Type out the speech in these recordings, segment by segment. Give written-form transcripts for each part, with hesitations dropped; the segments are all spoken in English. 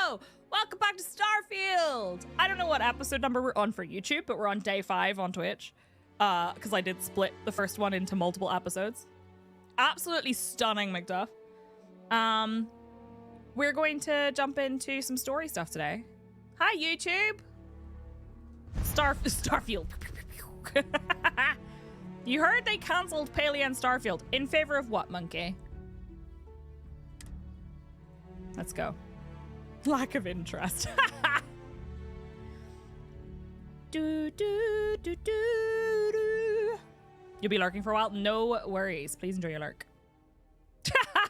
Hello! Welcome back to Starfield! I don't know what episode number we're on for YouTube, but we're on day 5 on Twitch. Because I did split the first one into multiple episodes. Absolutely stunning, McDuff. We're going to jump into some story stuff today. Hi, YouTube! Starfield. You heard they cancelled Paleo and Starfield. In favor of what, monkey? Let's go. Lack of interest. do, do, do, do, do. You'll be lurking for a while? No worries. Please enjoy your lurk.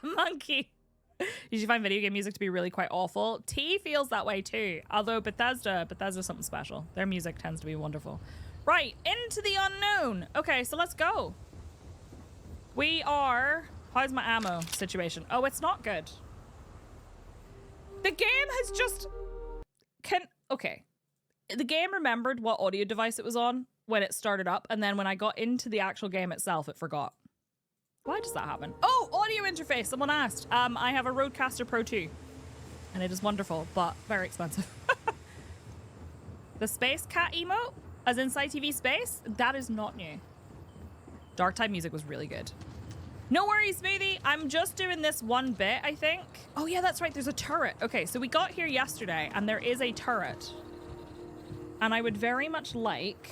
Monkey. Did you find video game music to be really quite awful? T feels that way too. Although Bethesda's something special. Their music tends to be wonderful. Right, into the unknown. Okay, so let's go. We are... How's my ammo situation? Oh, it's not good. The game has just... Okay. The game remembered what audio device it was on when it started up, and then when I got into the actual game itself, it forgot. Why does that happen? Oh, audio interface. Someone asked. I have a Rodecaster Pro 2, and it is wonderful, but very expensive. The Space Cat emote, as in TV Space, that is not new. Dark Tide music was really good. No worries, Smoothie. I'm just doing this one bit, I think. Oh, yeah, that's right. There's a turret. Okay, so we got here yesterday, and there is a turret. And I would very much like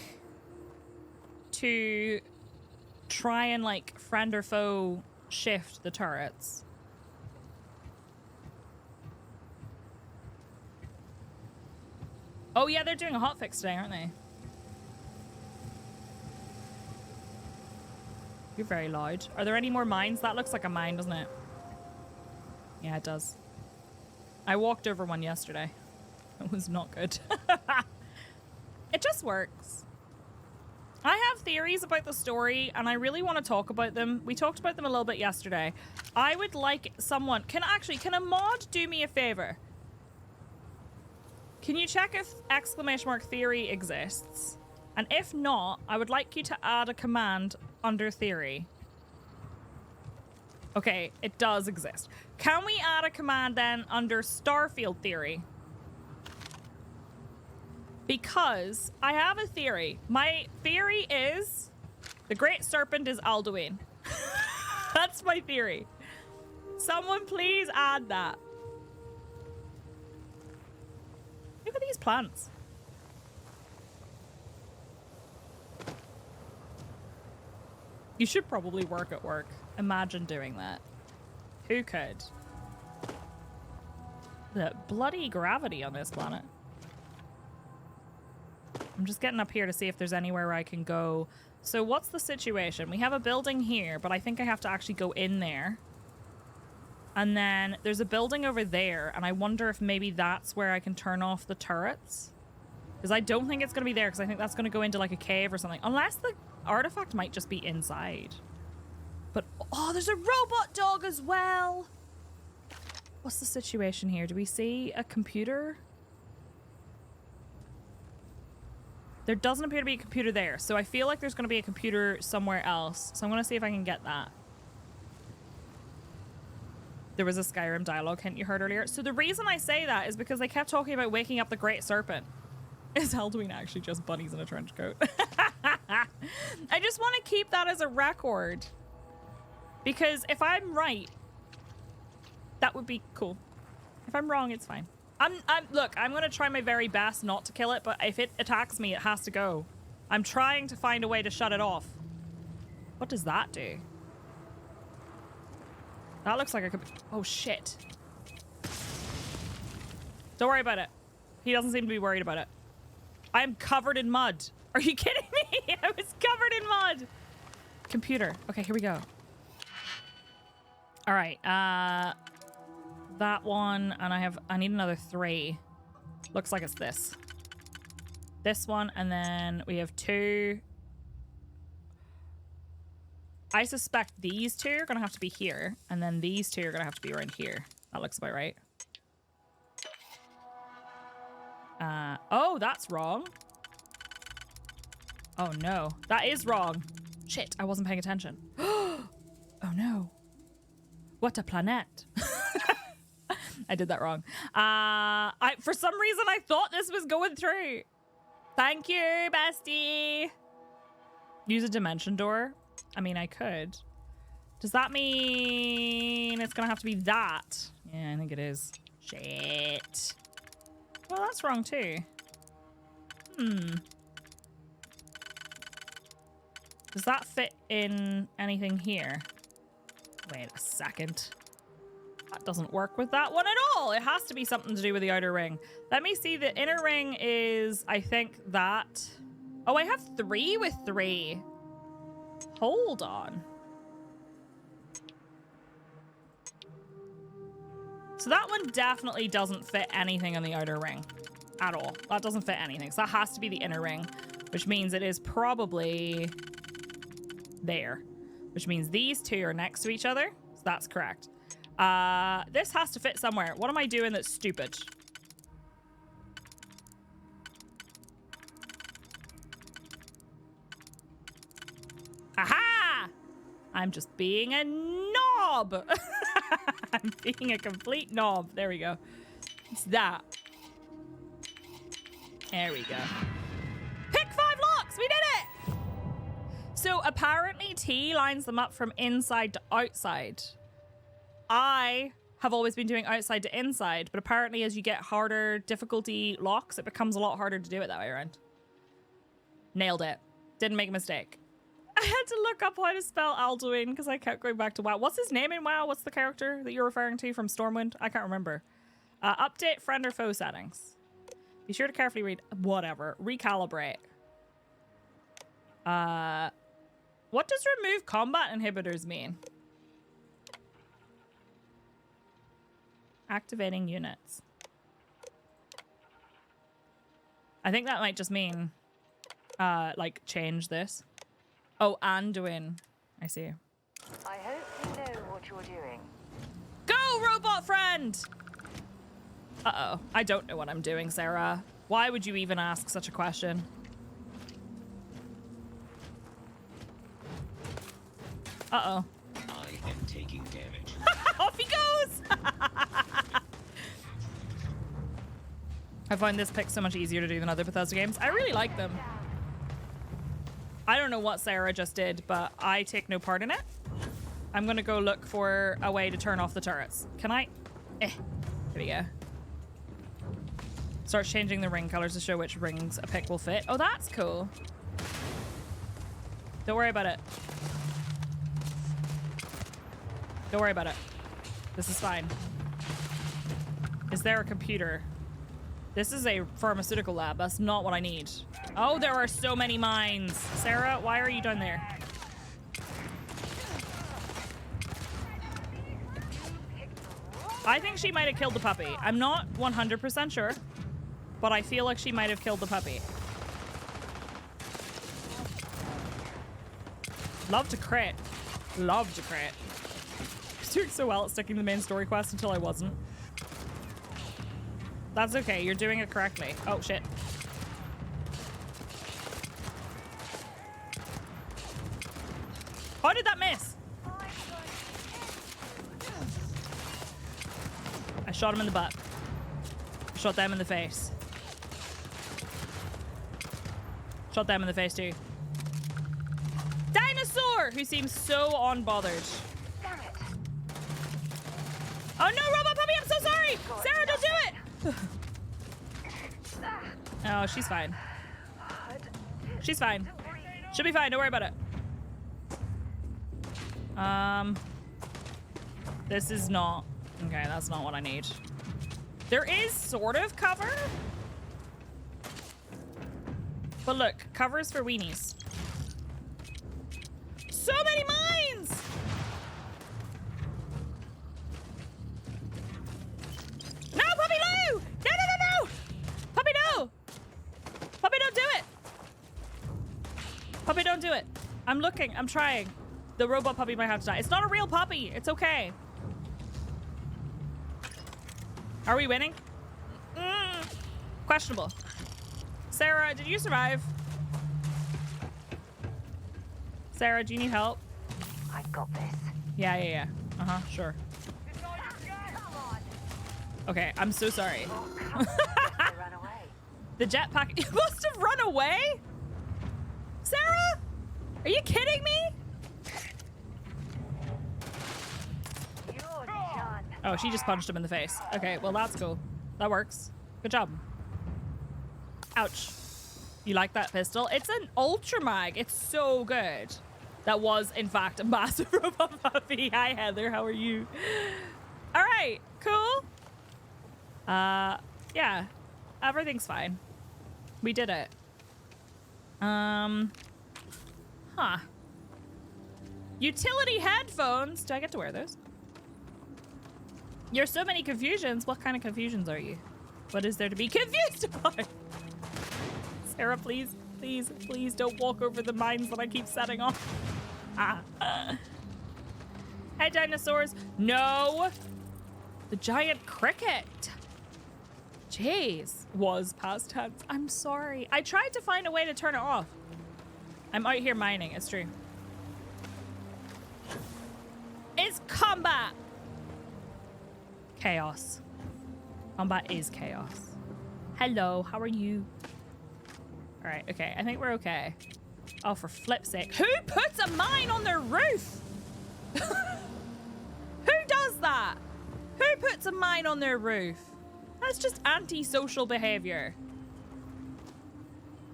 to try and, like, friend or foe shift the turrets. Oh, yeah, they're doing a hotfix today, aren't they? You're very loud. Are there any more mines? That looks like a mine, doesn't it? Yeah, it does. I walked over one yesterday. It was not good. It just works. I have theories about the story, and I really want to talk about them. We talked about them a little bit yesterday. I would like someone... Can a mod do me a favor? Can you check if !theory exists? And if not, I would like you to add a command under theory. Okay, it does exist. Can we add a command then under Starfield theory? Because I have a theory. My theory is the Great Serpent is Alduin. That's my theory. Someone please add that. Look at these plants. You should probably work at work. Imagine doing that. Who could? The bloody gravity on this planet. I'm just getting up here to see if there's anywhere where I can go. So what's the situation? We have a building here, but I think I have to actually go in there. And then there's a building over there, and I wonder if maybe that's where I can turn off the turrets. Because I don't think it's going to be there, because I think that's going to go into like a cave or something. Unless the artifact might just be inside. But, oh, there's a robot dog as well. What's the situation here? Do we see a computer? There doesn't appear to be a computer there. So I feel like there's going to be a computer somewhere else. So I'm going to see if I can get that. There was a Skyrim dialogue hint you heard earlier. So the reason I say that is because they kept talking about waking up the Great Serpent. Is Alduin actually just bunnies in a trench coat? I just want to keep that as a record. Because if I'm right, that would be cool. If I'm wrong, it's fine. Look, I'm going to try my very best not to kill it, but if it attacks me, it has to go. I'm trying to find a way to shut it off. What does that do? That looks like a... Oh, shit. Don't worry about it. He doesn't seem to be worried about it. I'm covered in mud. Are you kidding me? I was covered in mud. Computer. Okay, here we go. All right. That one, and I need another 3. Looks like it's this. This one, and then we have 2. I suspect these 2 are going to have to be here, and then these 2 are going to have to be around here. That looks about right. Oh, that's wrong. Oh, no. That is wrong. Shit, I wasn't paying attention. Oh, no. What a planet. I did that wrong. For some reason, I thought this was going through. Thank you, bestie. Use a dimension door. I mean, I could. Does that mean it's gonna have to be that? Yeah, I think it is. Shit. Well, that's wrong too. Does that fit in anything here? Wait a second. That doesn't work with that one at all. It has to be something to do with the outer ring. Let me see. The inner ring is, I think, that. Oh, I have 3 with 3. Hold on. So that one definitely doesn't fit anything on the outer ring at all. That doesn't fit anything. So that has to be the inner ring, which means it is probably there, which means these two are next to each other. So that's correct. This has to fit somewhere. What am I doing that's stupid? Aha! I'm just being a knob. I'm being a complete knob. There we go. It's that. There we go. Pick 5 locks! We did it! So apparently T lines them up from inside to outside. I have always been doing outside to inside, but apparently as you get harder difficulty locks, it becomes a lot harder to do it that way around. Nailed it. Didn't make a mistake. I had to look up how to spell Alduin because I kept going back to WoW. What's his name in WoW? What's the character that you're referring to from Stormwind? I can't remember. Update friend or foe settings. Be sure to carefully read. Whatever. Recalibrate. What does remove combat inhibitors mean? Activating units. I think that might just mean, like, change this. Oh, Anduin. I see. I hope you know what you're doing. Go, robot friend! Uh-oh. I don't know what I'm doing, Sarah. Why would you even ask such a question? Uh-oh. I am taking damage. Off he goes! I find this pick so much easier to do than other Bethesda games. I really like them. I don't know what Sarah just did, but I take no part in it. I'm gonna go look for a way to turn off the turrets. Can I? There we go. Start changing the ring colors to show which rings a pick will fit. Oh, that's cool. Don't worry about it. Don't worry about it. This is fine. Is there a computer? This is a pharmaceutical lab. That's not what I need. Oh, there are so many mines. Sarah, why are you down there? I think she might have killed the puppy. I'm not 100% sure, but I feel like she might have killed the puppy. Love to crit. Love to crit. I was doing so well at sticking to the main story quest until I wasn't. That's okay. You're doing it correctly. Oh, shit. How did that miss? I shot him in the butt. Shot them in the face. Shot them in the face too. Dinosaur! Who seems so unbothered. Oh no, Robot Puppy, I'm so sorry! Sarah, don't do it! Oh, she's fine. She's fine. She'll be fine, don't worry about it. This is not... Okay, that's not what I need. There is sort of cover. But look, cover's for weenies. So many mines! No, Puppy, no! No, no, no, no! Puppy, no! Puppy, don't do it! Puppy, don't do it. I'm looking, I'm trying. The robot puppy might have to die. It's not a real puppy. It's okay. Are we winning? Questionable. Sarah, did you survive? Sarah, do you need help? I got this. Yeah. Uh-huh, sure. Okay, I'm so sorry. Oh, come on. Guess they ran away. The jetpack it must have run away? Sarah? Are you kidding me? You're done. Oh, she just punched him in the face. Okay, well, that's cool. That works. Good job. Ouch. You like that pistol? It's an ultra mag. It's so good. That was, in fact, a massive robot puppy. Hi, Heather. How are you? All right. Cool. Yeah. Everything's fine. We did it. Huh. Utility headphones. Do I get to wear those? You're so many confusions. What kind of confusions are you? What is there to be confused about? Sarah, please, please, please don't walk over the mines that I keep setting off. Hey, dinosaurs. No. The giant cricket. Jeez. Was past tense. I'm sorry. I tried to find a way to turn it off. I'm out here mining. It's true. It's combat. Chaos. Combat is chaos. Hello, how are you? All right, okay. I think we're okay. Oh, for flip's sake. Who puts a mine on their roof? Who does that? Who puts a mine on their roof? That's just antisocial behavior.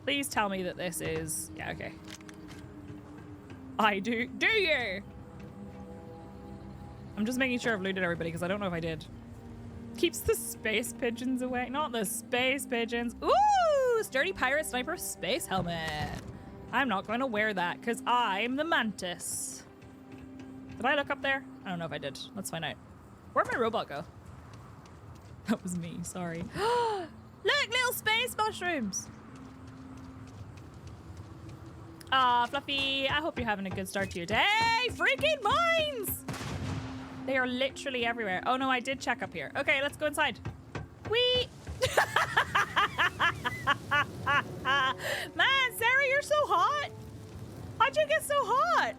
Please tell me that this is... Yeah, okay. I do. Do you? I'm just making sure I've looted everybody because I don't know if I did. Keeps the space pigeons away. Not the space pigeons. Ooh, sturdy pirate sniper space helmet. I'm not going to wear that because I'm the mantis. Did I look up there? I don't know if I did. Let's find out. Where'd my robot go? That was me. Sorry. Look, little space mushrooms. Ah, Fluffy. I hope you're having a good start to your day. Freaking mines! They are literally everywhere. Oh no, I did check up here. Okay, let's go inside. Whee! Man, Sarah, you're so hot. How'd you get so hot?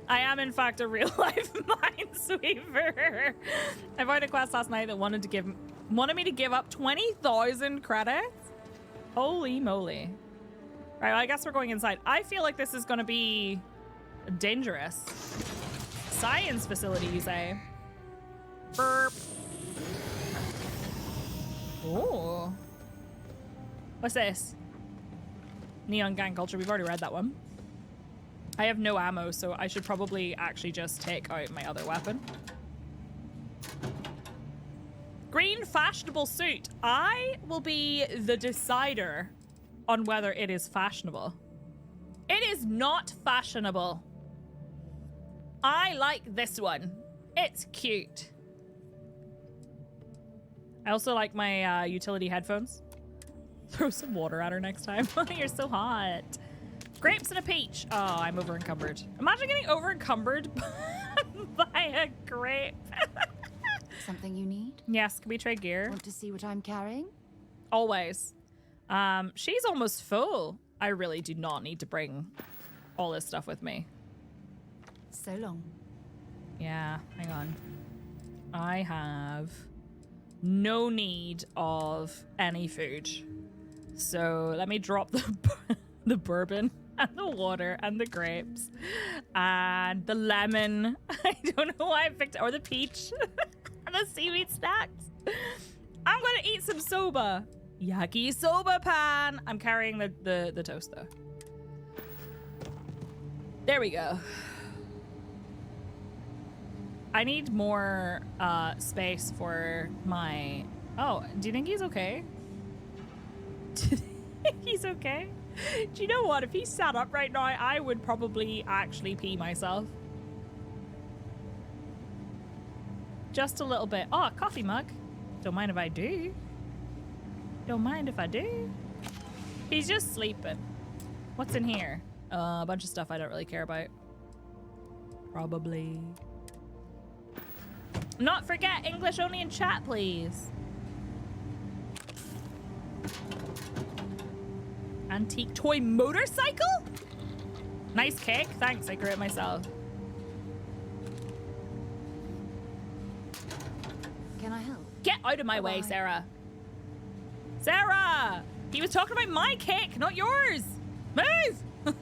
I am, in fact, a real-life minesweeper. I found a quest last night that wanted me to give up 20,000 credits. Holy moly! Right, well, I guess we're going inside. I feel like this is going to be dangerous. Science facility, you say? Burp. Ooh. What's this? Neon gang culture. We've already read that one. I have no ammo, so I should probably actually just take out my other weapon. Green fashionable suit. I will be the decider on whether it is fashionable. It is not fashionable. I like this one. It's cute. I also like my utility headphones. Throw some water at her next time. You're so hot. Grapes and a peach. Oh, I'm over encumbered. Imagine getting over encumbered by a grape. Something you need? Yes, can we trade gear? Want to see what I'm carrying? Always. She's almost full. I really do not need to bring all this stuff with me. So long. Yeah, hang on. I have no need of any food. So let me drop the bourbon and the water and the grapes and the lemon. I don't know why I picked it. Or the peach and the seaweed snacks. I'm gonna eat some soba. Yakisoba pan. I'm carrying the toast though. There we go. I need more space for my... Oh, do you think he's okay? Do you think he's okay? Do you know what? If he sat up right now, I would probably actually pee myself. Just a little bit. Oh, a coffee mug. Don't mind if I do. Don't mind if I do. He's just sleeping. What's in here? A bunch of stuff I don't really care about. Probably. Not forget English only in chat, please. Antique toy motorcycle? Nice cake. Thanks, I grew it myself. Can I help? Get out of my way, Bye-bye. Sarah. Sarah! He was talking about my cake, not yours. Move! Oh,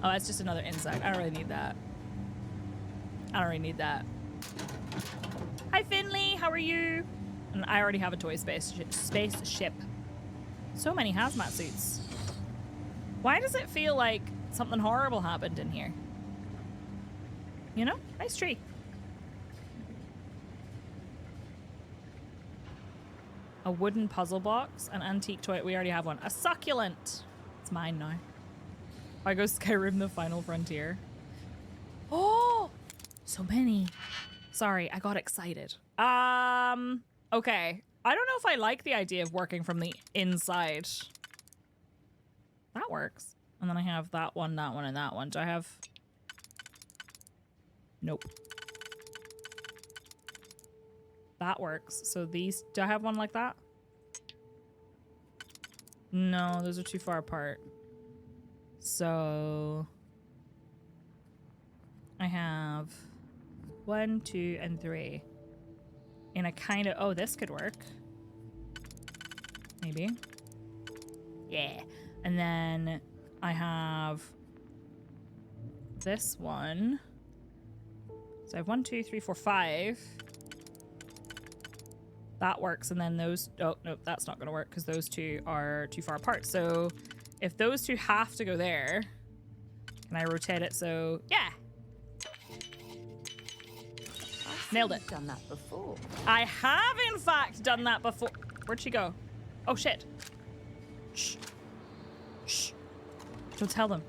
that's just another insect. I don't really need that. I don't really need that. Hi, Finley. How are you? And I already have a toy spaceship. So many hazmat suits. Why does it feel like something horrible happened in here? You know? Nice tree. A wooden puzzle box, an antique toy. We already have one. A succulent. It's mine now. I go Skyrim the Final Frontier. Oh, so many. Sorry, I got excited. Okay. I don't know if I like the idea of working from the inside. That works. And then I have that one, and that one. Do I have... Nope. That works. So these... Do I have one like that? No, those are too far apart. So... I have 1, 2, and 3. In a kind of... Oh, this could work. Maybe. Yeah. And then I have this one. So I have 1, 2, 3, 4, 5. That works. And then those... Oh, nope, that's not going to work because those two are too far apart. So if those two have to go there, can I rotate it? So, yeah. Nailed it. I've done that before. I have, in fact, done that before. Where'd she go? Oh, shit. Shh. Shh. Don't tell them.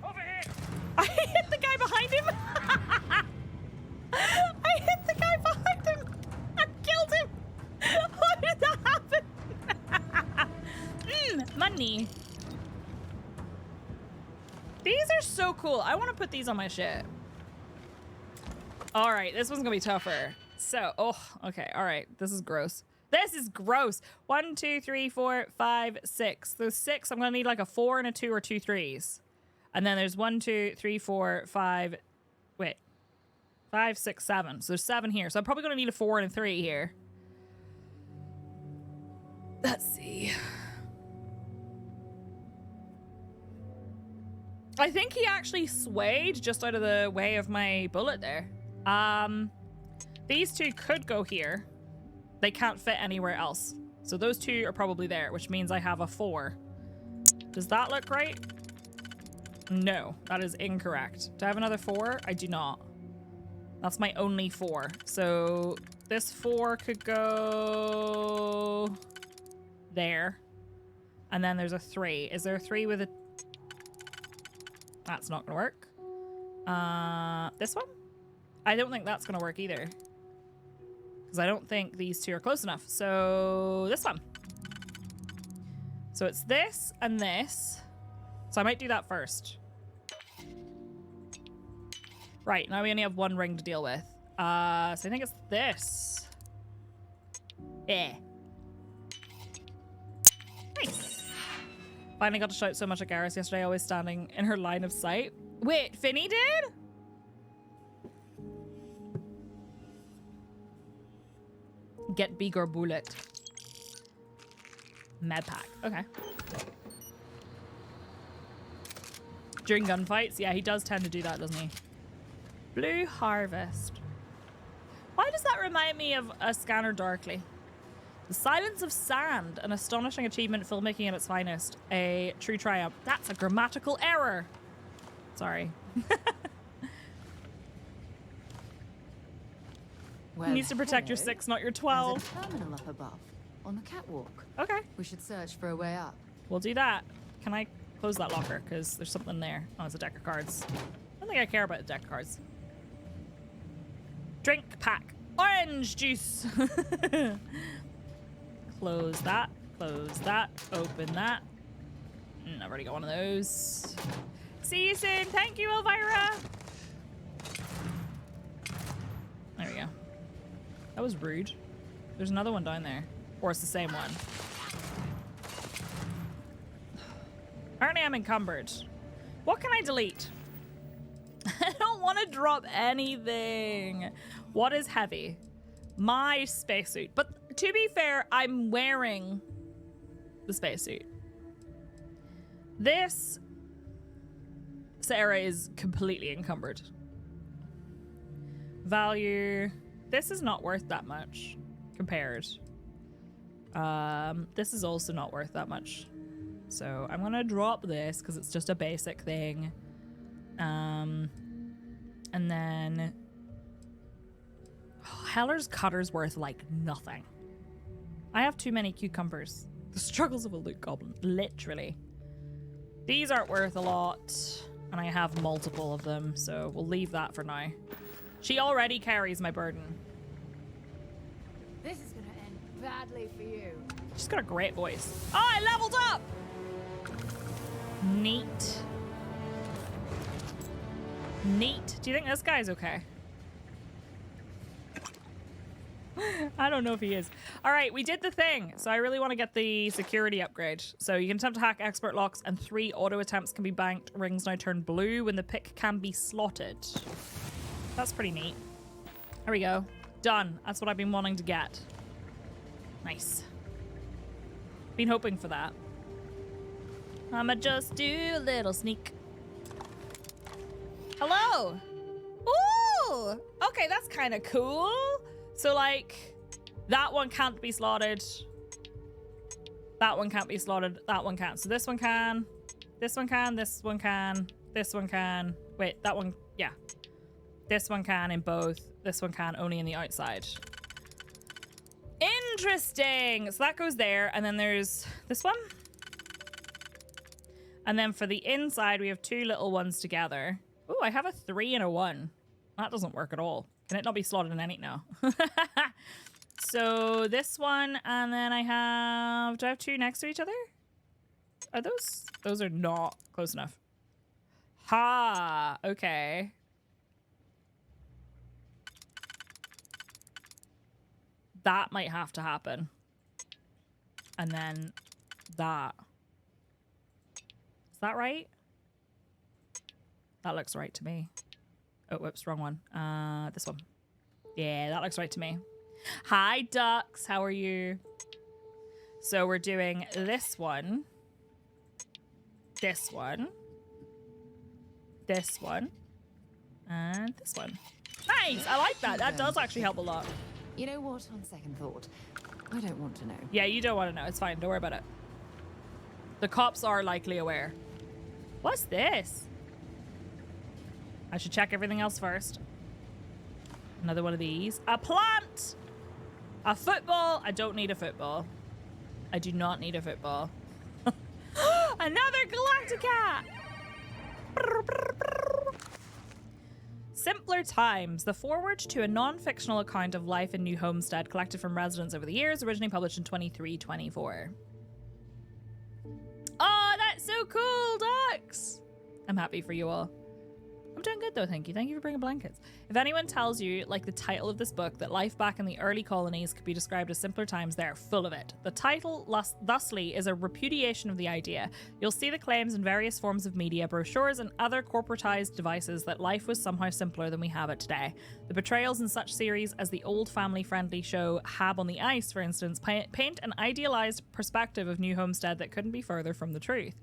Over here! I hit the guy behind him. I hit the guy behind him. I killed him. How did that happen? Money. These are so cool. I want to put these on my ship. All right, this one's gonna be tougher. So, oh, okay, all right. This is gross. This is gross. 1, 2, 3, 4, 5, 6. Those 6, I'm gonna need like a 4 and a 2 or 2 3s. And then there's 1, 2, 3, 4, 5. Wait, 5, 6, 7. So there's 7 here. So I'm probably gonna need a 4 and a 3 here. Let's see. I think he actually swayed just out of the way of my bullet there. These two could go here. They can't fit anywhere else. So those two are probably there, which means I have a 4. Does that look right? No, that is incorrect. Do I have another 4? I do not. That's my only 4. So this 4 could go there. And then there's a 3. Is there a 3 with a... That's not gonna work. This one? I don't think that's gonna work either. Because I don't think these two are close enough. So this one. So it's this and this. So I might do that first. Right, now we only have 1 ring to deal with. So I think it's this. Yeah. Nice. Finally got to shout so much at Garrus yesterday, always standing in her line of sight. Wait, Finny did? Get bigger bullet. Med pack. Okay. During gunfights? Yeah, he does tend to do that, doesn't he? Blue Harvest. Why does that remind me of a Scanner Darkly? The Silence of Sand, an astonishing achievement, filmmaking at its finest. A true triumph. That's a grammatical error. Sorry. Well, Needs to protect your hello. 6, not your There's 12. a terminal up above, on the catwalk. Okay, We should search for a way up. we'll do that. Can I close that locker? Because there's something there. Oh, it's a deck of cards. I don't think I care about the deck of cards. Drink pack. Orange juice. Close that. Close that. Open that. I've already got one of those. See you soon. Thank you, Elvira. There we go. That was rude. There's another one down there. Or it's the same one. Apparently I'm encumbered. What can I delete? I don't want to drop anything. What is heavy? My spacesuit. But to be fair, I'm wearing the spacesuit. This area is completely encumbered. Value. This is not worth that much compared. This is also not worth that much. So I'm gonna drop this because it's just a basic thing. And then Heller's Cutter's worth like nothing. I have too many cucumbers. The struggles of a loot goblin, literally. These aren't worth a lot, and I have multiple of them, so we'll leave that for now. She already carries my burden. This is gonna end badly for you. She's got a great voice. Oh, I leveled up! Neat. Neat. Do you think this guy's okay? I don't know if he is. All right, we did the thing. So I really want to get the security upgrade. So you can attempt to hack expert locks and 3 auto attempts can be banked. Rings now turn blue when the pick can be slotted. That's pretty neat. There we go. Done. That's what I've been wanting to get. Nice. Been hoping for that. I'ma just do a little sneak. Hello. Ooh. Okay, that's kind of cool. So, like, that one can't be slotted. That one can't be slotted. That one can't. So this one can. This one can. This one can. This one can. Wait, that one. Yeah. This one can in both. This one can only in the outside. Interesting. So that goes there. And then there's this one. And then for the inside, we have 2 little ones together. Oh, I have a 3 and a 1. That doesn't work at all. Can it not be slotted in any? No. So this one, and then I have... Do I have 2 next to each other? Are those... Those are not close enough. Ha! Okay. That might have to happen. And then that. Is that right? That looks right to me. Oh, whoops, wrong one. This one. Yeah, that looks right to me. Hi, ducks. How are you? So we're doing this one. This one. This one. And this one. Nice! I like that. That does actually help a lot. You know what? On second thought, I don't want to know. Yeah, you don't want to know. It's fine. Don't worry about it. The cops are likely aware. What's this? I should check everything else first. Another one of these. A plant! A football. I don't need a football. I do not need a football. Another Galactica! Simpler Times, the foreword to a non-fictional account of life in New Homestead collected from residents over the years, originally published in 2324. Oh, that's so cool, ducks! I'm happy for you all. I'm doing good though, thank you. Thank you for bringing blankets. If anyone tells you, like the title of this book, that life back in the early colonies could be described as simpler times, they're full of it. The title, thusly, is a repudiation of the idea. You'll see the claims in various forms of media, brochures, and other corporatized devices that life was somehow simpler than we have it today. The portrayals in such series as the old family-friendly show Hab on the Ice, for instance, paint an idealized perspective of New Homestead that couldn't be further from the truth.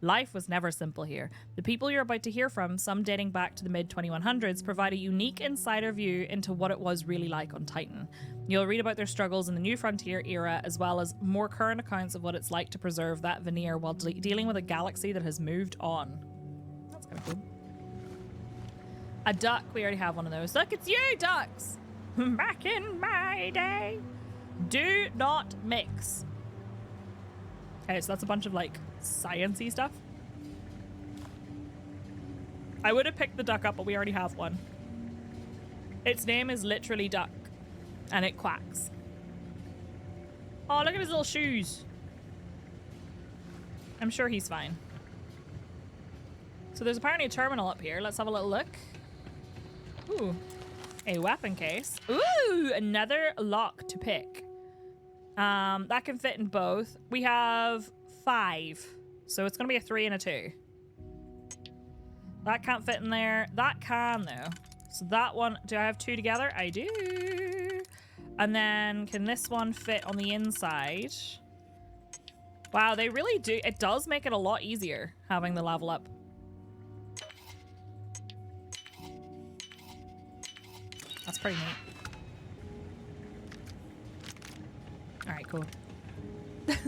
Life was never simple here. The people you're about to hear from, some dating back to the mid-2100s, provide a unique insider view into what it was really like on Titan. You'll read about their struggles in the New Frontier era, as well as more current accounts of what it's like to preserve that veneer while dealing with a galaxy that has moved on. That's kind of cool. A duck. We already have one of those. Look, it's you, ducks! Back in my day. Do not mix. Okay, so that's a bunch of, like, science-y stuff. I would have picked the duck up, but we already have one. Its name is literally Duck, and it quacks. Oh, look at his little shoes. I'm sure he's fine. So there's apparently a terminal up here. Let's have a little look. Ooh, a weapon case. Ooh, another lock to pick. That can fit in both. We have 5. So it's going to be a 3 and a 2. That can't fit in there. That can, though. So that one, do I have two together? I do. And then can this one fit on the inside? Wow, they really do. It does make it a lot easier having the level up. That's pretty neat. All right, cool.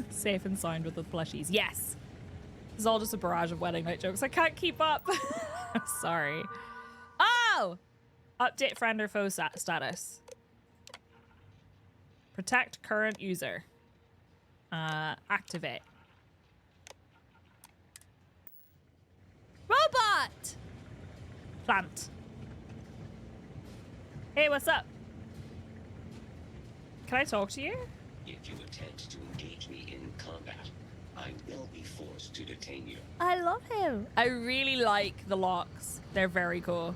Safe and sound with the plushies. Yes. This is all just a barrage of wedding night jokes. I can't keep up. I'm sorry. Oh! Update friend or foe status. Protect current user. Activate. Robot! Plant. Hey, what's up? Can I talk to you? If you attempt to engage me in combat, I will be forced to detain you. I love him. I really like the locks. They're very cool.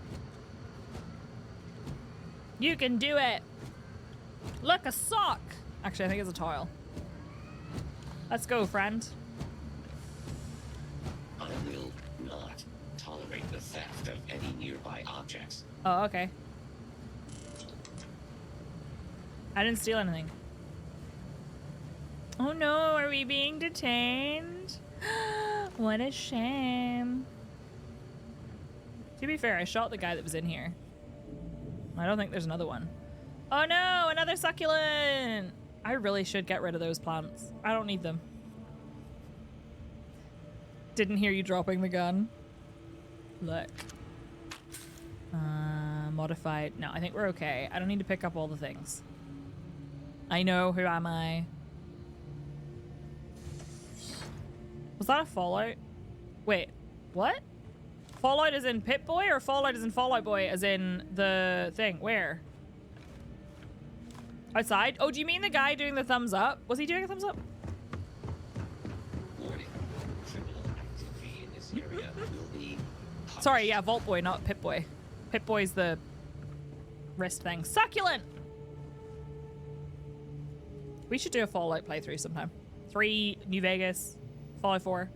You can do it. Look, a sock. Actually, I think it's a tile. Let's go, friend. I will not tolerate the theft of any nearby objects. Oh, okay. I didn't steal anything. Oh no, are we being detained? What a shame. To be fair, I shot the guy that was in here. I don't think there's another one. Oh no, another succulent! I really should get rid of those plants. I don't need them. Didn't hear you dropping the gun. Look. Modified. No, I think we're okay. I don't need to pick up all the things. I know, who am I? Was that a Fallout? Wait, what? Fallout is in Pip-Boy or Fallout is in Fallout Boy as in the thing? Where? Outside? Oh, do you mean the guy doing the thumbs up? Was he doing a thumbs up? Warning. Criminal activity in this area will be punished. Sorry, yeah, Vault Boy, not Pip-Boy. Pip-Boy's the wrist thing. Succulent! We should do a Fallout playthrough sometime. 3, New Vegas, Fallout 4.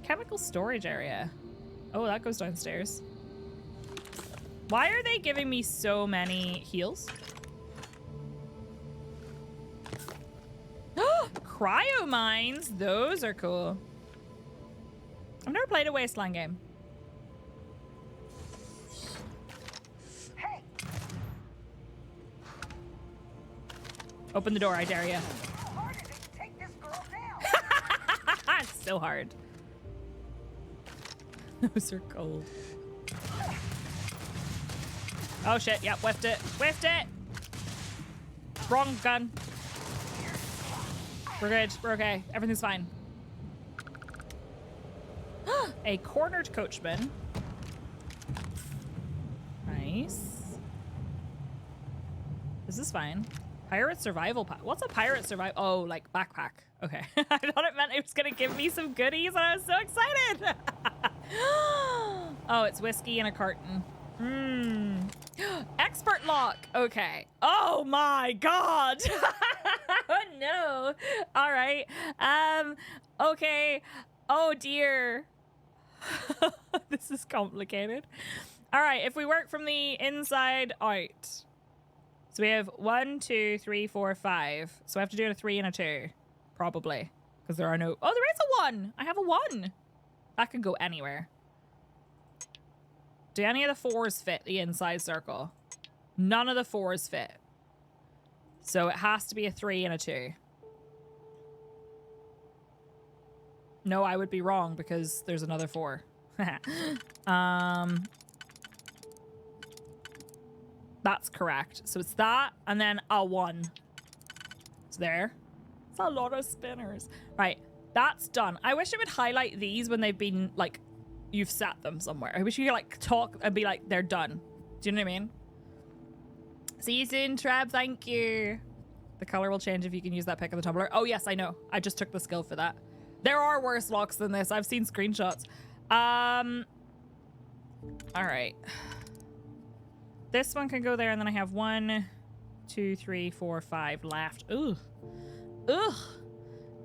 Chemical storage area. Oh, that goes downstairs. Why are they giving me so many heals? Cryo mines. Those are cool. I've never played a Wasteland game. Hey, Open the door, I dare you. how hard is it to take this girl down? It's so hard. Those are cold. Oh shit, yep, whiffed it. Whiffed it! Wrong gun. We're good, we're okay. Everything's fine. A cornered coachman. Nice. This is fine. Pirate survival pack. What's a pirate survival? Oh, like backpack. Okay. I thought it meant it was gonna give me some goodies and I was so excited. Oh, it's whiskey in a carton. Expert lock. Okay. Oh my god. Oh no. All right. Okay. Oh dear. This is complicated. All right. If we work from the inside out. So we have 1, 2, 3, 4, 5. So I have to do a 3 and a 2. Probably. Because there are no... Oh, there is a 1. I have a 1. That can go anywhere. Do any of the 4s fit the inside circle? None of the 4s fit. So it has to be a 3 and a 2. No, I would be wrong because there's another 4. That's correct. So it's that and then a 1. It's there. It's a lot of spinners. Right, that's done. I wish it would highlight these when they've been like, you've sat them somewhere. I wish you could like talk and be like, they're done. Do you know what I mean? See you soon, Treb. Thank you. The color will change if you can use that pick of the tumbler. Oh yes, I know. I just took the skill for that. There are worse locks than this. I've seen screenshots. All right. This one can go there, and then I have 1, 2, 3, 4, 5 left. Ugh. Ugh.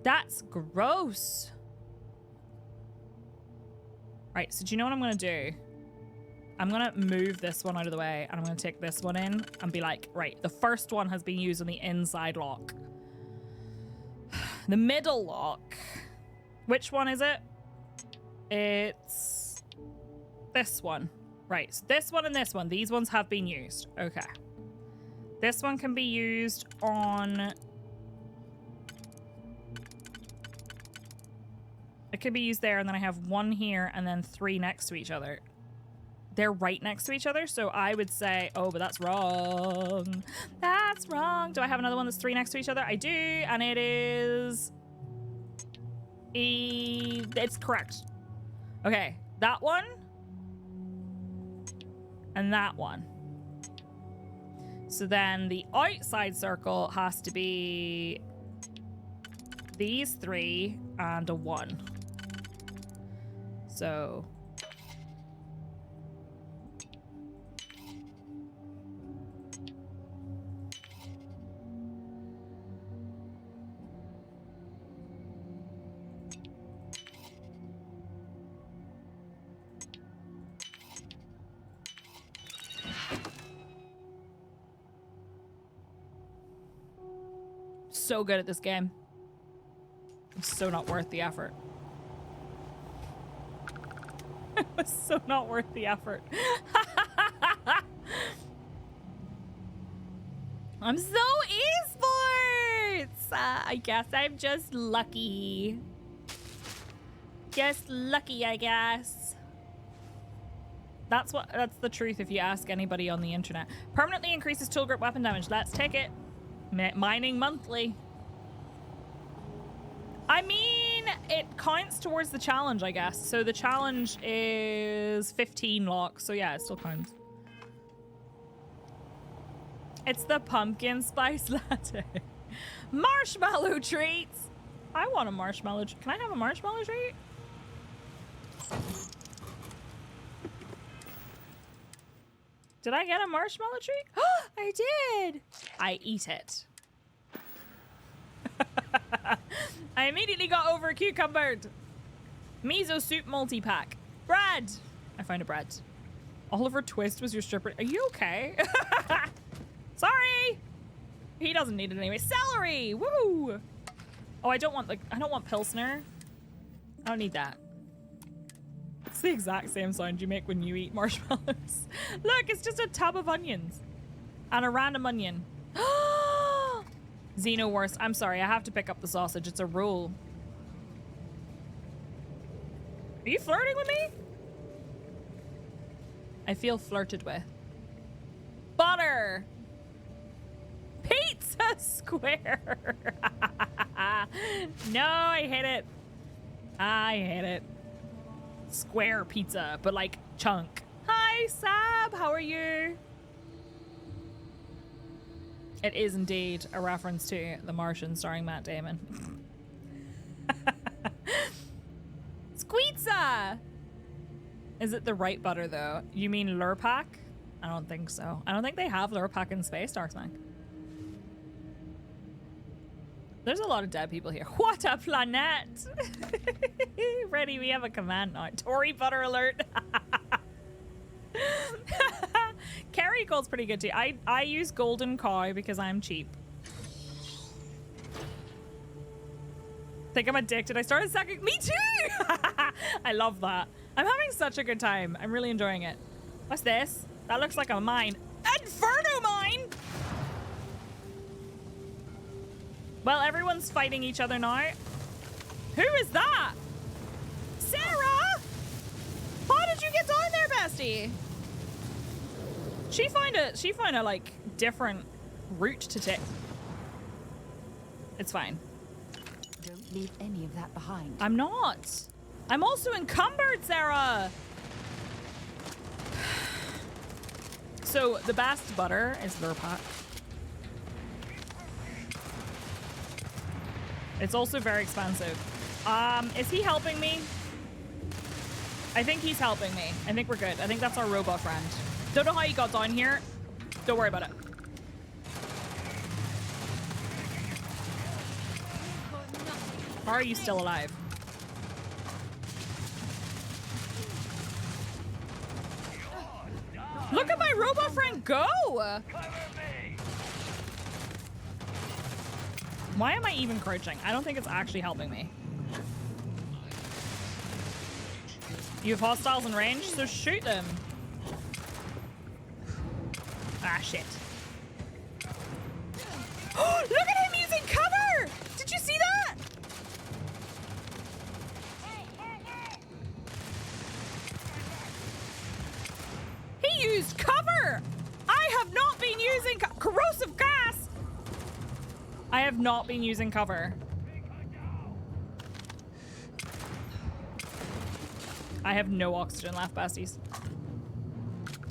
That's gross. Right, so do you know what I'm gonna do? I'm gonna move this one out of the way and I'm gonna take this one in and be like, right, the first one has been used on the inside lock. The middle lock. Which one is it? It's this one. Right, so this one and this one. These ones have been used. Okay. This one can be used on... It could be used there, and then I have one here and then 3 next to each other. They're right next to each other, so I would say... Oh, but that's wrong. That's wrong. Do I have another one that's 3 next to each other? I do, and it is... It's correct. Okay, that one. And that one. So then the outside circle has to be these 3 and a 1. So... So good at this game. It's so not worth the effort. It was so not worth the effort. I'm so esports! I guess I'm just lucky. Just lucky, I guess. That's the truth if you ask anybody on the internet. Permanently increases tool grip weapon damage. Let's take it. Mining monthly. I mean, it counts towards the challenge, I guess. So the challenge is 15 locks. So yeah, it still counts. It's the pumpkin spice latte. Marshmallow treats. I want a marshmallow. Can I have a marshmallow treat? Did I get a marshmallow treat? Oh, I did. I eat it. I immediately got over cucumbered. Miso soup multi-pack. Bread. I found a bread. Oliver Twist was your stripper. Are you okay? Sorry. He doesn't need it anyway. Celery. Woo. Oh, I don't want Pilsner. I don't need that. It's the exact same sound you make when you eat marshmallows. Look, it's just a tub of onions. And a random onion. Xenorworst. I'm sorry, I have to pick up the sausage. It's a rule. Are you flirting with me? I feel flirted with. Butter. Pizza square. No, I hate it. I hate it. Square pizza, but like chunk. Hi, Sab. How are you? It is indeed a reference to The Martian starring Matt Damon. Squeetza! Is it the right butter, though? You mean Lurpak? I don't think so. I don't think they have Lurpak in space, Darksmank. There's a lot of dead people here. What a planet! Ready, we have a command now. Tory butter alert. Kerry Gold's pretty good too. I use Golden Cow because I'm cheap. Think I'm addicted. I started sucking. Me too! I love that. I'm having such a good time. I'm really enjoying it. What's this? That looks like a mine. Inferno mine! Well, everyone's fighting each other now. Who is that? Sarah! How did you get down there, bestie? She found a like different route to take. It's fine. Don't leave any of that behind. I'm not. I'm also encumbered, Sarah. So the best butter is Lurpak. It's also very expensive. Is he helping me? I think he's helping me. I think we're good. I think that's our robot friend. Don't know how he got down here. Don't worry about it. How are you still alive? go! Cover me! Why am I even crouching? I don't think it's actually helping me. You have hostiles in range, so shoot them. Ah, shit. Look at him using cover! Did you see that? He used cover! I have not been using corrosive gas! I have not been using cover. I have no oxygen left, besties.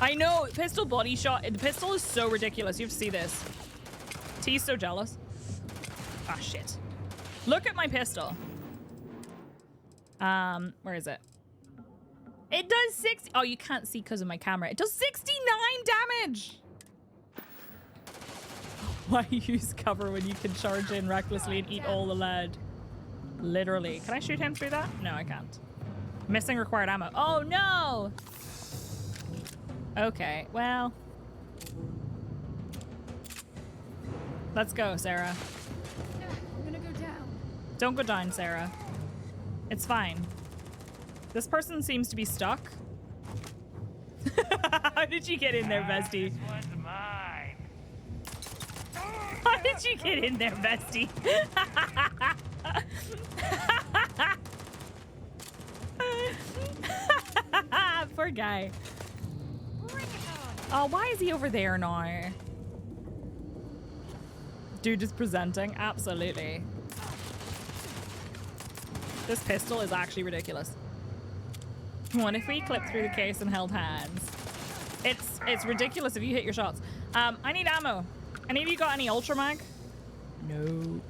I know, pistol body shot. The pistol is so ridiculous. You have to see this. T's so jealous. Ah, shit. Look at my pistol. Where is it? It does 60. Oh, you can't see because of my camera. It does 69 damage. Why use cover when you can charge in recklessly and eat all the lead? Literally. Can I shoot him through that? No, I can't. Missing required ammo. Oh, no. Okay, well. Let's go, Sarah. I'm gonna go down. Don't go down, Sarah. It's fine. This person seems to be stuck. How did you get in there, bestie? This one's mine. How did you get in there, bestie? Poor guy. Oh, why is he over there now? Dude is presenting. Absolutely. This pistol is actually ridiculous. What if we clipped through the case and held hands? It's ridiculous if you hit your shots. I need ammo. Any of you got any ultra mag? Nope.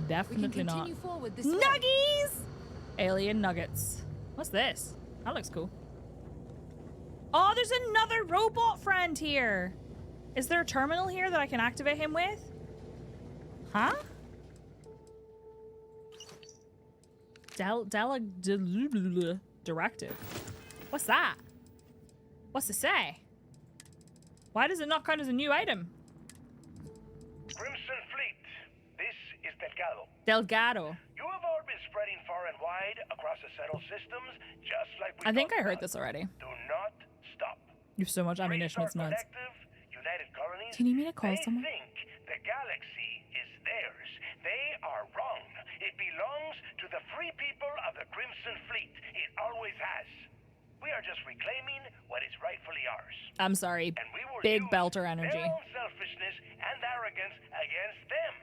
Definitely not. Forward this way. Nuggies! Alien nuggets. What's this? That looks cool. Oh, there's another robot friend here. Is there a terminal here that I can activate him with? Huh? Directive. What's that? What's it say? Why does it not count as a new item? Crimson Fleet, this is Delgado. Delgado. You have all been spreading far and wide across the settled systems, just like we I think talked I heard about. this already. Do not stop. You have so much ammunition, it's nuts. Collective, United Colonies, Do you need me to call they someone? think the galaxy is theirs. They are wrong. It belongs to the free people of the Crimson Fleet. It always has. We are just reclaiming what is rightfully ours. I'm sorry. And we will Big use belter energy. their own selfishness and arrogance against them.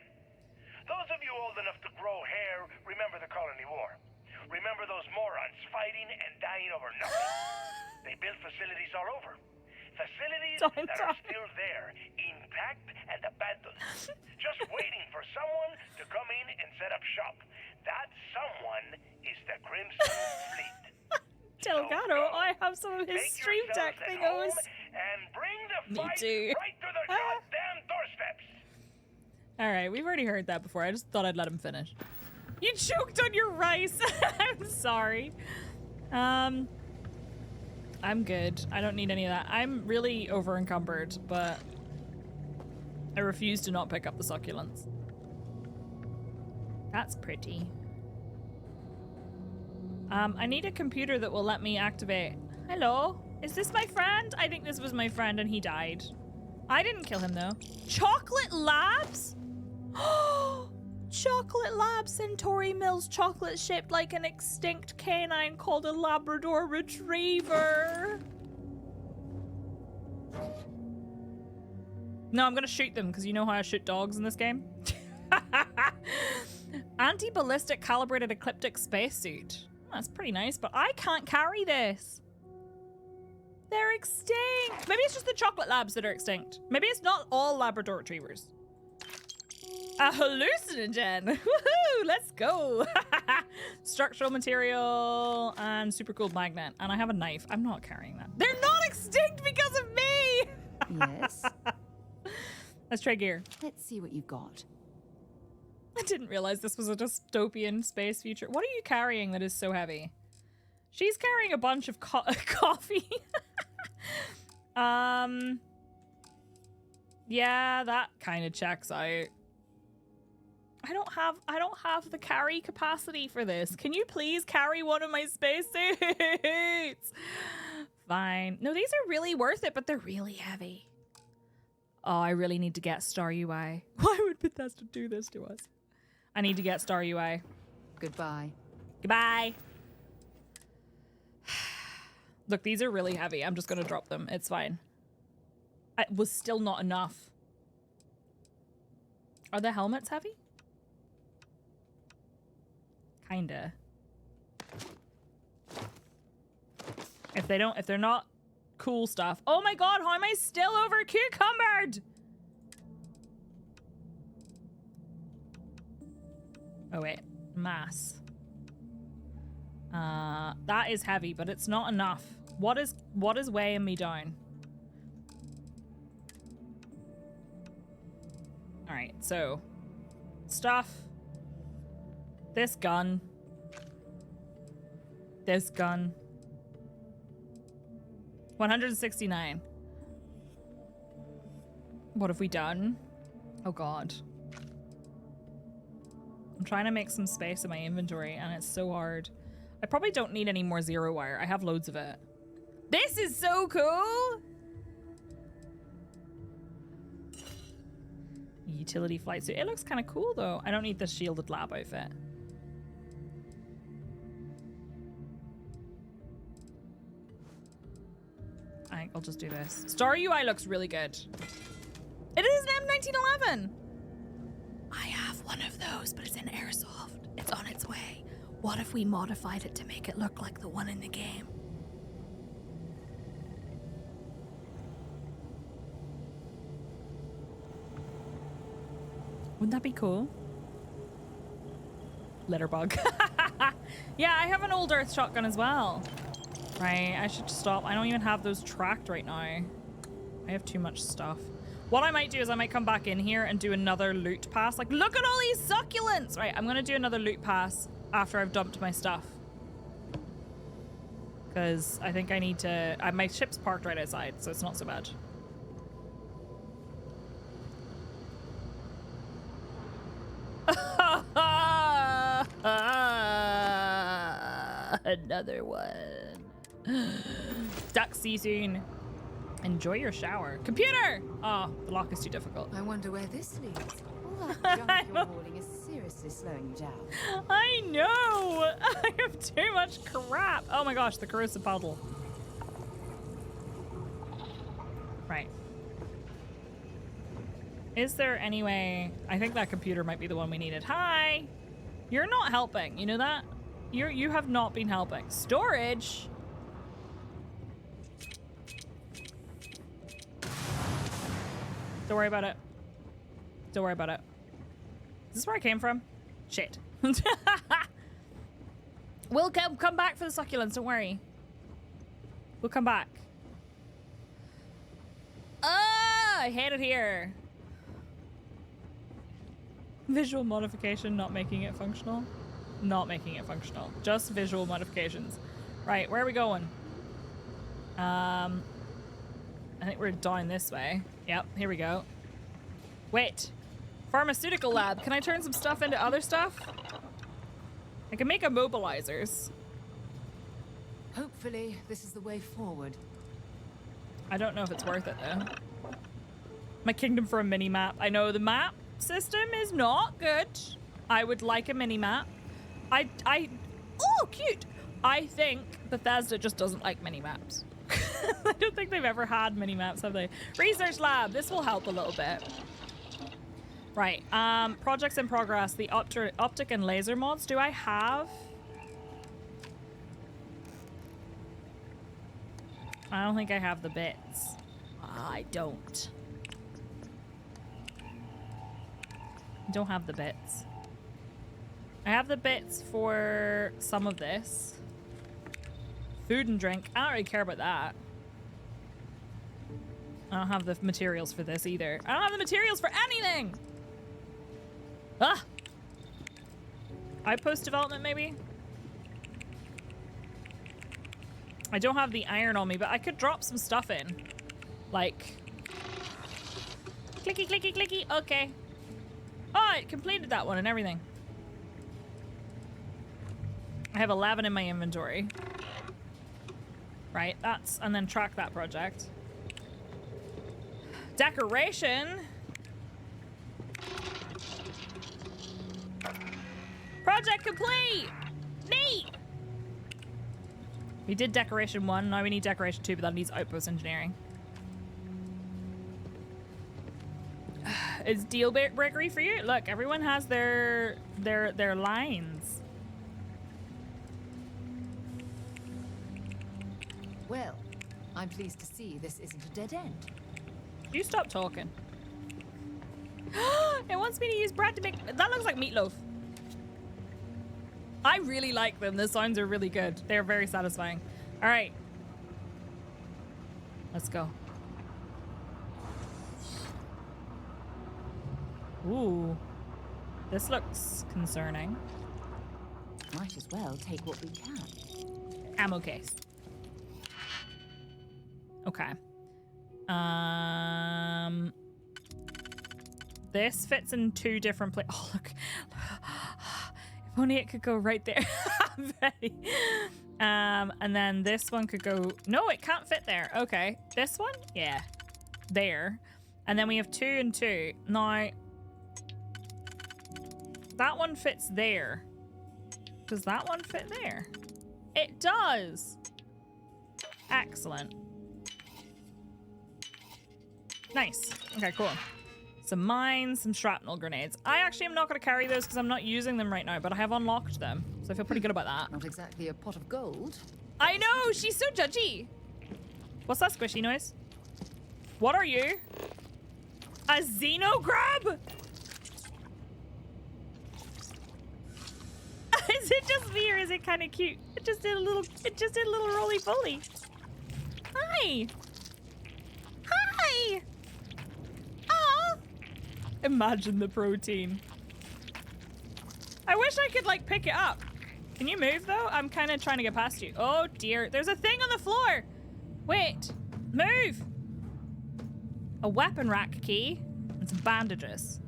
Those of you old enough to grow hair remember the Colony War. Remember those morons fighting and dying over nothing. They built facilities all over. Facilities Don't that are die. still there, intact and abandoned. Just waiting for someone to come in and set up shop. That someone is the Crimson Fleet. Delgado, I have some of his Make stream deck yourselves at home thingos. and bring the Me fight too. right to the goddamn doorsteps. All right, we've already heard that before. I just thought I'd let him finish. You choked on your rice. I'm sorry. I'm good. I don't need any of that. I'm really over encumbered, but I refuse to not pick up the succulents. That's pretty. I need a computer that will let me activate. Hello? Is this my friend? I think this was my friend and he died. I didn't kill him though. Chocolate Labs? Chocolate Lab Centauri Mills chocolate shaped like an extinct canine called a Labrador Retriever. No, I'm gonna shoot them because you know how I shoot dogs in this game. Anti-ballistic calibrated ecliptic spacesuit. That's pretty nice, but I can't carry this. They're extinct. Maybe it's just the chocolate labs that are extinct. Maybe it's not all Labrador Retrievers. A hallucinogen. Woohoo! Let's go. Structural material and super cool magnet. And I have a knife. I'm not carrying that. They're not extinct because of me. Yes. Let's try gear. Let's see what you've got. I didn't realize this was a dystopian space future. What are you carrying that is so heavy? She's carrying a bunch of coffee. Yeah, that kind of checks out. I don't have the carry capacity for this. Can you please carry one of my spacesuits? Fine. No, these are really worth it, but they're really heavy. Oh, I really need to get Star UI. Why would Bethesda do this to us? I need to get Star UI. Goodbye. Goodbye. Look, these are really heavy. I'm just going to drop them. It's fine. It was still not enough. Are the helmets heavy? Kinda. If they're not cool stuff. Oh my god, how am I still over cucumbered? Oh wait, mass. That is heavy, but it's not enough. What is weighing me down? All right, so stuff. This gun. This gun. 169. What have we done? Oh god. I'm trying to make some space in my inventory and it's so hard. I probably don't need any more zero wire. I have loads of it. This is so cool! Utility flight suit. It looks kind of cool though. I don't need the shielded lab outfit. I think I'll just do this. Star UI looks really good. It is an M1911! I have one of those, but it's in airsoft. It's on its way. What if we modified it to make it look like the one in the game? Wouldn't that be cool? Litterbug. Yeah, I have an old Earth shotgun as well. Right, I should stop. I don't even have those tracked right now. I have too much stuff. What I might do is I might come back in here and do another loot pass. Like, look at all these succulents! Right, I'm going to do another loot pass after I've dumped my stuff. Because I think I need to... my ship's parked right outside, so it's not so bad. Another one. Duck, see you soon. Enjoy your shower. Computer! Oh, the lock is too difficult. I wonder where this leads. All that junk you're hoarding is seriously slowing you down. I know! I have too much crap. Oh my gosh, the corrosive puddle. Right. Is there any way... I think that computer might be the one we needed. Hi! You're not helping. You know that? You have not been helping. Storage? Don't worry about it. Don't worry about it. Is this where I came from? Shit. We'll come back for the succulents, don't worry. We'll come back. Ah, I hate it here. Visual modification, not making it functional. Not making it functional. Just visual modifications. Right, where are we going? I think we're down this way. Yep, here we go. Wait. Pharmaceutical lab. Can I turn some stuff into other stuff? I can make immobilizers. Hopefully, this is the way forward. I don't know if it's worth it though. My kingdom for a mini map. I know the map system is not good. I would like a mini map. Oh, cute. I think Bethesda just doesn't like mini maps. I don't think they've ever had mini maps, have they? Research lab. This will help a little bit. Right. Projects in progress. The optic and laser mods. Do I have? I don't think I have the bits. I don't. I don't have the bits. I have the bits for some of this. Food and drink. I don't really care about that. I don't have the materials for this either. I don't have the materials for anything! Ah! Outpost development, maybe? I don't have the iron on me, but I could drop some stuff in. Like... Clicky, clicky, clicky. Okay. Oh, it completed that one and everything. I have 11 in my inventory. Right, that's... And then track that project. Decoration. Project complete! Neat! We did decoration 1, now we need decoration 2, but that needs outpost engineering. Is deal breakery for you? Look, everyone has their lines. Well, I'm pleased to see this isn't a dead end. You stop talking. It wants me to use bread to make... That looks like meatloaf. I really like them. The sounds are really good. They're very satisfying. All right. Let's go. Ooh. This looks concerning. Might as well take what we can. Ammo case. Okay. This fits in 2 different places. Oh, look. If only it could go right there. Very. And then this one could go... No, it can't fit there. Okay. This one? Yeah. There. And then we have 2 and 2. Now, that one fits there. Does that one fit there? It does. Excellent. Nice. Okay, cool. Some mines, some shrapnel grenades. I actually am not going to carry those because I'm not using them right now, but I have unlocked them. So I feel pretty good about that. Not exactly a pot of gold. I know! She's so judgy! What's that squishy noise? What are you? A xenograb? Is it just me or is it kind of cute? It just did a little roly-poly. Hi! Hi! Aw! Imagine the protein. I wish I could, like, pick it up. Can you move, though? I'm kind of trying to get past you. Oh, dear. There's a thing on the floor. Wait. Move. A weapon rack key and some bandages.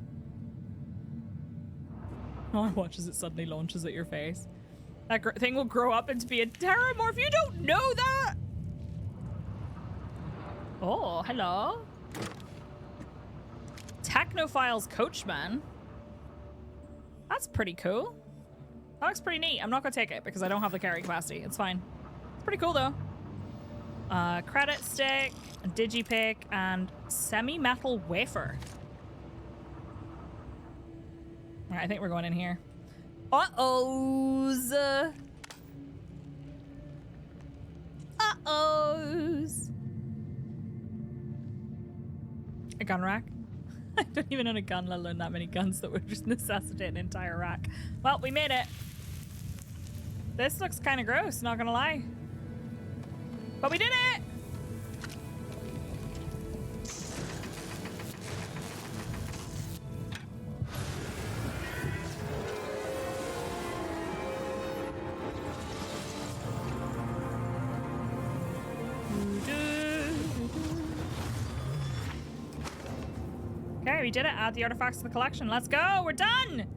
Oh, I watch as it suddenly launches at your face. That thing will grow up into be a terramorph. You don't know that! Oh, hello. Technophiles Coachman. That's pretty cool. That looks pretty neat. I'm not gonna take it because I don't have the carry capacity. It's fine. It's pretty cool though. Credit stick, a digipick, and semi-metal wafer. Alright, I think we're going in here. Uh-ohs. Uh-ohs. A gun rack? I don't even own a gun, let alone that many guns that would just necessitate an entire rack. Well, we made it. This looks kind of gross, not gonna lie. But we did it! Okay, we did it. Add the artifacts to the collection. Let's go. We're done.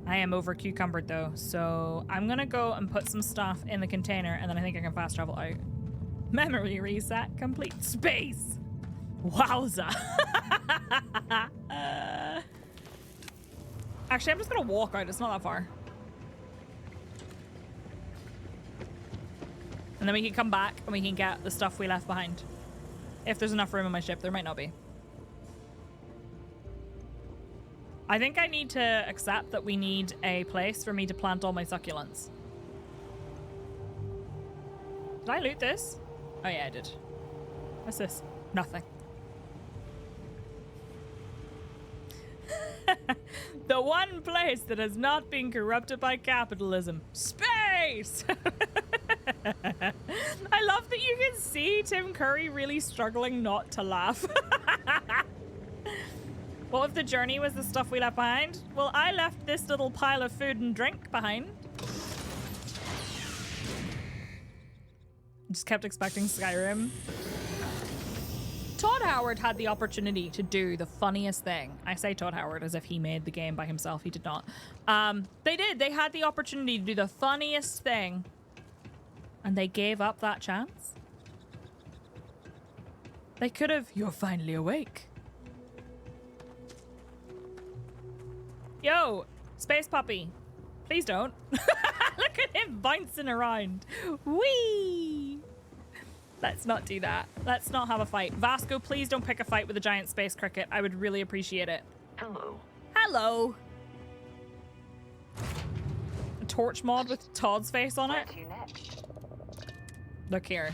I am over cucumbered though, so I'm gonna go and put some stuff in the container, and then I think I can fast travel out. Memory reset complete. Space. Wowza. Actually, I'm just gonna walk out. It's not that far. And then we can come back and we can get the stuff we left behind. If there's enough room on my ship, there might not be. I think I need to accept that we need a place for me to plant all my succulents. Did I loot this? Oh yeah, I did. What's this? Nothing. The one place that has not been corrupted by capitalism. Space! I love that you can see Tim Curry really struggling not to laugh. What if the journey was the stuff we left behind? Well, I left this little pile of food and drink behind. Just kept expecting Skyrim. Todd Howard had the opportunity to do the funniest thing. I say Todd Howard as if he made the game by himself. He did not. They did. They had the opportunity to do the funniest thing. And they gave up that chance. They could have. You're finally awake. Yo, Space Puppy. Please don't. Look at him bouncing around. Whee! Let's not do that. Let's not have a fight. Vasco, please don't pick a fight with a giant space cricket. I would really appreciate it. Hello. Hello. A torch mod with Todd's face on it. Look here.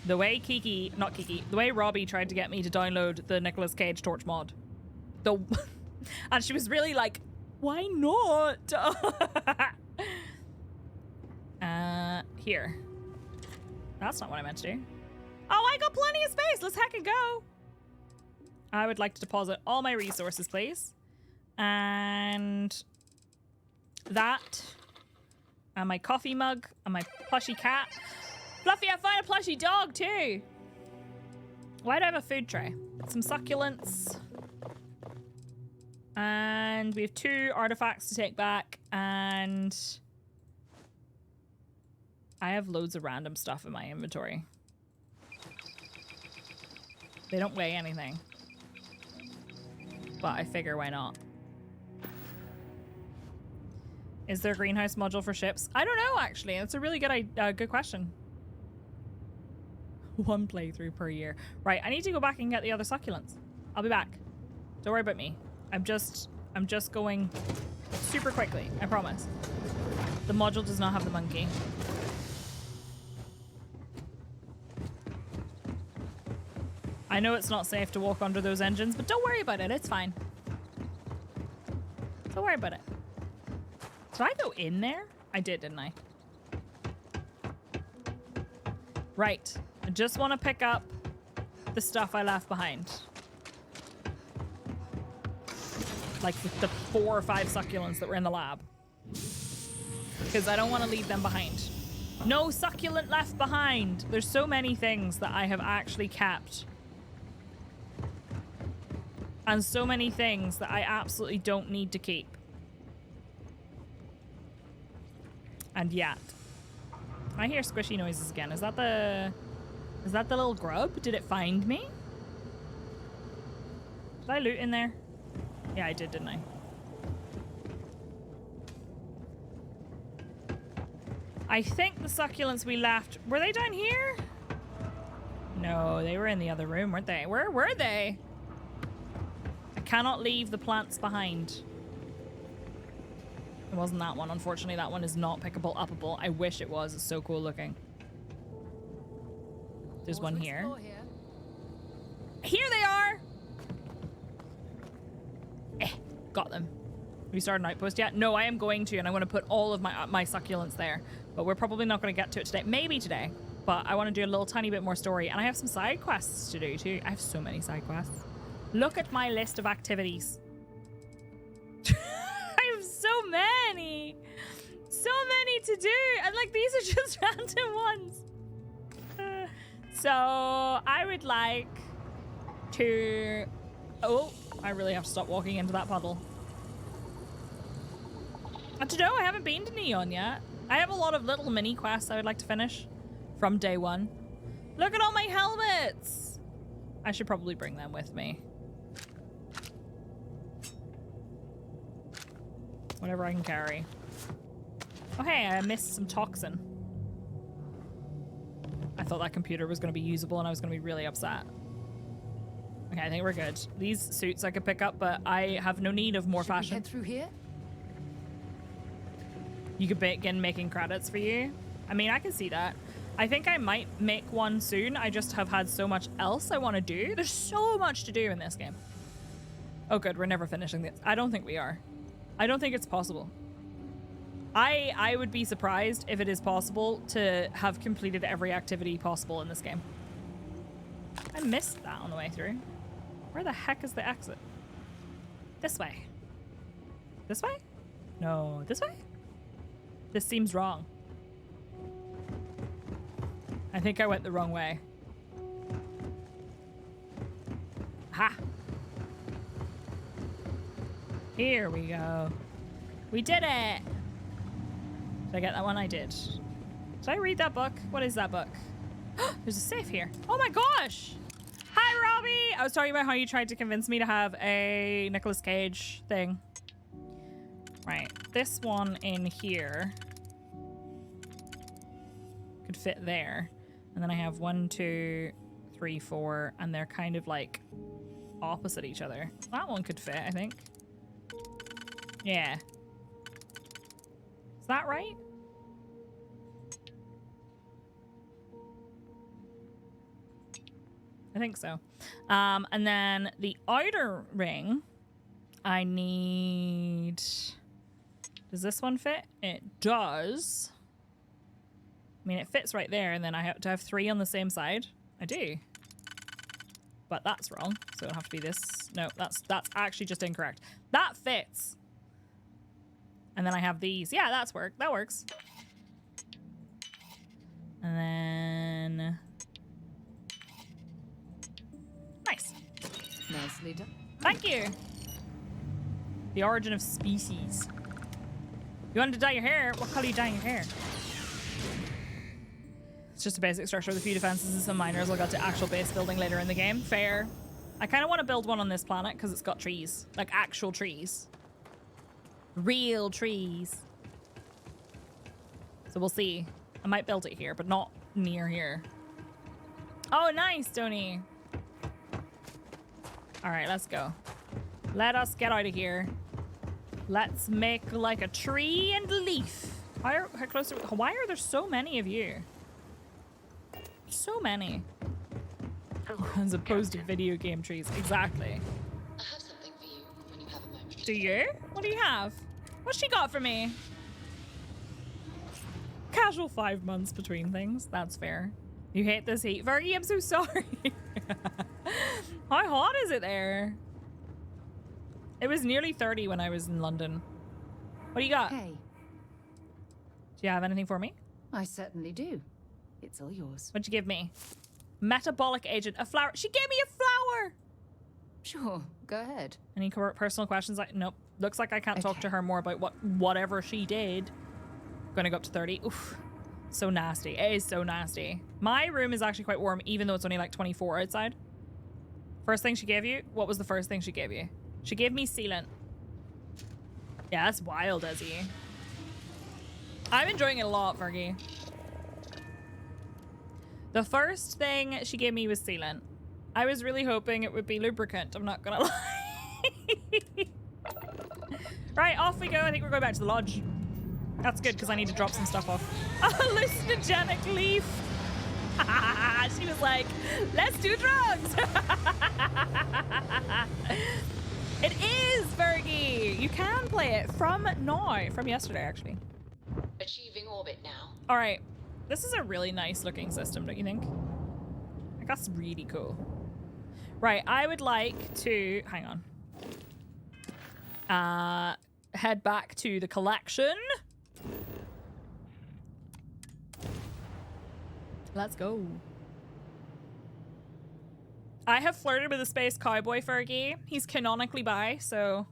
The way the way Robbie tried to get me to download the Nicolas Cage torch mod. And she was really like, why not? Here. That's not what I meant to do. Oh, I got plenty of space. Let's heck and go. I would like to deposit all my resources, please. And that. And my coffee mug. And my plushy cat. Fluffy, I found a plushy dog too. Why do I have a food tray? Some succulents. And we have 2 artifacts to take back. And I have loads of random stuff in my inventory. They don't weigh anything. But I figure why not? Is there a greenhouse module for ships? I don't know, actually. That's a really good question. 1 playthrough per year. Right, I need to go back and get the other succulents. I'll be back. Don't worry about me. I'm just going super quickly. I promise. The module does not have the monkey. I know it's not safe to walk under those engines, but don't worry about it. It's fine. Don't worry about it. Did I go in there? I did, didn't I? Right. I just want to pick up the stuff I left behind. Like the 4 or 5 succulents that were in the lab. Because I don't want to leave them behind. No succulent left behind. There's so many things that I have actually kept. And so many things that I absolutely don't need to keep. And yet. I hear squishy noises again. Is that the little grub? Did it find me? Did I loot in there? Yeah, I did, didn't I? I think the succulents we left... Were they down here? No, they were in the other room, weren't they? Where were they? I cannot leave the plants behind. It wasn't that one. Unfortunately, that one is not pickable, uppable. I wish it was. It's so cool looking. There's one here. Here they are! Got them. Have you started an outpost yet? No, I am going to, and I'm going to put all of my succulents there. But we're probably not going to get to it today. Maybe today. But I want to do a little tiny bit more story. And I have some side quests to do too. I have so many side quests. Look at my list of activities. I have so many. So many to do. And like, these are just random ones. So I would like to... Oh, I really have to stop walking into that puddle. I don't know, I haven't been to Neon yet. I have a lot of little mini quests I would like to finish from day one. Look at all my helmets! I should probably bring them with me. Whatever I can carry. Oh hey, I missed some toxin. I thought that computer was going to be usable and I was going to be really upset. Okay, I think we're good. These suits I could pick up, but I have no need of more Should we fashion. head through here? You could begin making credits for you. I mean, I can see that. I think I might make one soon. I just have had so much else I want to do. There's so much to do in this game. Oh good, we're never finishing this. I don't think we are. I don't think it's possible. I would be surprised if it is possible to have completed every activity possible in this game. I missed that on the way through. Where the heck is the exit? This way. This way? No, this way? This seems wrong. I think I went the wrong way. Ha! Here we go. We did it! Did I get that one? I did. Did I read that book? What is that book? There's a safe here. Oh my gosh! Hi, Robbie! I was talking about how you tried to convince me to have a Nicolas Cage thing. Right. This one in here could fit there. And then I have 1, 2, 3, 4, and they're kind of like opposite each other. That one could fit, I think. Yeah. Is that right? I think so. And then the outer ring, I need... Does this one fit? It does. I mean, it fits right there, and then I have to have 3 on the same side. I do. But that's wrong, so it'll have to be this. No, that's actually just incorrect. That fits. And then I have these. Yeah, that works. And then... Nice. Nicely done. Thank you. The origin of species. You wanted to dye your hair? What color are you dyeing your hair? It's just a basic structure with a few defenses and some minors. I'll get to actual base building later in the game. Fair. I kind of want to build one on this planet because it's got trees. Like actual trees. Real trees. So we'll see. I might build it here, but not near here. Oh, nice, Tony. All right, let's go. Let us get out of here. Let's make like a tree and leaf. How close are we? Why are there so many of you? So many. As opposed to video game trees. Exactly. I have something for you when you have a moment. Do you? What do you have? What's she got for me? Casual 5 months between things. That's fair. You hate this heat, Fergie? I'm so sorry. How hot is it there? It was nearly 30 when I was in London. What do you got? Hey, Do you have anything for me? I certainly do. It's all yours. What'd you give me? Metabolic agent. A flower. She gave me a flower! Sure, go ahead. Any personal questions? Nope. Looks like I can't talk to Okay. her more about whatever she did. Gonna go up to 30. Oof. So nasty. It is so nasty. My room is actually quite warm, even though it's only like 24 outside. First thing she gave you? What was the first thing she gave you? She gave me sealant. Yeah, that's wild, Ezzy. I'm enjoying it a lot, Fergie. The first thing she gave me was sealant. I was really hoping it would be lubricant. I'm not gonna lie. Right, off we go. I think we're going back to the lodge. That's good because I need to drop some stuff off. A hallucinogenic leaf. She was like, let's do drugs. It is, Fergie. You can play it from now. From yesterday, actually. Achieving orbit now. All right. This is a really nice looking system, don't you think? Like, that's really cool. Right, I would like to... Hang on. Head back to the collection. Let's go. I have flirted with a space cowboy, Fergie. He's canonically bi, so...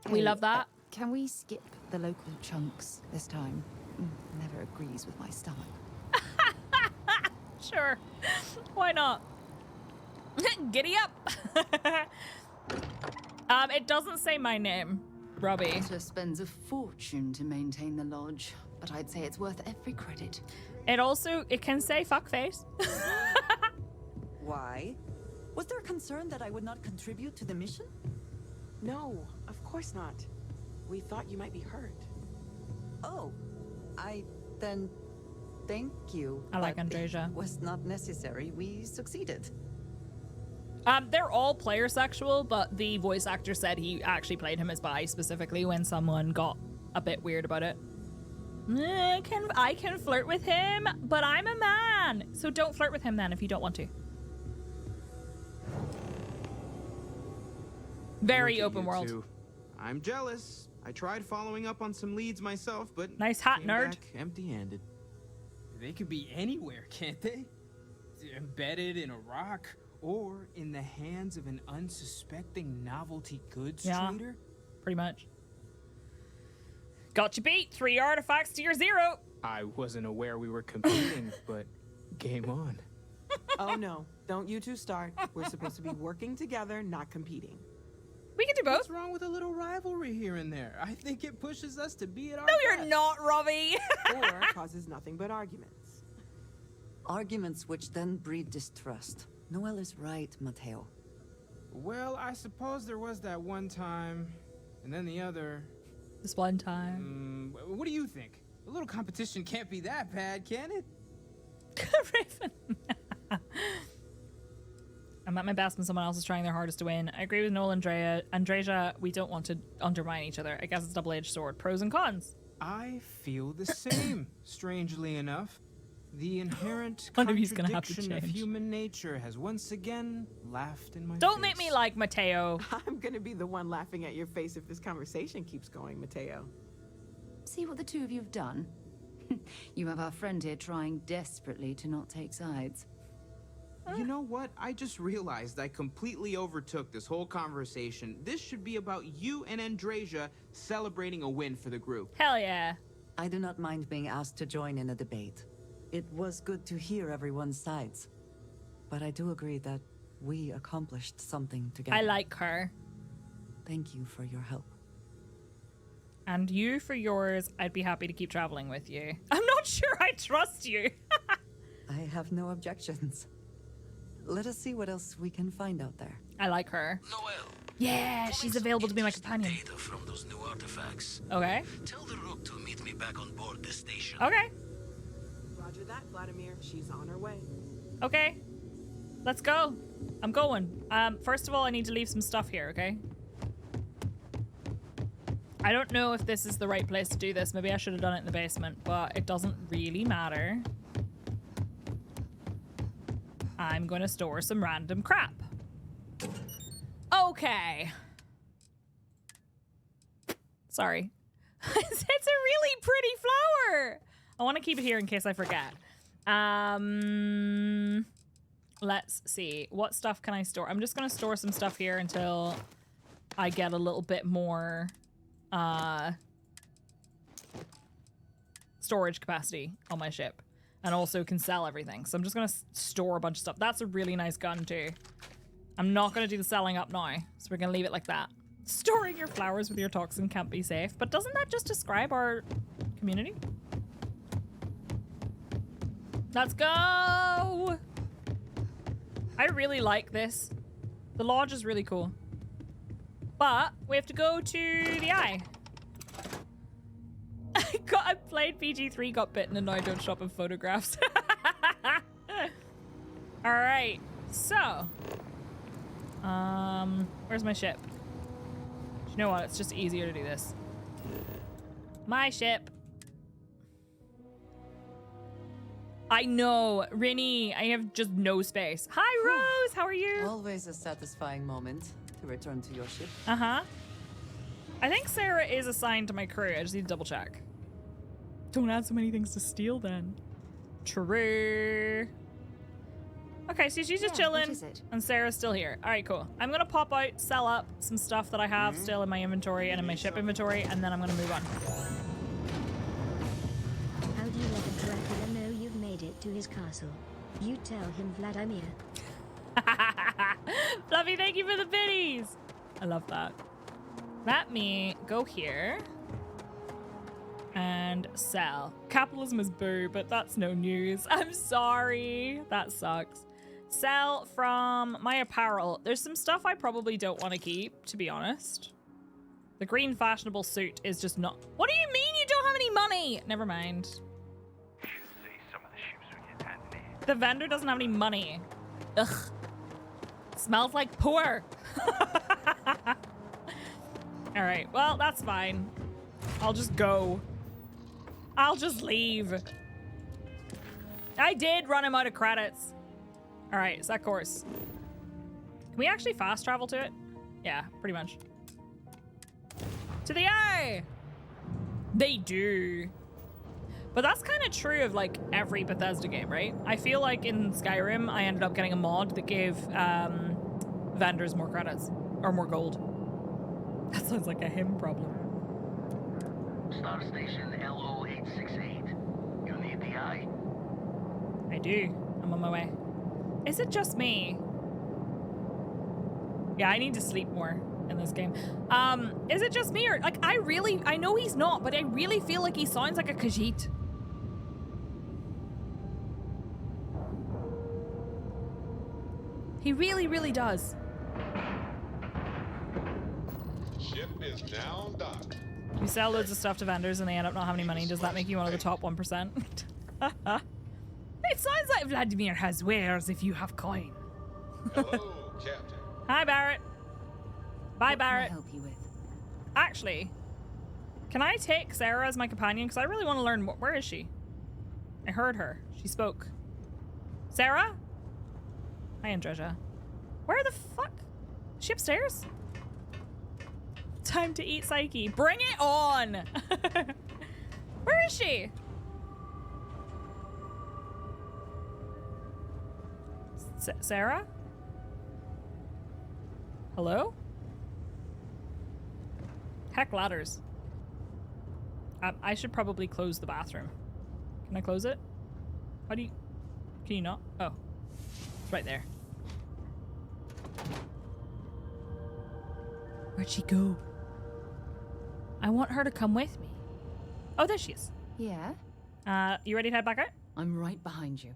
We Hey, love that. Can we skip the local chunks this time? Never agrees with my stomach. Sure. Why not? Giddy up. It doesn't say my name, Robbie. Potter spends a fortune to maintain the lodge, but I'd say it's worth every credit. It can say fuckface. Why? Was there a concern that I would not contribute to the mission? No, of course not. We thought you might be hurt. Oh, then thank you. I like but Andreja. It was not necessary. We succeeded. They're all player sexual, but the voice actor said he actually played him as bi specifically when someone got a bit weird about it. I can flirt with him, but I'm a man. So don't flirt with him then if you don't want to. Very Look at open you world. two. I'm jealous. I tried following up on some leads myself, but Nice hat, came nerd. back empty-handed. They could be anywhere, can't they? Embedded in a rock or in the hands of an unsuspecting novelty goods trader? Pretty much. Got you beat. 3 artifacts to your 0. I wasn't aware we were competing, but game on. Oh no, don't you two start. We're supposed to be working together, not competing. We can do both. What's wrong with a little rivalry here and there? I think it pushes us to be at our No, you're best. not, Robbie. Or causes nothing but arguments. Arguments which then breed distrust. Noel is right, Mateo. Well, I suppose there was that one time, and then the other. This one time. What do you think? A little competition can't be that bad, can it? Raven. I'm at my best when someone else is trying their hardest to win. I agree with Noel and Andreja. We don't want to undermine each other. I guess it's a double-edged sword. Pros and cons. I feel the same, strangely enough. The inherent One of you's gonna have to contradiction of change. human nature has once again laughed in my Don't face. make me like Mateo. I'm gonna be the one laughing at your face if this conversation keeps going, Mateo. See what the two of you have done? You have our friend here trying desperately to not take sides. You know what? I just realized I completely overtook this whole conversation. This should be about you and Andreja celebrating a win for the group. Hell yeah. I do not mind being asked to join in a debate. It was good to hear everyone's sides. But I do agree that we accomplished something together. I like her. Thank you for your help. And you for yours. I'd be happy to keep traveling with you. I'm not sure I trust you. I have no objections. Let us see what else we can find out there. I like her. Noel. Yeah, she's available to be my companion. Data from those new artifacts. Okay. Tell the Rook to meet me back on board the station. Okay. Roger that, Vladimir. She's on her way. Okay. Let's go. I'm going. First of all, I need to leave some stuff here, okay? I don't know if this is the right place to do this. Maybe I should have done it in the basement, but it doesn't really matter. I'm going to store some random crap. Okay. Sorry. It's a really pretty flower. I want to keep it here in case I forget. Let's see. What stuff can I store? I'm just going to store some stuff here until I get a little bit more storage capacity on my ship. And also can sell everything. So I'm just going to store a bunch of stuff. That's a really nice gun too. I'm not going to do the selling up now. So we're going to leave it like that. Storing your flowers with your toxin can't be safe. But doesn't that just describe our community? Let's go! I really like this. The lodge is really cool. But we have to go to the eye. I played PG3, got bitten, and now I don't shop in photographs. All right, so, where's my ship? You know what? It's just easier to do this. My ship. I know, Rinny. I have just no space. Hi, Rose. How are you? Always a satisfying moment to return to your ship. Uh-huh. I think Sarah is assigned to my crew. I just need to double check. Don't add so many things to steal then. True. Okay, so she's just chilling. what is it? And Sarah's still here. All right, cool. I'm gonna pop out, sell up some stuff that I have still in my inventory and in my ship inventory, and then I'm gonna move on. How do you let Dracula know you've made it to his castle? You tell him, Vladimir. Fluffy, thank you for the biddies. I love that. Let me go here and sell. Capitalism is boo, but that's no news. I'm sorry. That sucks. Sell from my apparel. There's some stuff I probably don't want to keep, to be honest. The green fashionable suit is just not... What do you mean you don't have any money? Never mind. You should see some of the ships we get handed in. The vendor doesn't have any money. Ugh. Smells like poor. All right, well, that's fine. I'll just go. I'll just leave. I did run him out of credits. All right, set course. Can we actually fast travel to it? Yeah, pretty much. To the eye! They do. But that's kind of true of like every Bethesda game, right? I feel like in Skyrim, I ended up getting a mod that gave vendors more credits or more gold. That sounds like a him problem. Star Station LO868. You need the eye? I do. I'm on my way. Is it just me? Yeah, I need to sleep more in this game. Is it just me or like I know he's not, but I really feel like he sounds like a Khajiit. He really, really does. Ship is now docked. You sell loads of stuff to vendors and they end up not having any money. Does that make you one of the top 1%? It sounds like Vladimir has wares if you have coin. Hello, Captain. Hi, Barrett. Bye, What Barrett. Can I help you with? Actually, can I take Sarah as my companion? Because I really want to learn more. Where is she? I heard her. She spoke. Sarah? Hi, Andreja. Where the fuck? Is she upstairs? Time to eat Psyche. Bring it on! Where is she? Sarah? Hello? Heck ladders. I should probably close the bathroom. Can I close it? How do you... Can you not? Oh. It's right there. Where'd she go? I want her to come with me. Oh, there she is. Yeah? You ready to head back out? I'm right behind you.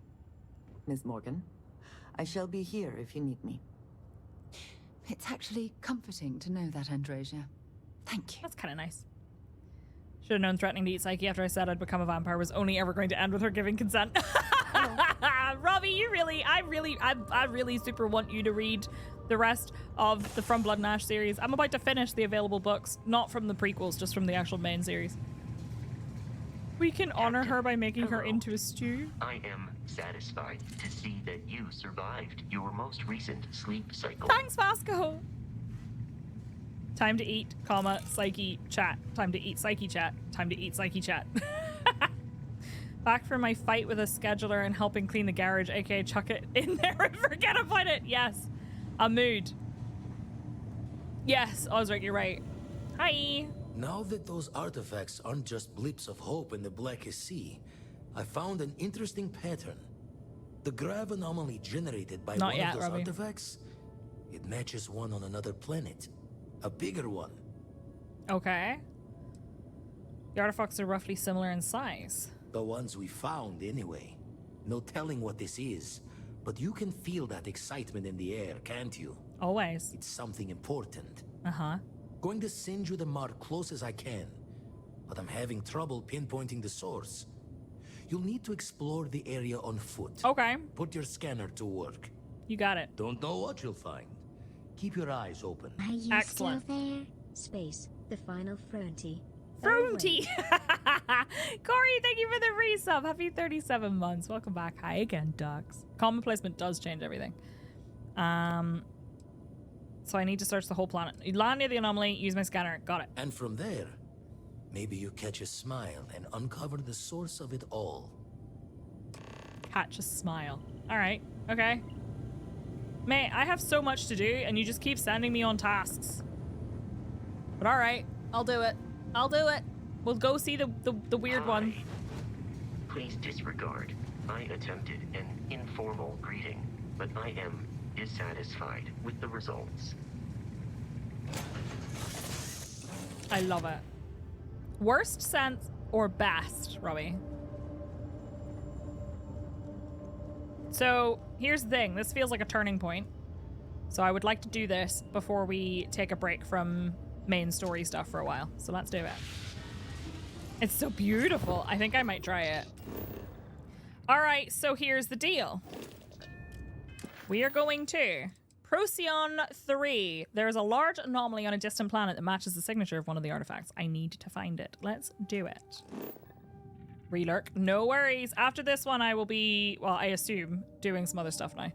Miss Morgan, I shall be here if you need me. It's actually comforting to know that, Andreja. Thank you. That's kind of nice. Should have known threatening to eat Psyche after I said I'd become a vampire was only ever going to end with her giving consent. Robbie, I really super want you to read the rest of the From Blood and Ash series. I'm about to finish the available books, not from the prequels, just from the actual main series. We can honor her by making her into a stew. I am satisfied to see that you survived your most recent sleep cycle. Thanks, Vasco. Time to eat, comma, Psyche chat. Time to eat Psyche chat. Time to eat Psyche chat. Back from my fight with a scheduler and helping clean the garage, aka chuck it in there and forget about it. Yes. A mood. Yes, Osric, you're right. Hi. Now that those artifacts aren't just blips of hope in the Blackest Sea, I found an interesting pattern. The grav anomaly generated by one of those artifacts, it matches one on another planet. A bigger one. Okay. The artifacts are roughly similar in size. The ones we found, anyway. No telling what this is, but you can feel that excitement in the air, can't you? Always. It's something important. Uh-huh. Going to send you the mark close as I can, but I'm having trouble pinpointing the source. You'll need to explore the area on foot. Okay. Put your scanner to work. You got it. Don't know what you'll find. Keep your eyes open. Are you Excellent. still there? Space, the final frontier. Fruity! Corey, thank you for the resub. Happy 37 months. Welcome back. Hi again, ducks. Common placement does change everything. So I need to search the whole planet. You land near the anomaly, use my scanner. Got it. And from there, maybe you catch a smile and uncover the source of it all. Catch a smile. All right. Okay. Mate, I have so much to do, and you just keep sending me on tasks. But all right, I'll do it. I'll do it. We'll go see the weird one. Please disregard. I attempted an informal greeting, but I am dissatisfied with the results. I love it. Worst sense or best, Robbie? So here's the thing. This feels like a turning point. So I would like to do this before we take a break from main story stuff for a while. So let's do it. It's so beautiful. I think I might try it. All right, so here's the deal. We are going to Procyon 3. There's a large anomaly on a distant planet that matches the signature of one of the artifacts. I need to find it. Let's do it. Relurk. No worries. After this one, I will be, well, I assume, doing some other stuff now.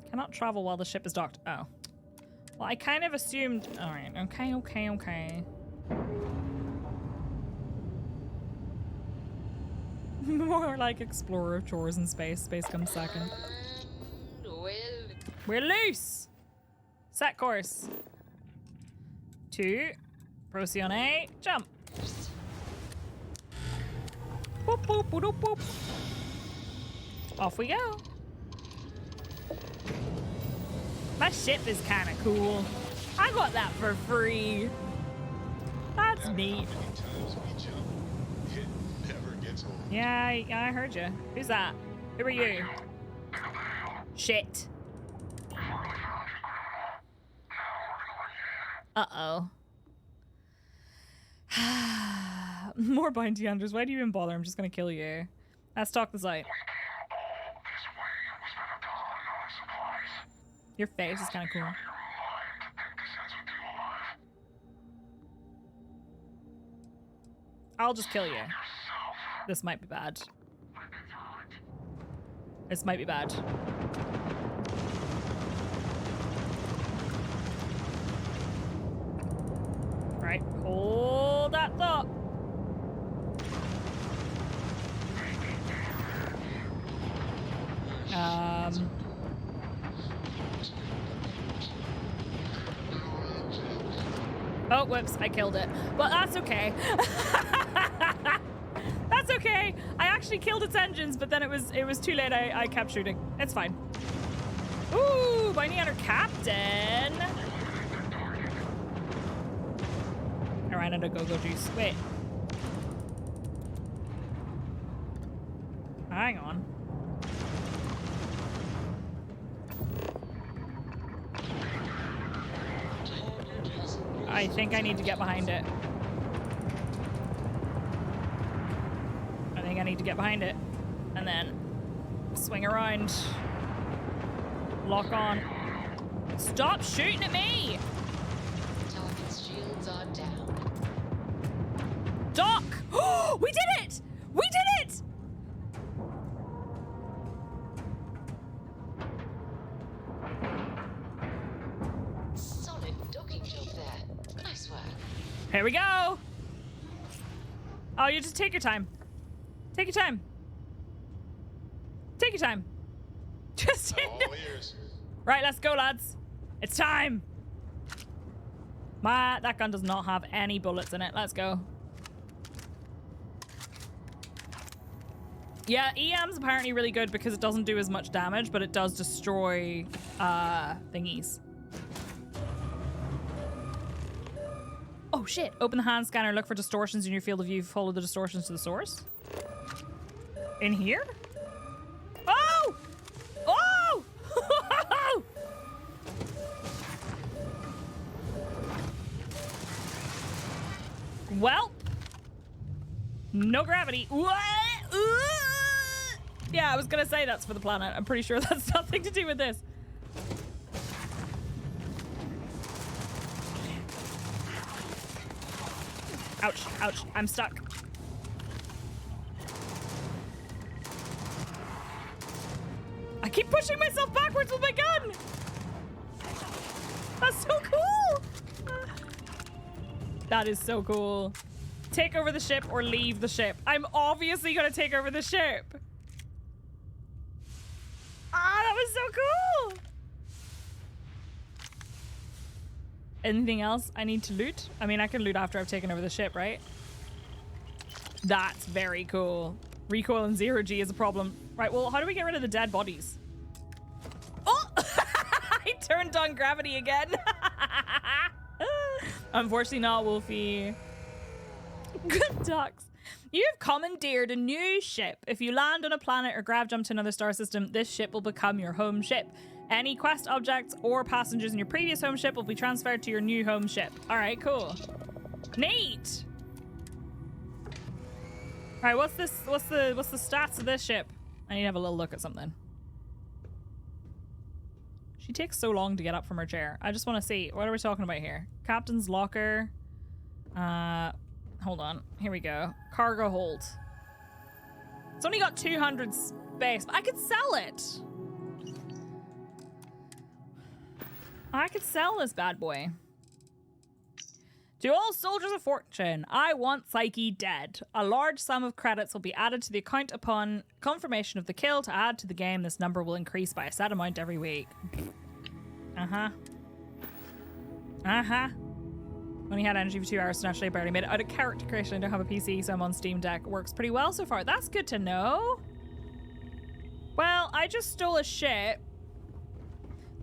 Cannot travel while the ship is docked. Oh. Well, I kind of assumed... All right. Okay. More like explorer of chores in space. Space comes second. We're loose. Set course. 2. Procyon, jump. Boop, boop, boop, boop, boop. Off we go. My ship is kind of cool. I got that for free. That's neat. Yeah, I heard you. Who's that? Who are you? Shit. Uh-oh. More bounty hunters. Why do you even bother? I'm just gonna kill you. Let's talk this out. Your face is kind of cool. I'll just kill you. This might be bad. This might be bad. Right, hold that thought. Oh, whoops, I killed it. Well, that's okay. That's okay. I actually killed its engines, but then it was too late. I kept shooting. It's fine. Ooh, bounty hunter captain. I ran out of go-go juice. Wait. Hang on. I think I need to get behind it. I think I need to get behind it. And then swing around. Lock on. Stop shooting at me! Target's shields are down. Doc! Oh, we did it! We did it! Solid docking job there. Nice work. Here we go! Oh, you just take your time. Take your time. Take your time. Just All ears. Right, let's go, lads. It's time. That gun does not have any bullets in it. Let's go. Yeah, EM's apparently really good because it doesn't do as much damage, but it does destroy thingies. Oh shit, open the hand scanner, look for distortions in your field of view, follow the distortions to the source. In here? Oh! Oh! Well, no gravity. What? Yeah, I was gonna say that's for the planet. I'm pretty sure that's nothing to do with this. Ouch, ouch, I'm stuck. I keep pushing myself backwards with my gun. That's so cool. That is so cool. Take over the ship or leave the ship. I'm obviously gonna take over the ship. Ah, that was so cool. Anything else I need to loot? I mean, I can loot after I've taken over the ship, right? That's very cool. Recoil and 0G is a problem. Right, well, how do we get rid of the dead bodies? Oh! I turned on gravity again. Unfortunately not, Wolfie. Good ducks. You have commandeered a new ship. If you land on a planet or grav jump to another star system, this ship will become your home ship. Any quest objects or passengers in your previous home ship will be transferred to your new home ship. All right, cool. Neat. All right, what's this? What's the stats of this ship? I need to have a little look at something. She takes so long to get up from her chair. I just want to see, what are we talking about here? Captain's locker. Hold on. Here we go. Cargo hold. It's only got 200 space, but I could sell it. I could sell this bad boy. To all soldiers of fortune, I want Psyche dead. A large sum of credits will be added to the account upon confirmation of the kill. To add to the game, this number will increase by a set amount every week. Only had energy for 2 hours, so naturally I barely made it out of character creation. I don't have a PC, so I'm on Steam Deck. Works pretty well so far. That's good to know. Well, I just stole a ship.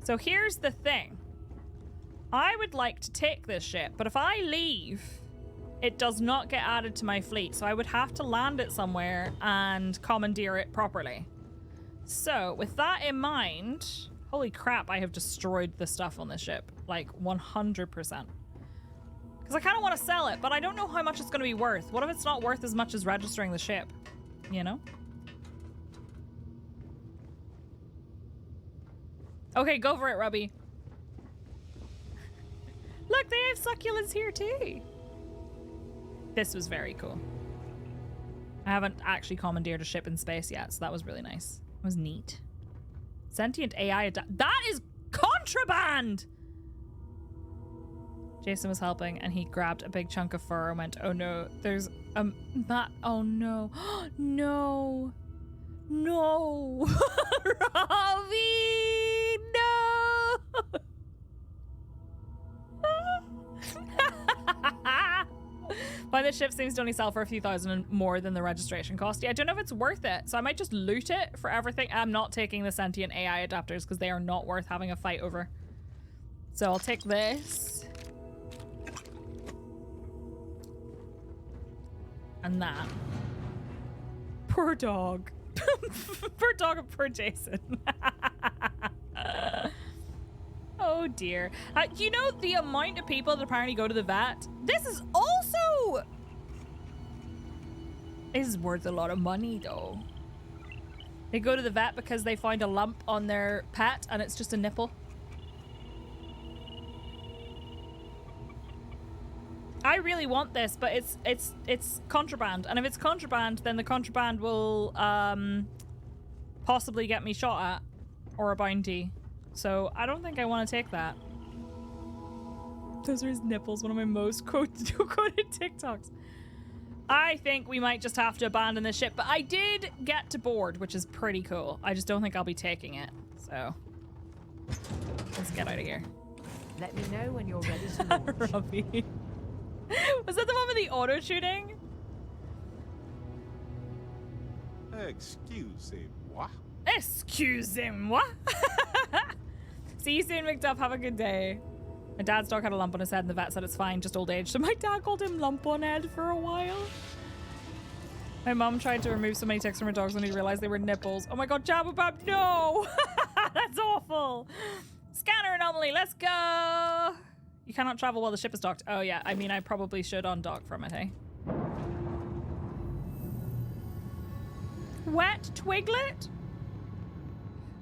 So here's the thing. I would like to take this ship, but if I leave, it does not get added to my fleet. So I would have to land it somewhere and commandeer it properly. So with that in mind, holy crap, I have destroyed the stuff on this ship. Like 100%. Because I kind of want to sell it, but I don't know how much it's going to be worth. What if it's not worth as much as registering the ship? You know? Okay, go for it, Rubby. Look, they have succulents here too. This was very cool. I haven't actually commandeered a ship in space yet, so that was really nice. It was neat. Sentient AI that is contraband! Jason was helping and he grabbed a big chunk of fur and went, oh no, there's oh no. No. No. Robbie, no. But the ship seems to only sell for a few thousand more than the registration cost. Yeah, I don't know if it's worth it. So I might just loot it for everything. I'm not taking the sentient AI adapters because they are not worth having a fight over. So I'll take this. And that. Poor dog. Poor dog and poor Jason. Oh dear. You know the amount of people that apparently go to the vet? This is also... is worth a lot of money though. They go to the vet because they find a lump on their pet and it's just a nipple. I really want this, but it's contraband. And if it's contraband, then the contraband will possibly get me shot at or a bounty. So I don't think I want to take that. Those are his nipples, one of my most quoted TikToks. I think we might just have to abandon this ship, but I did get to board, which is pretty cool. I just don't think I'll be taking it. So let's get out of here. Let me know when you're ready to launch. Robbie. Was that the one with the auto shooting? Excusez-moi. Excusez-moi. See you soon, McDuff. Have a good day. My dad's dog had a lump on his head and the vet said it's fine, just old age. So my dad called him Lump on Head for a while. My mom tried to remove so many ticks from her dogs when he realized they were nipples. Oh my god, Jabba no! That's awful. Scanner anomaly, let's go. You cannot travel while the ship is docked. Oh yeah, I mean I probably should undock from it, hey? Wet Twiglet?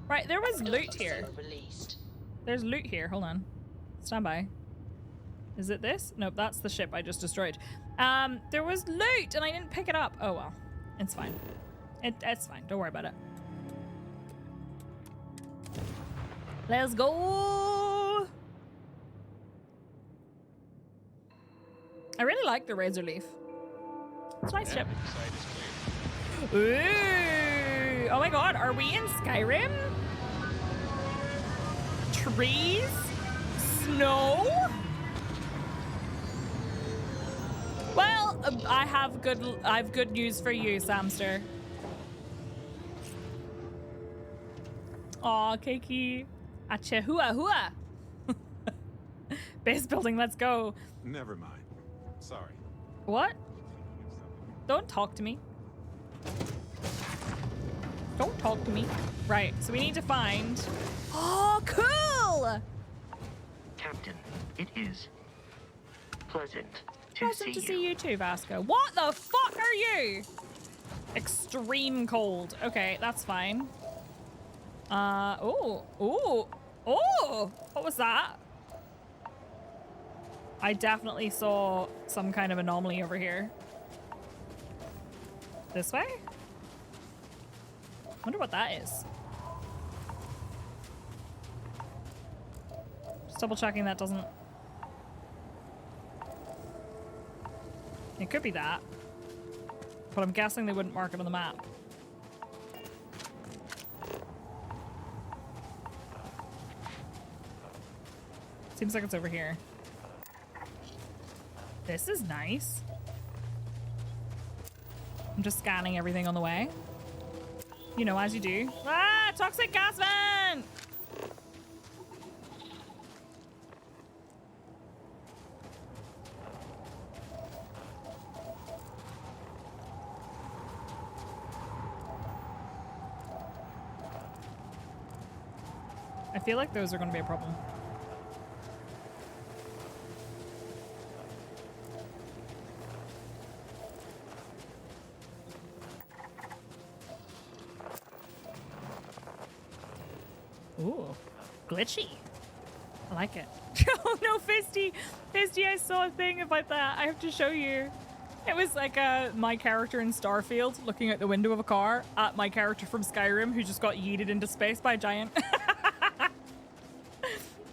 Right, there was loot here. There's loot here, hold on. Stand by. Is it this? Nope, that's the ship I just destroyed. There was loot and I didn't pick it up. Oh well, it's fine. It's fine, don't worry about it. Let's go. I really like the Razor Leaf. It's a nice ship. Ooh. Oh my god, are we in Skyrim? Trees? Snow? Well, I have good news for you, Samster. Aw, Keiki. Acha hua hua. Base building, let's go. Never mind. Sorry. What? Don't talk to me. Don't talk to me. Right, so we need to find... Oh, cool! Captain, it is pleasant to see you too, Vasco. What the fuck are you? Extreme cold. Okay, that's fine. Oh, what was that? I definitely saw some kind of anomaly over here. This way? Wonder what that is. Just double checking that doesn't... It could be that. But I'm guessing they wouldn't mark it on the map. Seems like it's over here. This is nice. I'm just scanning everything on the way. You know, as you do. Ah, toxic gas vent! I feel like those are going to be a problem. Ooh, glitchy. I like it. Oh no, Fisty! Fisty, I saw a thing about that. I have to show you. It was like my character in Starfield looking out the window of a car at my character from Skyrim who just got yeeted into space by a giant.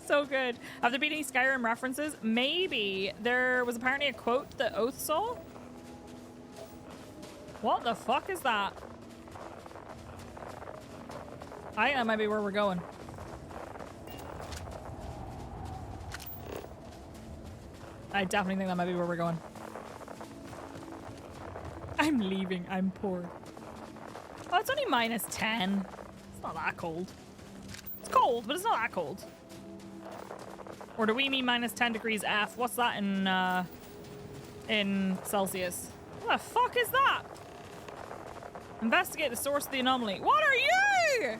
So good. Have there been any Skyrim references? Maybe. There was apparently a quote that Oath saw. What the fuck is that? I think that might be where we're going. I definitely think that might be where we're going. I'm leaving. I'm poor. Oh, it's only minus 10. It's not that cold. It's cold, but it's not that cold. Or do we mean minus 10 degrees F? What's that in Celsius? What the fuck is that? Investigate the source of the anomaly. What are you?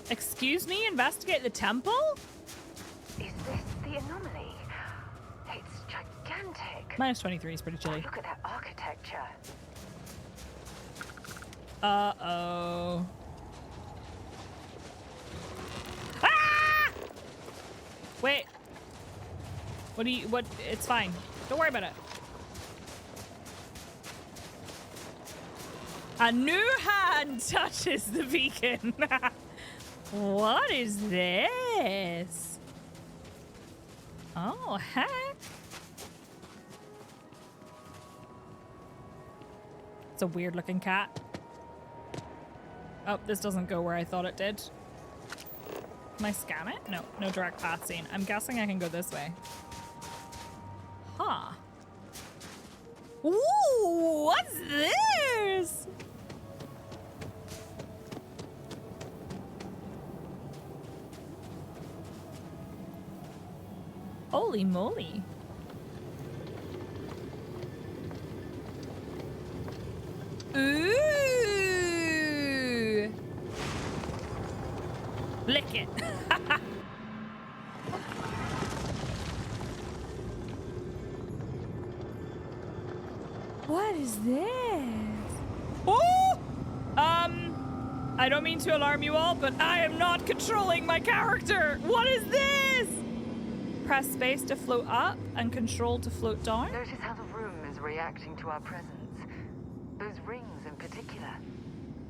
Excuse me? Investigate the temple? Is this the anomaly? It's gigantic. Minus 23 is pretty chilly. Look at that architecture. Uh-oh. Ah! Wait. What? It's fine. Don't worry about it. A new hand touches the beacon. What is this? Oh, heck. It's a weird looking cat. Oh, this doesn't go where I thought it did. Can I scan it? No, no direct path seen. I'm guessing I can go this way. Huh. Ooh, what's this? Holy moly. Ooh. Lick it. What is this? Oh! I don't mean to alarm you all, but I am not controlling my character. What is this? Press space to float up and control to float down. Notice how the room is reacting to our presence. Those rings in particular.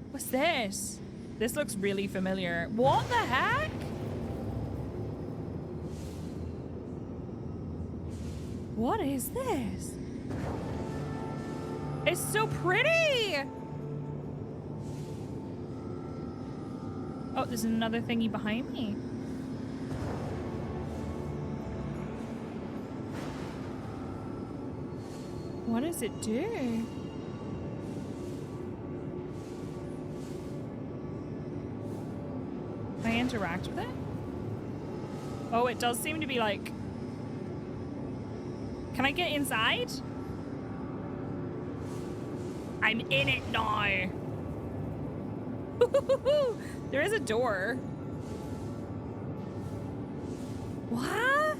What's this? This looks really familiar. What the heck? What is this? It's so pretty! Oh, there's another thingy behind me. What does it do? Can I interact with it? Oh, it does seem to be like... Can I get inside? I'm in it now. There is a door. What?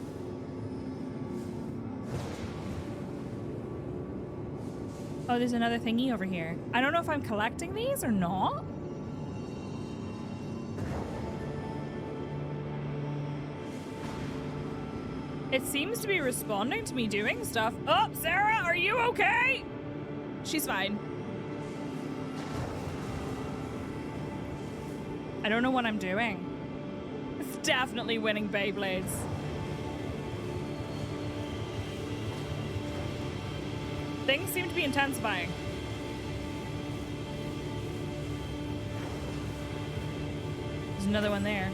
Oh, there's another thingy over here. I don't know if I'm collecting these or not. It seems to be responding to me doing stuff. Oh, Sarah, are you okay? She's fine. I don't know what I'm doing. It's definitely winning Beyblades. Things seem to be intensifying. There's another one there.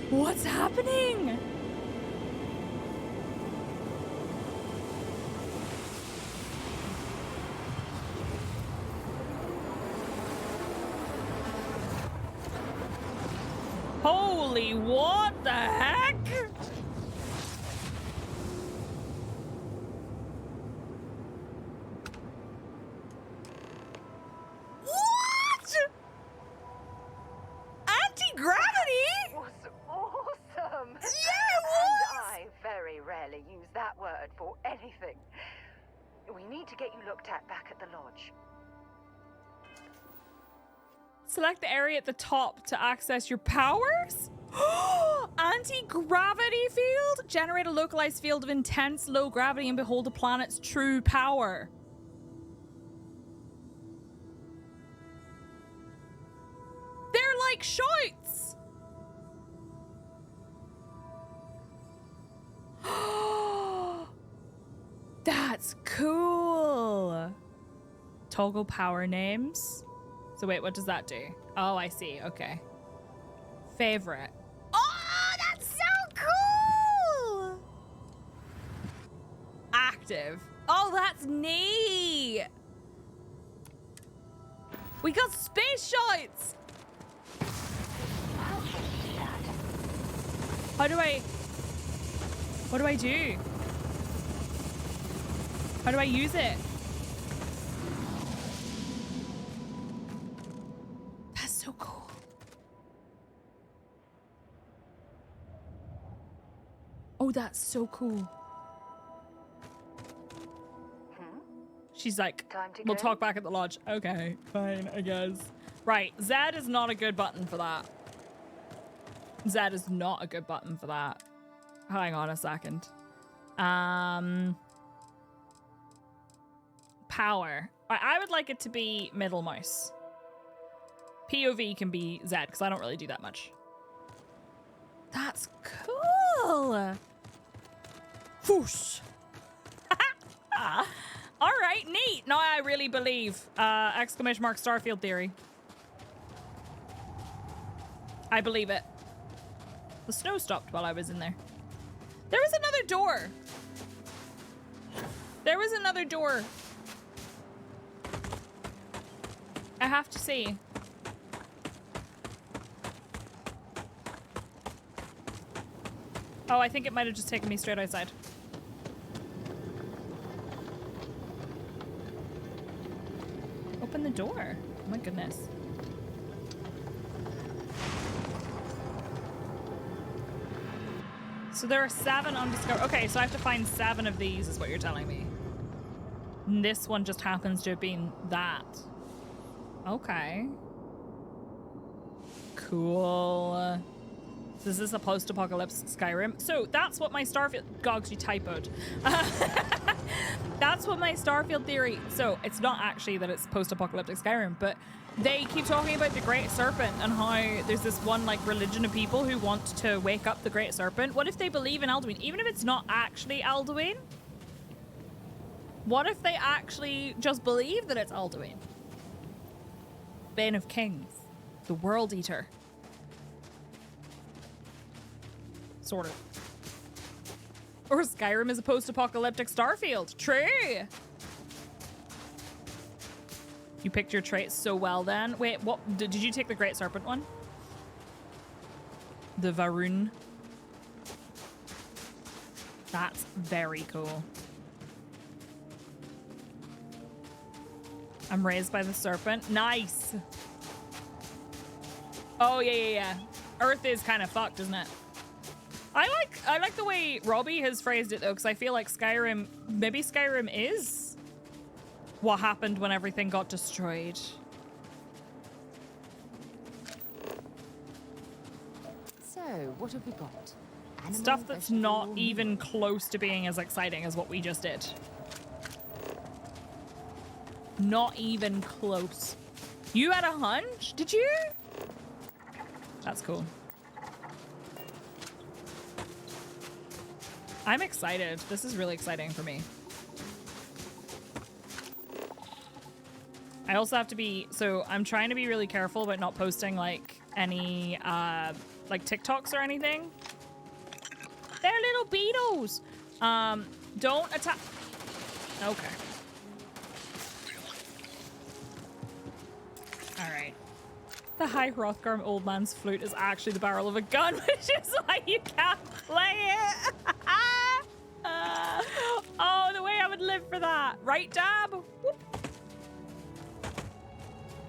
What's happening? Holy, what the heck? What? Anti-gravity? Was awesome. Yeah, it was. And I very rarely use that word for anything. We need to get you looked at back at the lodge. Select the area at the top to access your powers? Anti-gravity field? Generate a localized field of intense low gravity and behold the planet's true power. They're like shouts! That's cool. Toggle power names. So wait, what does that do? Oh, I see. Okay. Favorite. Oh, that's so cool! Active. Oh, that's neat. We got space shots. How do I... What do I do? How do I use it? That's so cool. Oh, that's so cool. She's like, we'll talk back at the lodge. Okay, fine, I guess. Right, Z is not a good button for that. Z is not a good button for that. Hang on a second. Power. I would like it to be middle mouse. POV can be Z, because I don't really do that much. That's cool. Whoosh. All right, neat. Now I really believe. Exclamation mark Starfield theory. I believe it. The snow stopped while I was in there. There was another door. There was another door. I have to see. Oh, I think it might have just taken me straight outside. Open the door. Oh my goodness. So there are 7 undiscovered. Okay, so I have to find 7 of these is what you're telling me. And this one just happens to have been that. Okay. Cool. So is this a post-apocalypse Skyrim? So that's what my Starfield... Gogs, you typoed. That's what my Starfield theory... So it's not actually that it's post-apocalyptic Skyrim, but they keep talking about the Great Serpent and how there's this one like religion of people who want to wake up the Great Serpent. What if they believe in Alduin? Even if it's not actually Alduin? What if they actually just believe that it's Alduin? Bane of Kings. The World Eater. Sort of. Or Skyrim is a post-apocalyptic Starfield. True. You picked your traits so well then. Wait, what? Did you take the Great Serpent one? The Varun. That's very cool. I'm raised by the serpent. Nice. Oh, yeah. Earth is kind of fucked, isn't it? I like the way Robbie has phrased it though, because I feel like Skyrim, maybe Skyrim is what happened when everything got destroyed. So, what have we got? Stuff that's not even close to being as exciting as what we just did. Not even close. You had a hunch? Did you? That's cool. I'm excited. This is really exciting for me. I also have to be, so I'm trying to be really careful about not posting like any like TikToks or anything. They're little beetles. Don't attack. Okay. All right. The High Hrothgar old man's flute is actually the barrel of a gun, which is why you can't play it. Oh, the way I would live for that. Right, Dab? Whoop.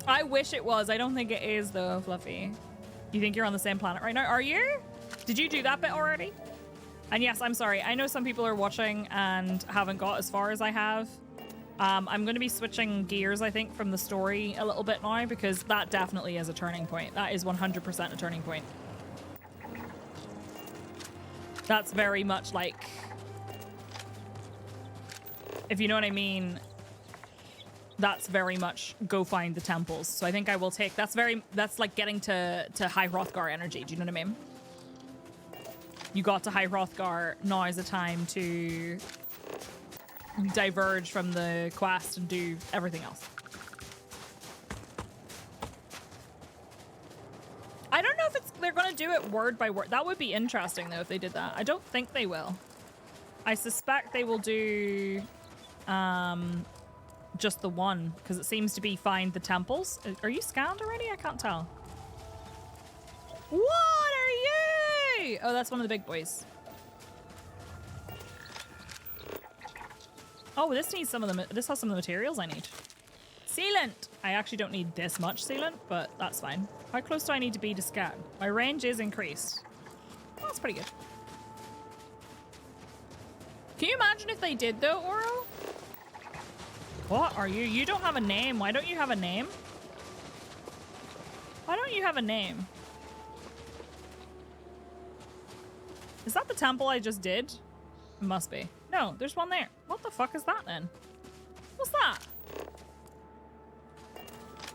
I wish it was. I don't think it is, though, Fluffy. You think you're on the same planet right now? Are you? Did you do that bit already? And yes, I'm sorry. I know some people are watching and haven't got as far as I have. I'm going to be switching gears, I think, from the story a little bit now, because that definitely is a turning point. That is 100% a turning point. That's very much like, if you know what I mean, that's very much go find the temples. So I think I will take, that's like getting to High Hrothgar energy. Do you know what I mean? You got to High Hrothgar, now is the time to diverge from the quest and do everything else. I don't know if they're gonna do it word by word. That would be interesting though if they did that. I don't think they will. I suspect they will do just the one, because it seems to be find the temples. Are you scanned already? I can't tell. What are you? Oh, that's one of the big boys. Oh, this needs some of the, this has some of the materials I need. Sealant. I actually don't need this much sealant, but that's fine. How close do I need to be to scan? My range is increased. Oh, that's pretty good. Can you imagine if they did though, Oro? What are you? You don't have a name. Why don't you have a name? Why don't you have a name? Is that the temple I just did? It must be. No, there's one there. What the fuck is that then? What's that?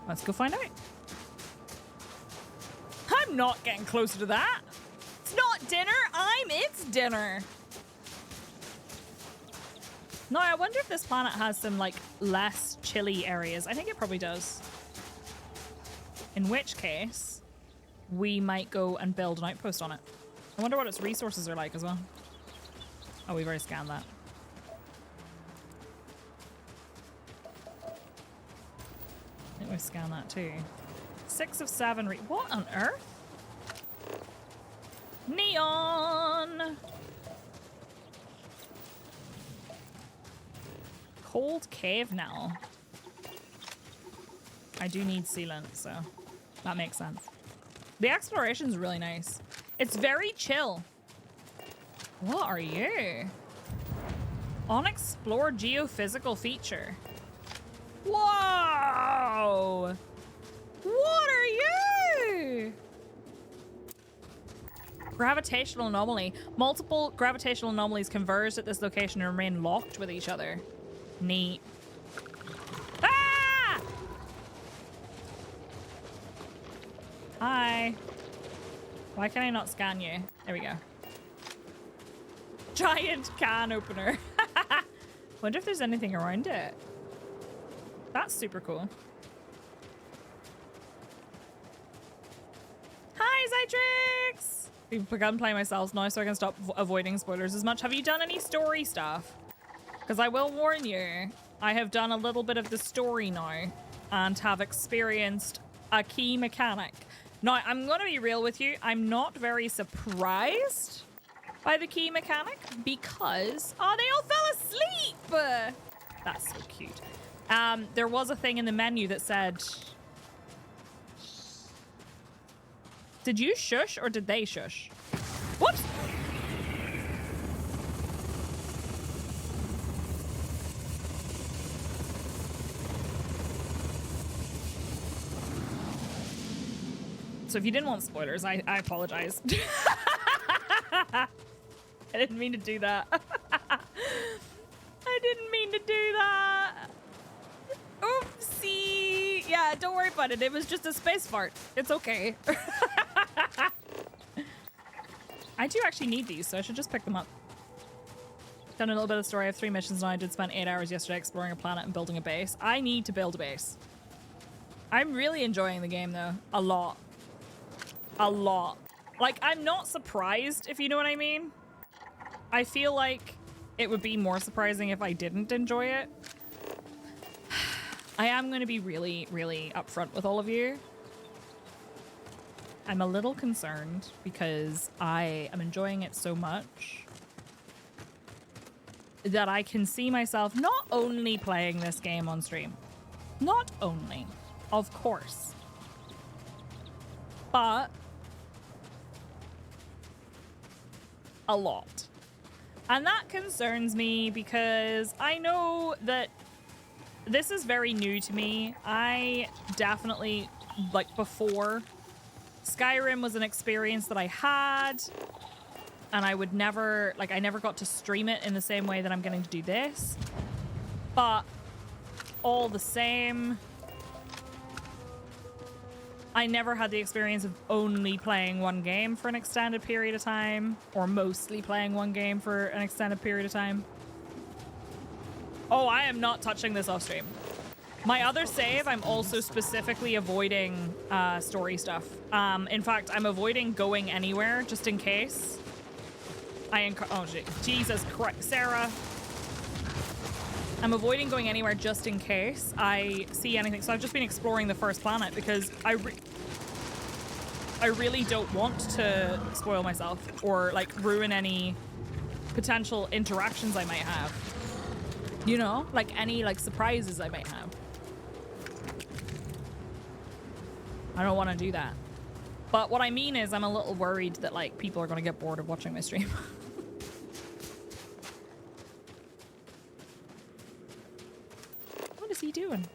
Let's go find out. I'm not getting closer to that. It's not dinner. It's dinner. No, I wonder if this planet has some like less chilly areas. I think it probably does. In which case, we might go and build an outpost on it. I wonder what its resources are like as well. Oh, we've already scanned that. I think we've scanned that too. 6 of 7 what on earth? Neon! Cold cave now. I do need sealant, so that makes sense. The exploration is really nice. It's very chill. What are you? Unexplored geophysical feature. Whoa! What are you? Gravitational anomaly. Multiple gravitational anomalies converged at this location and remain locked with each other. Neat. Ah! Hi. Why can I not scan you? There we go. Giant can opener. Wonder if there's anything around it. That's super cool. Hi, Zytrix! We've begun playing myself now, so I can stop avoiding spoilers as much. Have you done any story stuff? Because I will warn you, I have done a little bit of the story now and have experienced a key mechanic. Now, I'm going to be real with you. I'm not very surprised by the key mechanic because, oh, they all fell asleep. That's so cute. There was a thing in the menu that said, did you shush or did they shush? Whoops. So if you didn't want spoilers, I apologize. I didn't mean to do that. I didn't mean to do that. Oopsie. Yeah, don't worry about it. It was just a space fart. It's okay. I do actually need these, so I should just pick them up. Done a little bit of story. I have 3 missions now. I did spend 8 hours yesterday exploring a planet and building a base. I need to build a base. I'm really enjoying the game, though. A lot. A lot. Like, I'm not surprised, if you know what I mean. I feel like it would be more surprising if I didn't enjoy it. I am going to be really, really upfront with all of you. I'm a little concerned because I am enjoying it so much that I can see myself not only playing this game on stream. Not only, of course. But a lot. And that concerns me because I know that this is very new to me. I definitely, like before, Skyrim was an experience that I had, and I would never, like, I never got to stream it in the same way that I'm getting to do this. But all the same, I never had the experience of only playing one game for an extended period of time, or mostly playing one game for an extended period of time. Oh, I am not touching this off stream. My other save, I'm also specifically avoiding story stuff. In fact, I'm avoiding going anywhere just in case. Oh, Jesus Christ, Sarah. I'm avoiding going anywhere just in case I see anything. So I've just been exploring the first planet because I really don't want to spoil myself or like ruin any potential interactions I might have. You know, like any like surprises I might have. I don't want to do that. But what I mean is I'm a little worried that like people are going to get bored of watching my stream. What is he doing?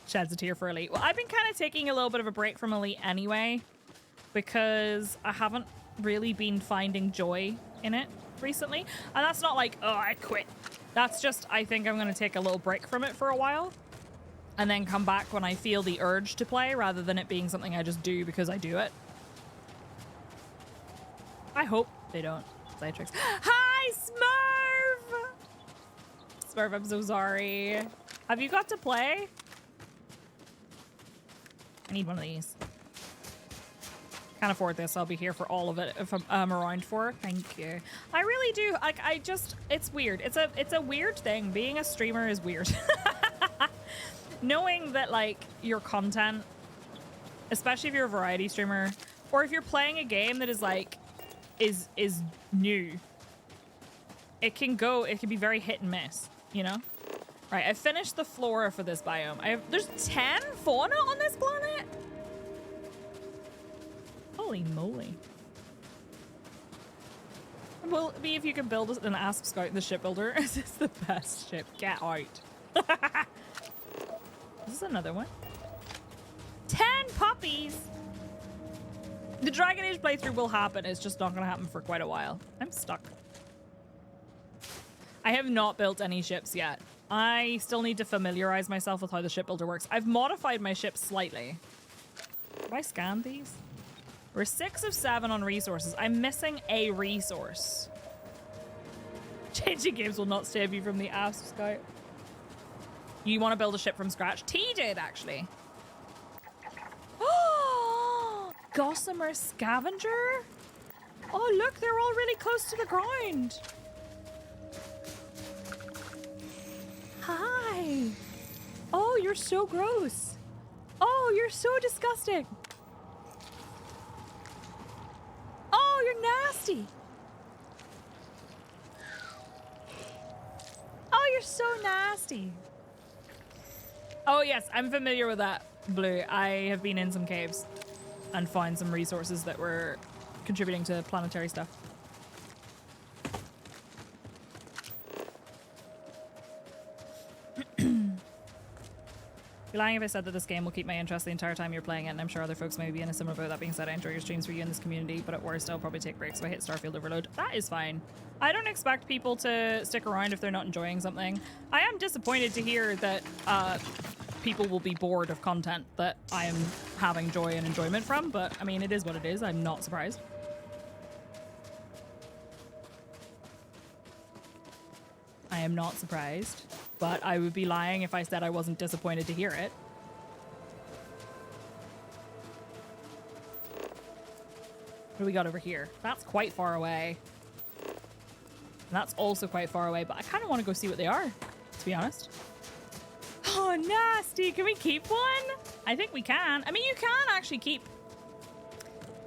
Sheds a tear for Elite. Well, I've been kind of taking a little bit of a break from Elite anyway, because I haven't really been finding joy in it recently. And that's not like, oh, I quit. That's just, I think I'm going to take a little break from it for a while and then come back when I feel the urge to play rather than it being something I just do because I do it. I hope they don't. Side tricks. Hi, Smurf! Smurf, I'm so sorry. Have you got to play? I need one of these. Can't afford this. I'll be here for all of it if I'm around for it. Thank you. I really do. Like, it's weird. It's a weird thing. Being a streamer is weird. Knowing that like your content, especially if you're a variety streamer, or if you're playing a game that is like is new, it can be very hit and miss, you know? Right, I finished the flora for this biome. There's 10 fauna on this planet? Holy moly. Well, be if you can build an Asp Scout in the shipbuilder. This is the best ship. Get out. This is another one. 10 puppies! The Dragon Age playthrough will happen. It's just not going to happen for quite a while. I'm stuck. I have not built any ships yet. I still need to familiarize myself with how the shipbuilder works. I've modified my ship slightly. Have I scanned these? We're 6 of 7 on resources. I'm missing a resource. Changing games will not save you from the Asp Scout. You want to build a ship from scratch? T did, actually. Oh, Gossamer Scavenger? Oh, look, they're all really close to the ground. Hi. Oh, you're so gross. Oh, you're so disgusting. Oh, you're nasty. Oh, you're so nasty. Oh, yes, I'm familiar with that, Blue. I have been in some caves and found some resources that were contributing to planetary stuff. Be lying if I said that this game will keep my interest the entire time you're playing it, and I'm sure other folks may be in a similar boat. That being said, I enjoy your streams for you in this community, but at worst, I'll probably take breaks, so I hit Starfield overload. That is fine. I don't expect people to stick around if they're not enjoying something. I am disappointed to hear that people will be bored of content that I am having joy and enjoyment from, but I mean, it is what it is. I'm not surprised. I am not surprised, but I would be lying if I said I wasn't disappointed to hear it. What do we got over here? That's quite far away. And that's also quite far away, but I kind of want to go see what they are, to be honest. Oh, nasty. Can we keep one? I think we can. I mean, you can actually keep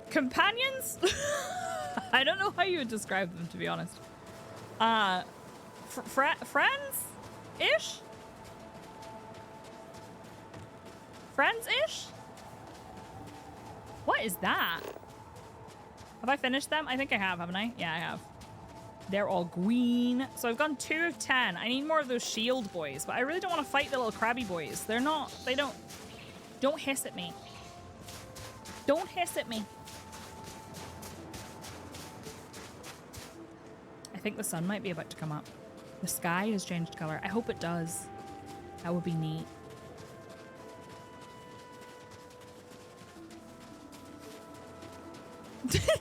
companions. I don't know how you would describe them, to be honest. Friends-ish? Friends-ish? What is that? Have I finished them? I think I have, haven't I? Yeah, I have. They're all green. So I've gone 2 of 10. I need more of those shield boys, but I really don't want to fight the little crabby boys. They're not, don't hiss at me. Don't hiss at me. I think the sun might be about to come up. The sky has changed color. I hope it does. That would be neat.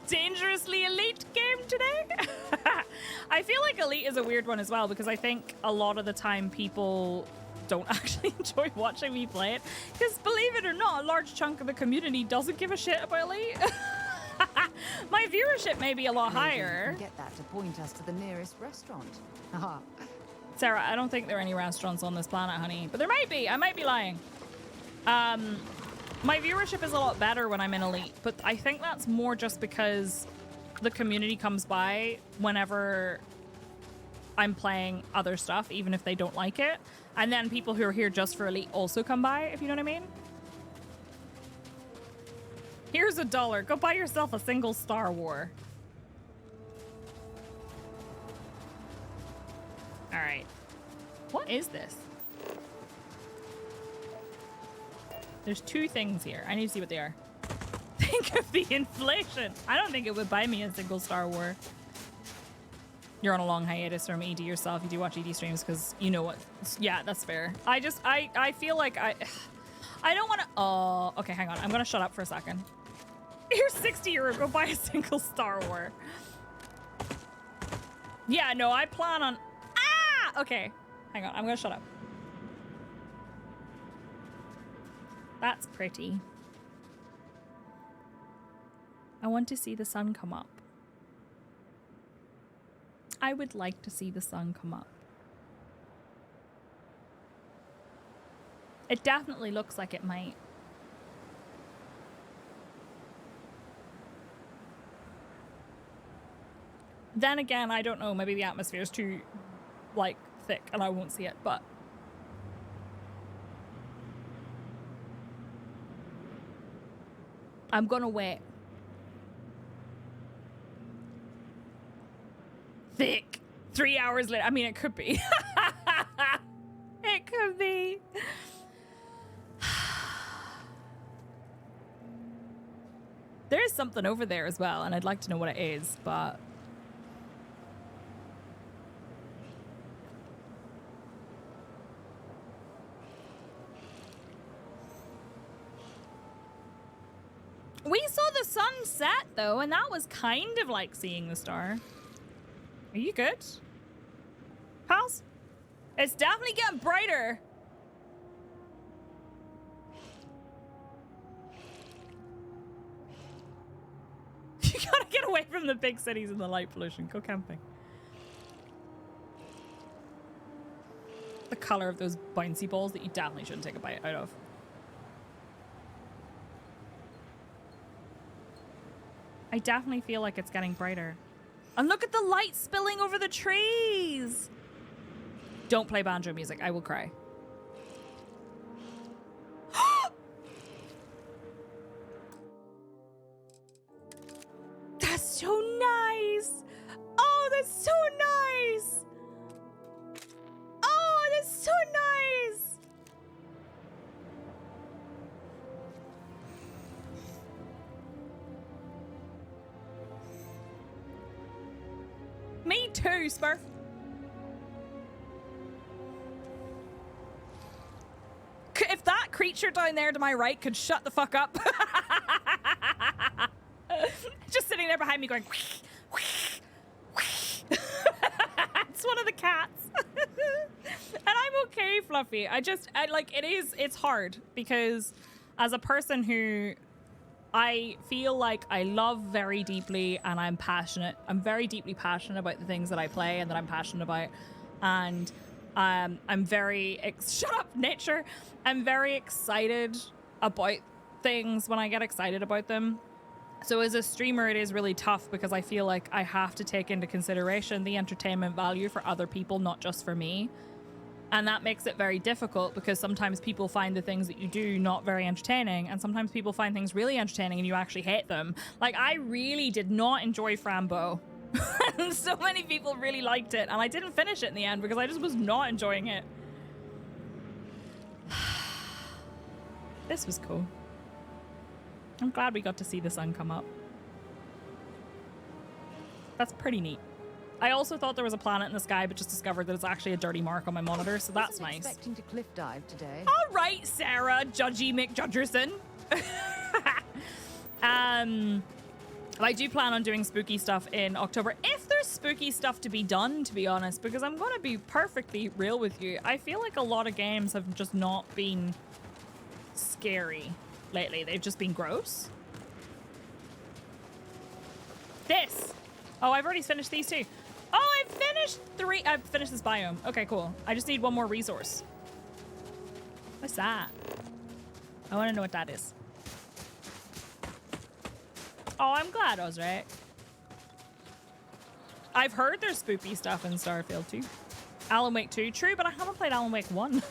Dangerously elite game today. I feel like elite is a weird one as well, because I think a lot of the time people don't actually enjoy watching me play it, because believe it or not, a large chunk of the community doesn't give a shit about elite. My viewership may be a lot higher. Get that to point us to the nearest restaurant. Haha. Sarah, I don't think there are any restaurants on this planet, honey, but there might be. I might be lying. My viewership is a lot better when I'm in elite, but I think that's more just because the community comes by whenever I'm playing other stuff, even if they don't like it. And then people who are here just for elite also come by, if you know what I mean. Here's $1. Go buy yourself a single Star War. All right. What is this? There's 2 things here. I need to see what they are. Think of the inflation. I don't think it would buy me a single Star War. You're on a long hiatus from ED yourself. You do watch ED streams because you know what. Yeah, that's fair. I feel like I don't want to. Oh, okay, hang on. I'm going to shut up for a second. Here's 60 euro. Go buy a single Star War. Yeah, no, I plan on. Ah! Okay, hang on. I'm going to shut up. That's pretty. I want to see the sun come up. I would like to see the sun come up. It definitely looks like it might. Then again, I don't know. Maybe the atmosphere is too, like, thick and I won't see it, but... I'm gonna wait. Thick. 3 hours later. I mean, it could be. It could be. There is something over there as well, and I'd like to know what it is, but... We saw the sun set, though, and that was kind of like seeing the star. Are you good? Pals? It's definitely getting brighter. You gotta get away from the big cities and the light pollution. Go camping. The color of those bouncy balls that you definitely shouldn't take a bite out of. I definitely feel like it's getting brighter. And look at the light spilling over the trees. Don't play banjo music. I will cry. That's so nice. Oh, that's so nice. Oh, that's so nice. 2, Smurf. If that creature down there to my right could shut the fuck up. Just sitting there behind me going. It's one of the cats. And I'm okay, Fluffy. It's hard because as a person who I feel like I love very deeply and I'm passionate. I'm very deeply passionate about the things that I play and that I'm passionate about. And I'm very... Shut up, nature! I'm very excited about things when I get excited about them. So as a streamer, it is really tough because I feel like I have to take into consideration the entertainment value for other people, not just for me. And that makes it very difficult because sometimes people find the things that you do not very entertaining, and sometimes people find things really entertaining and you actually hate them. Like, I really did not enjoy Frambo. And so many people really liked it, and I didn't finish it in the end because I just was not enjoying it. This was cool. I'm glad we got to see the sun come up. That's pretty neat. I also thought there was a planet in the sky, but just discovered that it's actually a dirty mark on my monitor, so that's nice. Expecting to cliff dive today. All right, Sarah, Judgy McJudgerson. I do plan on doing spooky stuff in October, if there's spooky stuff to be done, to be honest, because I'm going to be perfectly real with you. I feel like a lot of games have just not been scary lately. They've just been gross. This. Oh, I've already finished these two. Oh, I've finished 3. I've finished this biome. Okay, cool. I just need one more resource. What's that? I want to know what that is. Oh, I'm glad I was right. I've heard there's spooky stuff in Starfield too. Alan Wake 2, true, but I haven't played Alan Wake 1.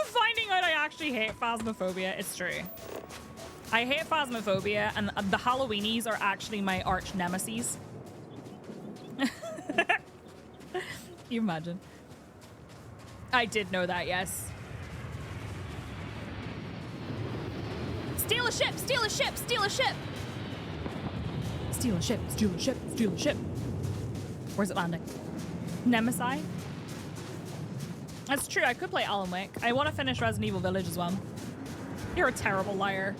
Finding out I actually hate Phasmophobia, it's true. I hate Phasmophobia, and the Halloweenies are actually my arch nemesis. You imagine? I did know that, yes. Steal a ship! Steal a ship! Steal a ship! Steal a ship! Steal a ship! Steal a ship! Where's it landing? Nemesis? That's true, I could play Alan Wake. I want to finish Resident Evil Village as well. You're a terrible liar.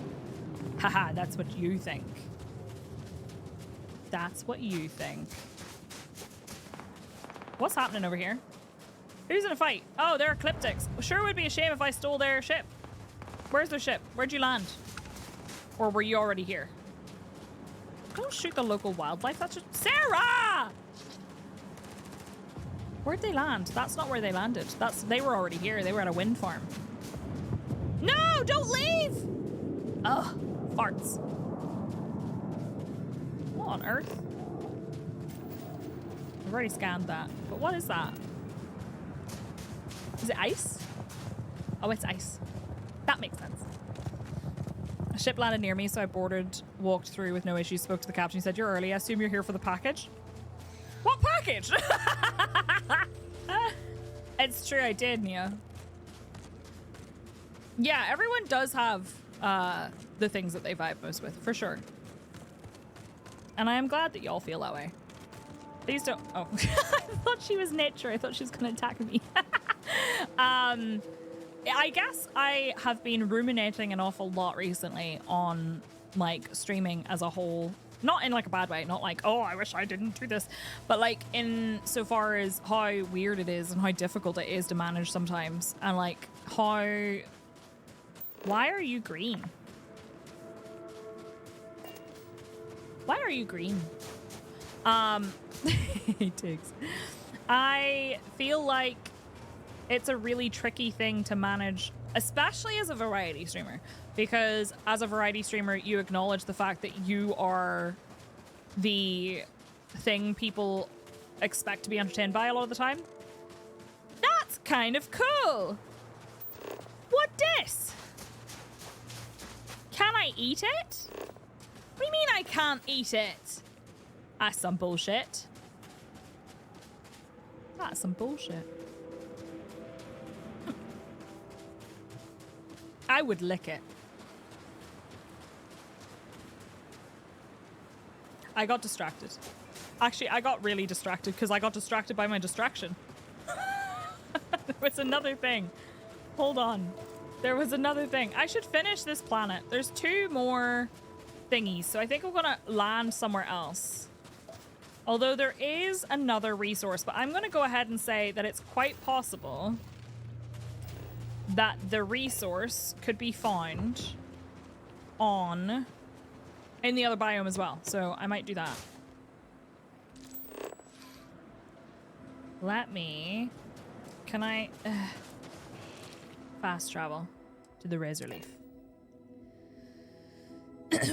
Haha, that's what you think. That's what you think. What's happening over here? Who's in a fight? Oh, they're Ecliptics. Sure would be a shame if I stole their ship. Where's their ship? Where'd you land? Or were you already here? Don't shoot the local wildlife. That's just... Sarah! Where'd they land? That's not where they landed. They were already here. They were at a wind farm. No! Don't leave! Ugh. Farts. What on earth? I've already scanned that. But what is that? Is it ice? Oh, it's ice. That makes sense. A ship landed near me, so I walked through with no issues, spoke to the captain. He said, "You're early. I assume you're here for the package." What package? It's true, I did, Nia. Yeah, everyone does have the things that they vibe most with, for sure. And I am glad that y'all feel that way. Please don't... Oh. I thought she was nature. I thought she was going to attack me. I guess I have been ruminating an awful lot recently on, like, streaming as a whole. Not in, like, a bad way. Not like, oh, I wish I didn't do this. But, like, in so far as how weird it is and how difficult it is to manage sometimes. And, like, how... Why are you green? Why are you green? Tigs. I feel like it's a really tricky thing to manage, especially as a variety streamer, because as a variety streamer, you acknowledge the fact that you are the thing people expect to be entertained by a lot of the time. That's kind of cool. What this? Can I eat it? What do you mean I can't eat it? That's some bullshit. That's some bullshit. I would lick it. I got distracted. Actually, I got really distracted because I got distracted by my distraction. There was another thing. Hold on. There was another thing. I should finish this planet. There's 2 more thingies, so I think we're gonna land somewhere else. Although there is another resource, but I'm gonna go ahead and say that it's quite possible that the resource could be found in the other biome as well. So I might do that. Can I fast travel to the Razor Leaf?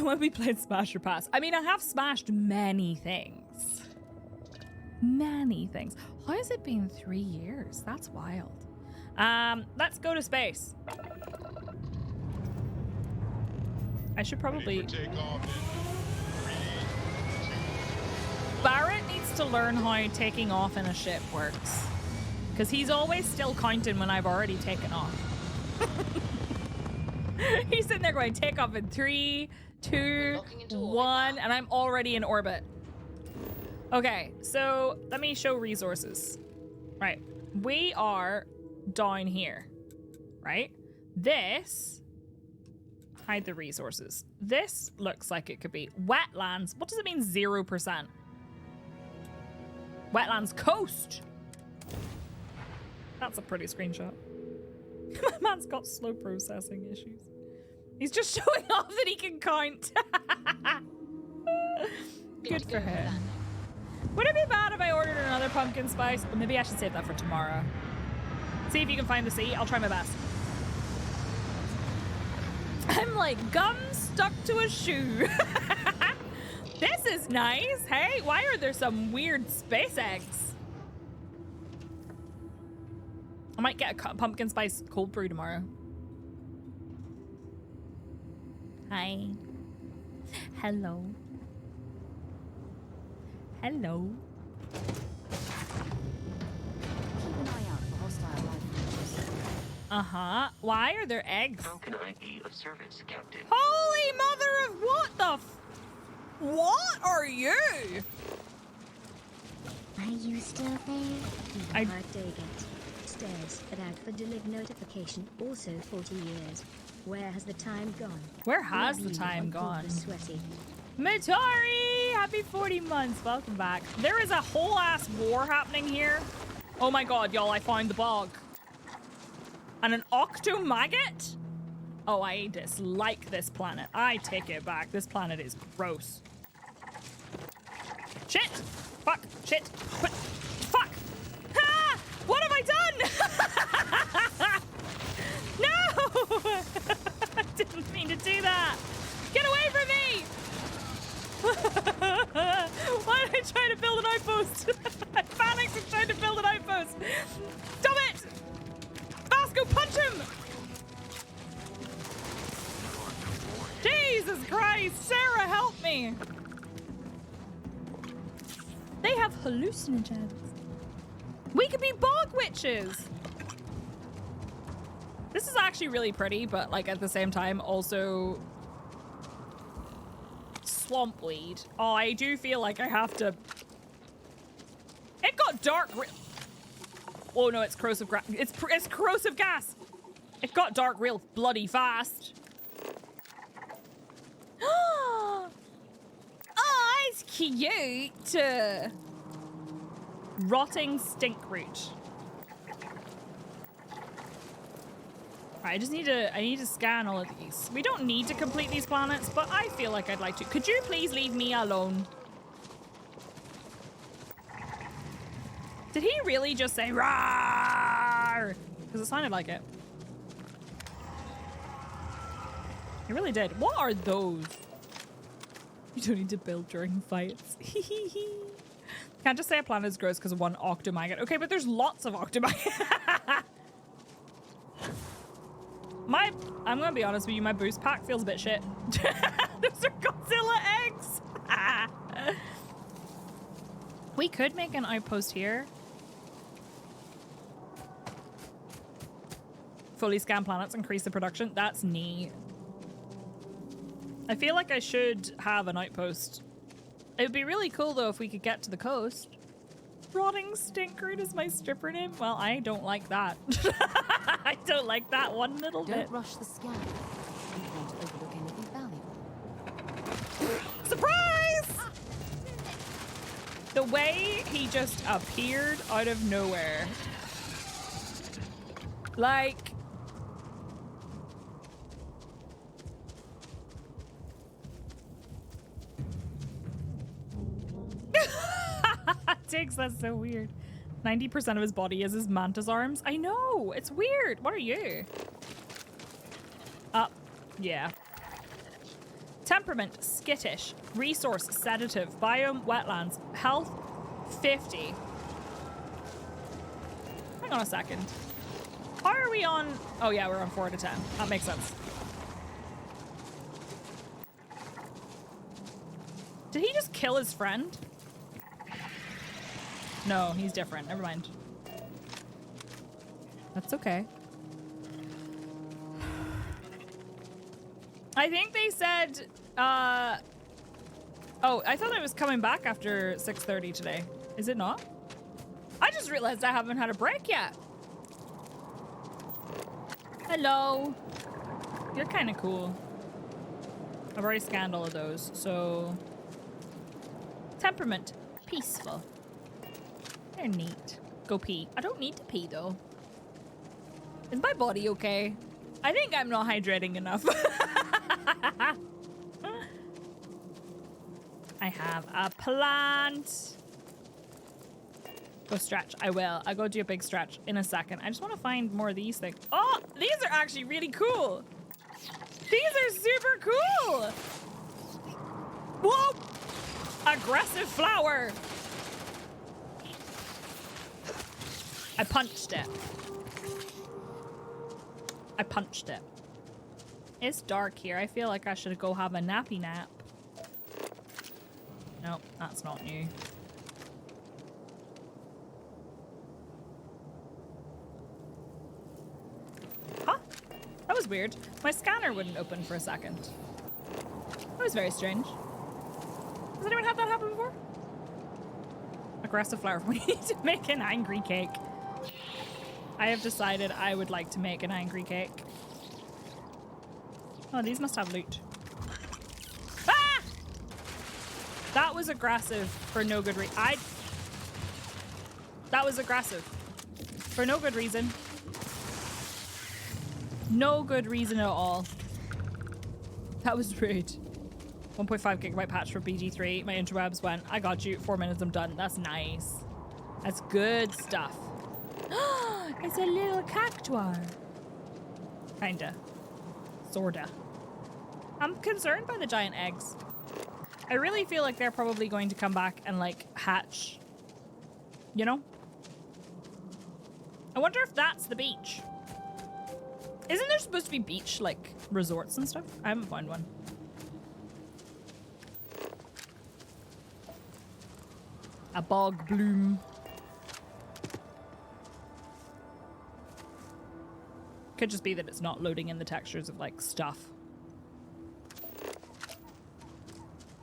When we played Smash or Pass. I mean, I have smashed many things. Many things. How has it been 3 years? That's wild. Let's go to space. I should probably... Barrett needs to learn how taking off in a ship works. Because he's always still counting when I've already taken off. He's sitting there going, take off in 3, 2, 1, and I'm already in orbit. Okay, so let me show resources. Right, we are down here, right? This, hide the resources. This looks like it could be wetlands. What does it mean 0%? Wetlands coast. That's a pretty screenshot. My man's got slow processing issues. He's just showing off that he can count. Good for him. Would it be bad if I ordered another pumpkin spice? Or maybe I should save that for tomorrow. See if you can find the sea. I'll try my best. I'm like gum stuck to a shoe. This is nice. Hey, why are there some weird space eggs? I might get a pumpkin spice cold brew tomorrow. Hi. Hello. Hello. Keep an eye out for hostile life forms. Uh-huh. Why are there eggs? How can I be of service, Captain? Holy mother of what the what are you? Are you still there? I dig it. Stairs at Agford notification, also 40 years. Where has the time gone? Where has the time gone? Sweaty. Matari! Happy 40 months. Welcome back. There is a whole ass war happening here. Oh my god, y'all, I found the bog. And an octomaggot? Oh, I dislike this planet. I take it back. This planet is gross. Shit! Fuck! Shit! Fuck! Ah! What have I done? No! I didn't mean to do that. Get away from me! Why did I try to build an outpost? I panicked and tried to build an outpost. Stop it! Vasco, punch him! Jesus Christ! Sarah, help me! They have hallucinogens. We could be bog witches! This is actually really pretty, but like at the same time also swamp weed. Oh, I do feel like I have to. It got dark. Oh no, it's corrosive gas. It's corrosive gas. It got dark real bloody fast. Oh, it's cute. Rotting stink root. I need to scan all of these. We don't need to complete these planets, but I feel like I'd like to. Could you please leave me alone? Did he really just say "rawr"? Because it sounded like it. He really did. What are those? You don't need to build during fights. Can't just say a planet is gross because of one octomaggot. Okay, but there's lots of octomaggot. I'm gonna be honest with you, my boost pack feels a bit shit. Those are Godzilla eggs! We could make an outpost here. Fully scan planets, increase the production. That's neat. I feel like I should have an outpost It would be really cool though if we could get to the coast. Rotting Stinkroot is my stripper name? Well, I don't like that. I don't like that one little bit. Don't rush the scan. You don't want to overlook anything valuable. Surprise! The way he just appeared out of nowhere. Like... Tiggs, that's so weird. 90% of his body is his mantis arms. I know, it's weird. What are you? Yeah. Temperament, skittish. Resource, sedative. Biome, wetlands. Health, 50. Hang on a second. How are we on? Oh yeah, we're on 4 out of 10. That makes sense. Did he just kill his friend? No, he's different. Never mind. That's okay. I think they said, oh, I thought I was coming back after 6:30 today. Is it not? I just realized I haven't had a break yet. Hello. You're kind of cool. I've already scanned all of those, so... Temperament. Peaceful. They're neat. Go pee. I don't need to pee, though. Is my body okay? I think I'm not hydrating enough. I have a plant. Go stretch. I will. I'll go do a big stretch in a second. I just want to find more of these things. Oh, these are actually really cool. These are super cool. Whoa. Aggressive flower. I punched it. I punched it. It's dark here. I feel like I should go have a nappy nap. Nope, that's not new. Huh? That was weird. My scanner wouldn't open for a second. That was very strange. Has anyone had that happen before? Aggressive flower. We need to make an angry cake. I have decided I would like to make an angry cake. Oh, these must have loot. Ah! That was aggressive for no good reason. That was aggressive. For no good reason. No good reason at all. That was rude. 1.5 gigabyte patch for BG3. My interwebs went, I got you. 4 minutes, I'm done. That's nice. That's good stuff. It's a little cactuar. Kinda. Sorta. I'm concerned by the giant eggs. I really feel like they're probably going to come back and like hatch. You know? I wonder if that's the beach. Isn't there supposed to be beach like resorts and stuff? I haven't found one. A bog bloom. Could just be that it's not loading in the textures of like stuff.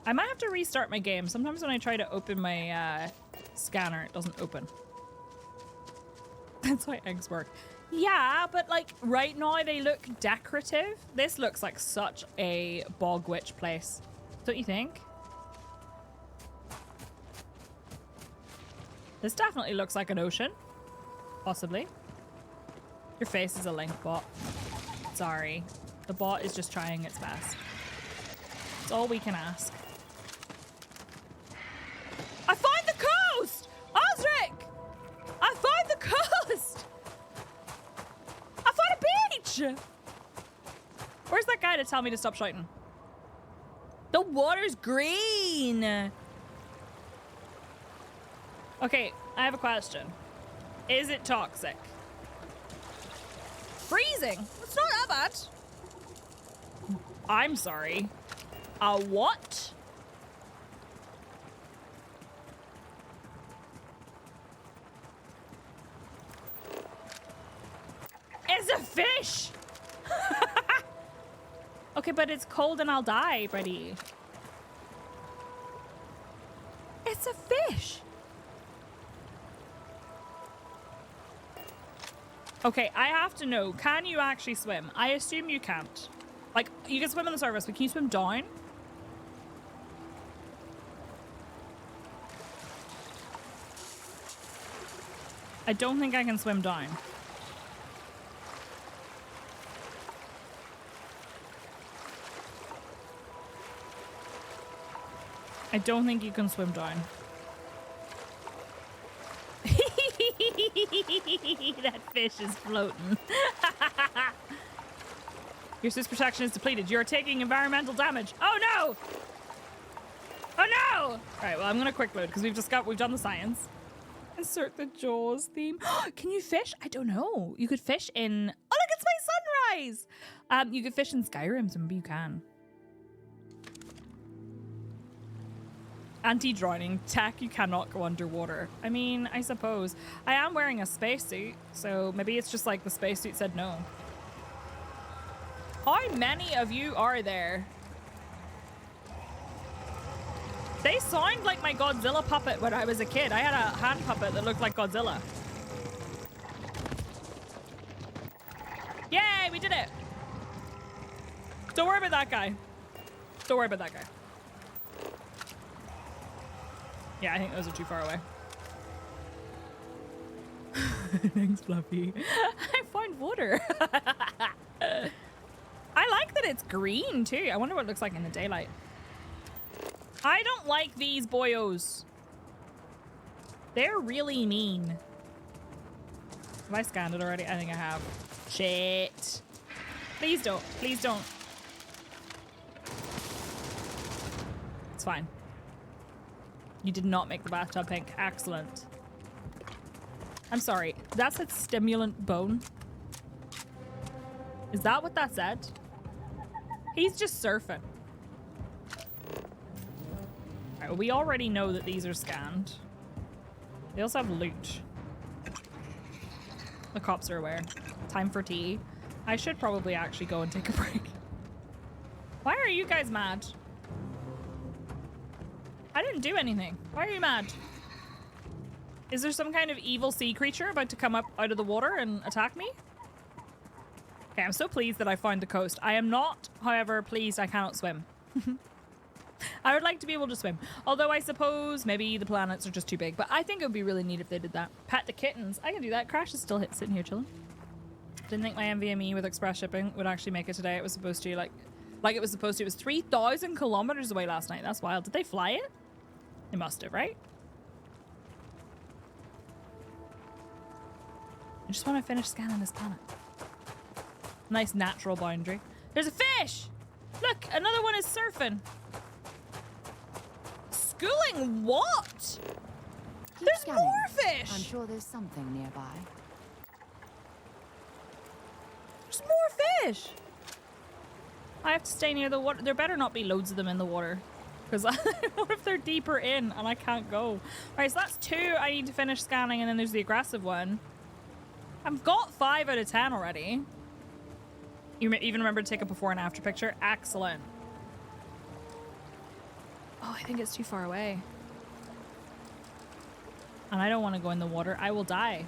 I might have to restart my game. Sometimes when I try to open my scanner, it doesn't open. That's why eggs work. Yeah, but like right now they look decorative. This looks like such a bog witch place. Don't you think? This definitely looks like an ocean. Possibly. Your face is a link bot. Sorry. The bot is just trying its best. It's all we can ask. I find the coast! Osric! I find the coast! I found a beach! Where's that guy to tell me to stop shouting? The water's green! Okay, I have a question. Is it toxic? Freezing? It's not that bad. I'm sorry. A what? It's a fish! Okay, but it's cold and I'll die, buddy. That's a fish. Okay, I have to know, can you actually swim? I assume you can't. Like, you can swim on the surface, but can you swim down? I don't think I can swim down. I don't think you can swim down. That fish is floating. Your suit's protection is depleted. You're taking environmental damage. Oh no! Oh no! All right, well, I'm gonna quick load because we've done the science. Insert the Jaws theme. Can you fish? I don't know. You could fish in. Oh look, it's my sunrise. You could fish in Skyrim, so maybe you can. Anti-drowning tech, you cannot go underwater. I mean, I suppose. I am wearing a spacesuit, so maybe it's just like the spacesuit said no. How many of you are there? They sound like my Godzilla puppet when I was a kid. I had a hand puppet that looked like Godzilla. Yay, we did it. Don't worry about that guy. Don't worry about that guy. Yeah, I think those are too far away. Thanks, Fluffy. I found water. I like that it's green, too. I wonder what it looks like in the daylight. I don't like these boyos. They're really mean. Have I scanned it already? I think I have. Shit. Please don't. Please don't. It's fine. You did not make the bathtub pink. Excellent. I'm sorry. That said stimulant bone. Is that what that said? He's just surfing. Alright, well, we already know that these are scanned. They also have loot. The cops are aware. Time for tea. I should probably actually go and take a break. Why are you guys mad? I didn't do anything. Why are you mad? Is there some kind of evil sea creature about to come up out of the water and attack me? Okay, I'm so pleased that I found the coast. I am not, however, pleased I cannot swim. I would like to be able to swim. Although I suppose maybe the planets are just too big. But I think it would be really neat if they did that. Pet the kittens. I can do that. Crash is still sitting here chilling. Didn't think my MVME with express shipping would actually make it today. It was supposed to, like it was supposed to. It was 3,000 kilometers away last night. That's wild. Did they fly it? They must have, right? I just want to finish scanning this planet. Nice natural boundary. There's a fish! Look, another one is surfing. Schooling what? Keep There's scanning. more fish! I'm sure there's something nearby. There's more fish! I have to stay near the water. There better not be loads of them in the water. Because what if they're deeper in and I can't go? Alright, so that's 2 I need to finish scanning, and then there's the aggressive one. I've got 5 out of 10 already. You even remember to take a before and after picture? Excellent. Oh, I think it's too far away. And I don't want to go in the water. I will die.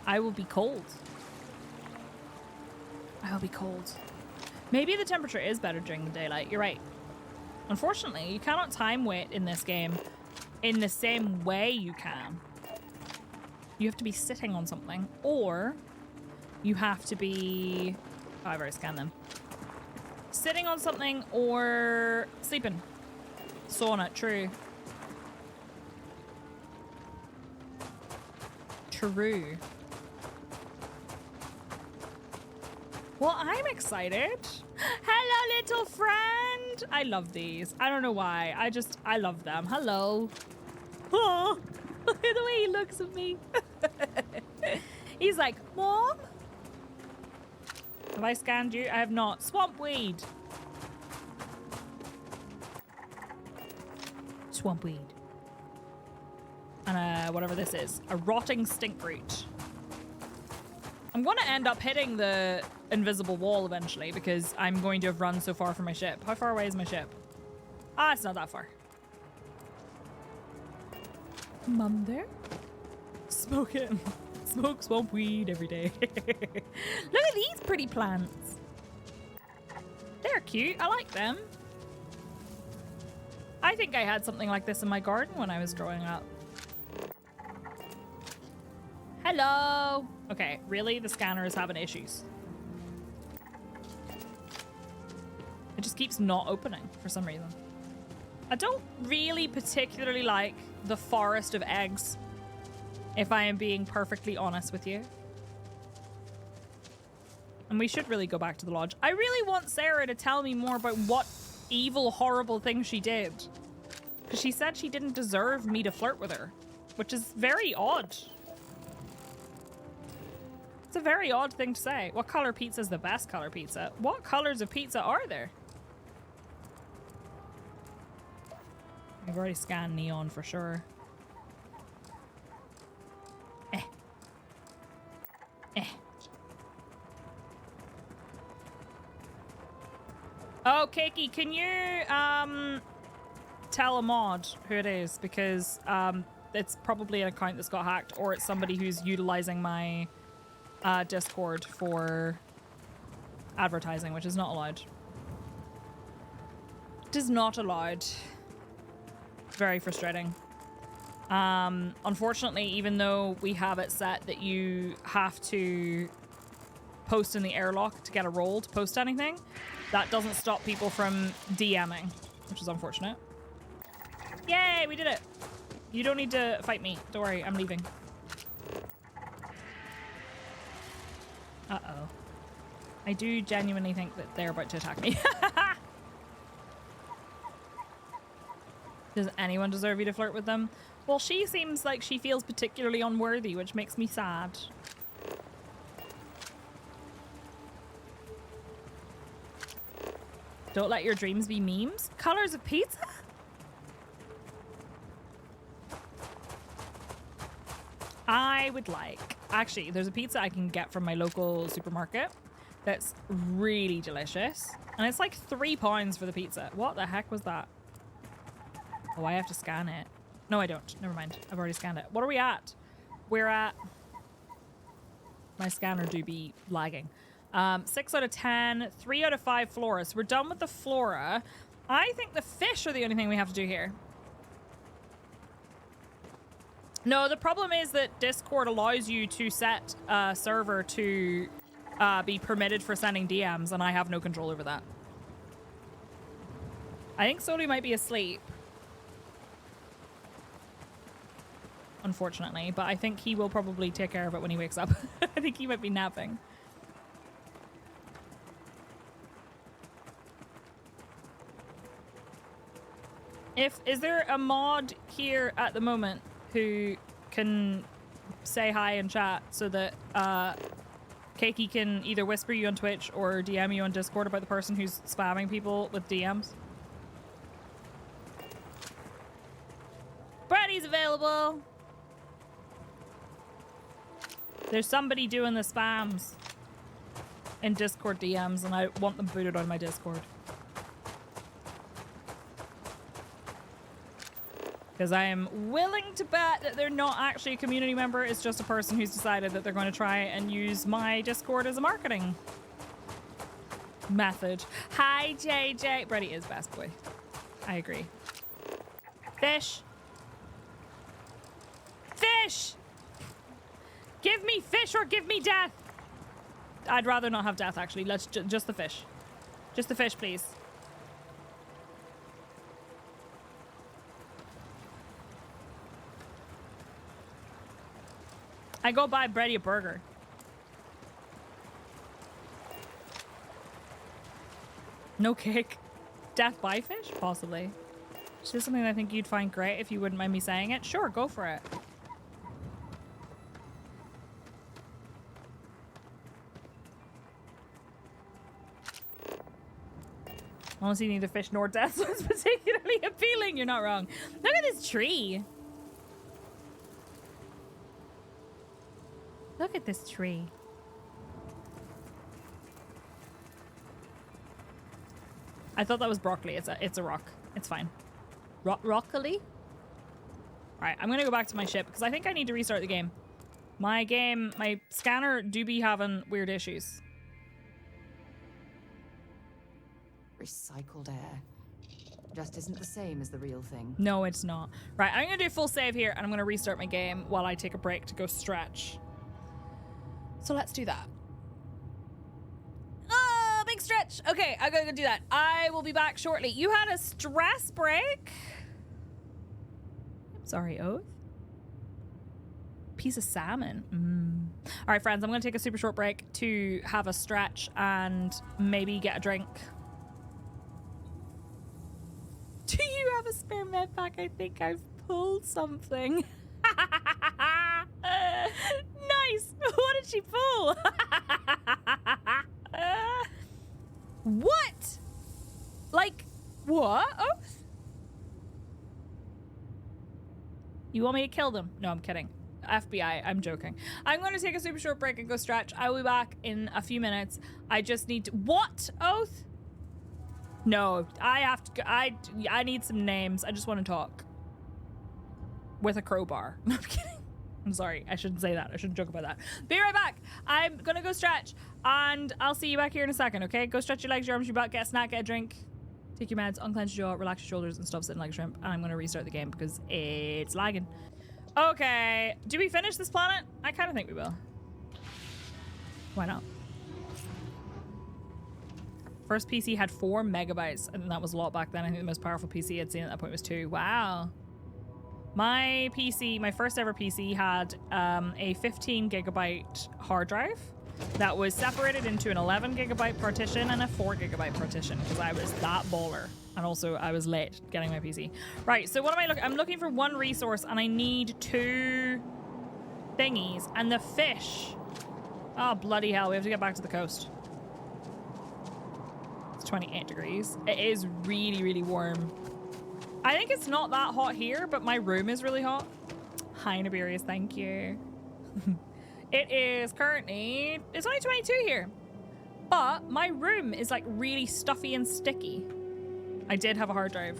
I will be cold. I will be cold. Maybe the temperature is better during the daylight. You're right. Unfortunately, you cannot time wait in this game in the same way you can. You have to be sitting on something, or you have to be... Oh, I've already scanned them. Sitting on something or sleeping. Sauna, true. True. Well, I'm excited. Hello, little friend. I love these. I don't know why. I love them. Hello. Oh, look at the way he looks at me. He's like, Mom? Have I scanned you? I have not. Swamp weed. Swamp weed. And whatever this is. A rotting stink root. I'm going to end up hitting the invisible wall eventually because I'm going to have run so far from my ship. How far away is my ship? Ah, it's not that far. Mum there? Smoke it. Smoke swamp weed every day. Look at these pretty plants. They're cute. I like them. I think I had something like this in my garden when I was growing up. Hello. Okay, really? The scanner is having issues. It just keeps not opening for some reason. I don't really particularly like the forest of eggs, if I am being perfectly honest with you. And we should really go back to the lodge. I really want Sarah to tell me more about what evil, horrible thing she did. Because she said she didn't deserve me to flirt with her, which is very odd. It's a very odd thing to say. What color pizza is the best color pizza? What colors of pizza are there? I've already scanned neon for sure. Oh, Keiki, can you tell a mod who it is? Because it's probably an account that's got hacked, or it's somebody who's utilizing my Discord for advertising, which is not allowed. It is not allowed. Very frustrating. Unfortunately, even though we have it set that you have to post in the airlock to get a role to post anything, that doesn't stop people from DMing, which is unfortunate. Yay, we did it. You don't need to fight me. Don't worry, I'm leaving. Uh-oh. I do genuinely think that they're about to attack me. Does anyone deserve you to flirt with them? Well, she seems like she feels particularly unworthy, which makes me sad. Don't let your dreams be memes? Colors of pizza? I would like... Actually, there's a pizza I can get from my local supermarket that's really delicious. And it's like £3 for the pizza. What the heck was that? Oh, I have to scan it. No, I don't. Never mind. I've already scanned it. What are we at? We're at... My scanner do be lagging. 6 out of 10. 3 out of 5 flora. So we're done with the flora. I think the fish are the only thing we have to do here. No, the problem is that Discord allows you to set a server to be permitted for sending DMs, and I have no control over that. I think Soli might be asleep. Unfortunately, but I think he will probably take care of it when he wakes up. I think he might be napping. Is there a mod here at the moment who can say hi and chat so that Keiki can either whisper you on Twitch or DM you on Discord about the person who's spamming people with DMs? Brady's available. There's somebody doing the spams in Discord DMs, and I want them booted out of my Discord. Because I am willing to bet that they're not actually a community member. It's just a person who's decided that they're going to try and use my Discord as a marketing method. Hi, JJ. Brady is best boy. I agree. Fish. Fish! Give me fish or give me death! I'd rather not have death, actually. Let's just the fish. Just the fish, please. I go buy Brady a burger. No cake. Death by fish? Possibly. Is this something that I think you'd find great if you wouldn't mind me saying it? Sure, go for it. Honestly, neither fish nor death sounds particularly appealing. You're not wrong. Look at this tree. Look at this tree. I thought that was broccoli. It's a rock. It's fine. Broccoli? Right, I'm gonna go back to my ship because I think I need to restart the game. My scanner do be having weird issues. Recycled air. Just isn't the same as the real thing. No, it's not. Right, I'm gonna do full save here and I'm gonna restart my game while I take a break to go stretch. So let's do that. Oh, big stretch. Okay, I gotta go do that. I will be back shortly. You had a stress break? Sorry, Oath. Piece of salmon. All right, friends, I'm gonna take a super short break to have a stretch and maybe get a drink. Do you have a spare med pack? I think I've pulled something. Nice. What did she pull? What? Like, what? Oath? You want me to kill them? No, I'm kidding. FBI, I'm joking. I'm going to take a super short break and go stretch. I will be back in a few minutes. I just need to... What? Oath? No, I have to... I need some names. I just want to talk. With a crowbar. No, I'm kidding. I'm sorry. I shouldn't say that. I shouldn't joke about that. Be right back. I'm going to go stretch. And I'll see you back here in a second, okay? Go stretch your legs, your arms, your butt. Get a snack, get a drink. Take your meds, unclench your jaw, relax your shoulders, and stop sitting like a shrimp. And I'm going to restart the game because it's lagging. Okay. Do we finish this planet? I kind of think we will. Why not? First PC had 4 megabytes. And that was a lot back then. I think the most powerful PC I'd seen at that point was 2. Wow. My PC, my first ever PC had a 15 gigabyte hard drive that was separated into an 11 gigabyte partition and a 4 gigabyte partition because I was that baller. And also I was late getting my PC. Right, so what am I looking? I'm looking for 1 resource and I need 2 thingies. And the fish. Oh, bloody hell. We have to get back to the coast. It's 28 degrees. It is really, really warm. I think it's not that hot here, but my room is really hot. Hi, Nibirius, thank you. It is currently, it's only 22 here, but my room is like really stuffy and sticky. I did have a hard drive.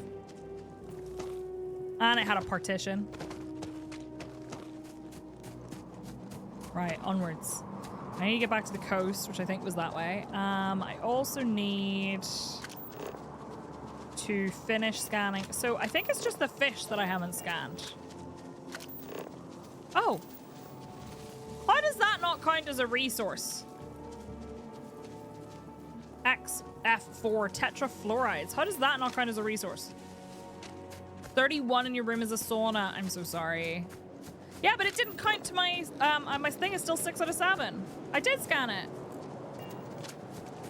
And it had a partition. Right, onwards. I need to get back to the coast, which I think was that way. I also need to finish scanning. So I think it's just the fish that I haven't scanned. Oh. How does that not count as a resource? XF4 tetrafluorides. How does that not count as a resource? 31 in your room is a sauna. I'm so sorry. Yeah, but it didn't count to my... my thing is still 6 out of 7. I did scan it.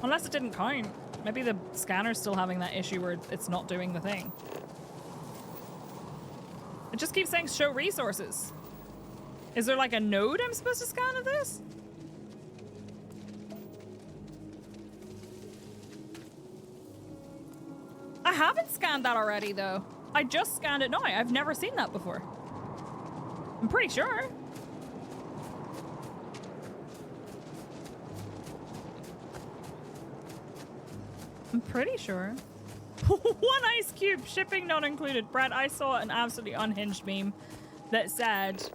Unless it didn't count. Maybe the scanner's still having that issue where it's not doing the thing. It just keeps saying show resources. Is there like a node I'm supposed to scan of this? I haven't scanned that already though. I just scanned it now. I've never seen that before. I'm pretty sure. I'm pretty sure. 1 ice cube, shipping not included. Brad, I saw an absolutely unhinged meme that said,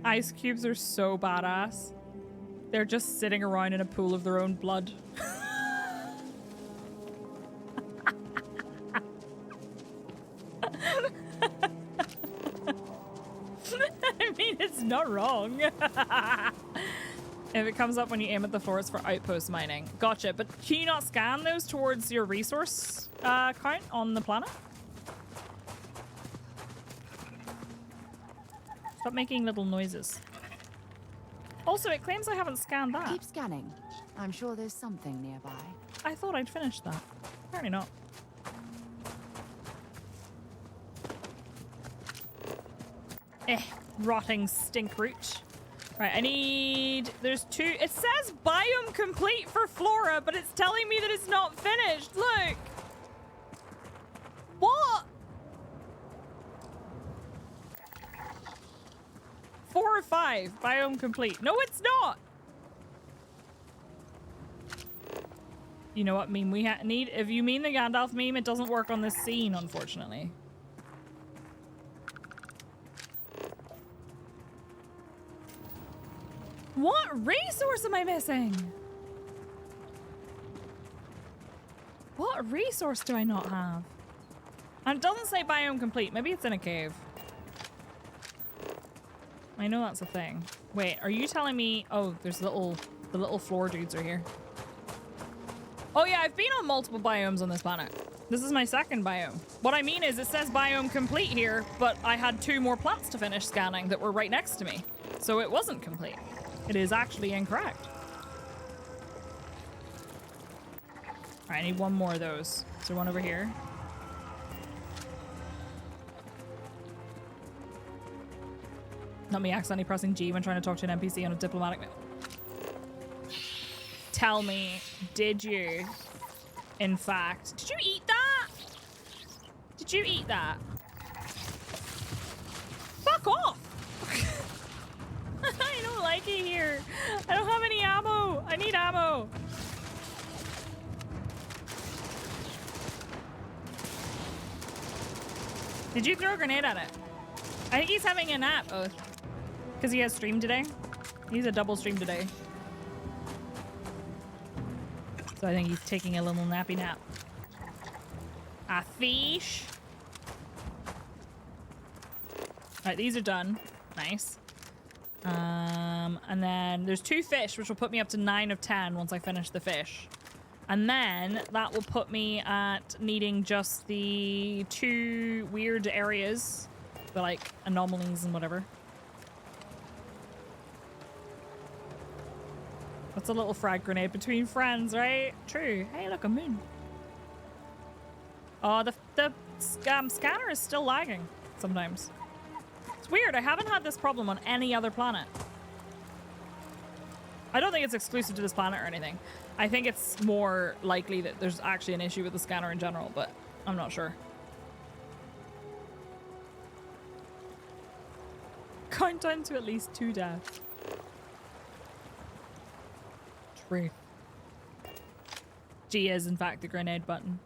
ice cubes are so badass. They're just sitting around in a pool of their own blood. I mean, it's not wrong. If it comes up when you aim at the forest for outpost mining. Gotcha, but can you not scan those towards your resource count on the planet? Stop making little noises. Also, it claims I haven't scanned that. Keep scanning. I'm sure there's something nearby. I thought I'd finished that. Apparently not. Rotting stink root. Right, I need... There's 2... It says biome complete for flora, but it's telling me that it's not finished. Look. What? 4 or 5. Biome complete. No, it's not. You know what meme we need? If you mean the Gandalf meme, it doesn't work on this scene, unfortunately. What resource am I missing? What resource do I not have? And it doesn't say biome complete. Maybe it's in a cave. I know that's a thing. Wait, are you telling me? Oh, there's the little floor dudes are here. Oh yeah, I've been on multiple biomes on this planet. This is my second biome. What I mean is it says biome complete here, but I had 2 more plants to finish scanning that were right next to me. So it wasn't complete. It is actually incorrect. All right, I need 1 more of those. Is there one over here? Not me accidentally pressing G when trying to talk to an NPC on a diplomatic note. Tell me, did you, in fact, did you eat that? Did you eat that? Fuck off! I don't like it here. I don't have any ammo. I need ammo. Did you throw a grenade at it? I think he's having a nap. Oh, because he has stream today. He's a double stream today. So I think he's taking a little nappy nap. A fish. Alright, these are done. Nice. And then there's 2 fish, which will put me up to 9 of 10 once I finish the fish. And then that will put me at needing just the 2 weird areas. The like anomalies and whatever. That's a little frag grenade between friends, right? True. Hey, look, a moon. Oh, the scanner is still lagging sometimes. It's weird. I haven't had this problem on any other planet. I don't think it's exclusive to this planet or anything. I think it's more likely that there's actually an issue with the scanner in general, but I'm not sure. Countdown to at least 2 deaths. True. G is in fact the grenade button.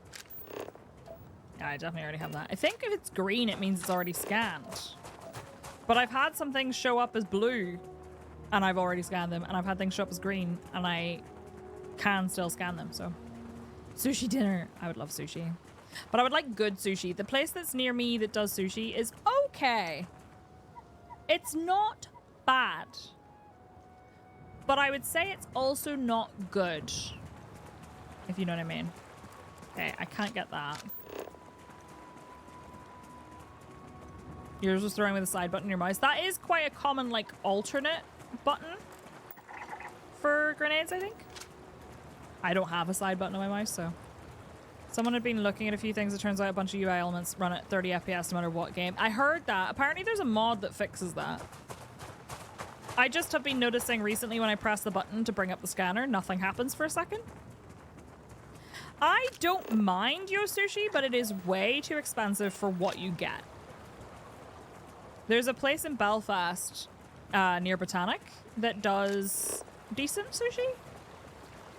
Yeah, I definitely already have that. I think if it's green, it means it's already scanned. But I've had some things show up as blue and I've already scanned them, and I've had things show up as green and I can still scan them, so. Sushi dinner. I would love sushi. But I would like good sushi. The place that's near me that does sushi is okay. It's not bad. But I would say it's also not good. If you know what I mean. Okay, I can't get that. Yours was throwing with a side button in your mouse. That is quite a common, like, alternate button for grenades, I think. I don't have a side button on my mouse, so. Someone had been looking at a few things. It turns out a bunch of UI elements run at 30 FPS no matter what game. I heard that. Apparently there's a mod that fixes that. I just have been noticing recently when I press the button to bring up the scanner, nothing happens for a second. I don't mind Yo Sushi, but it is way too expensive for what you get. There's a place in Belfast near Botanic that does decent sushi.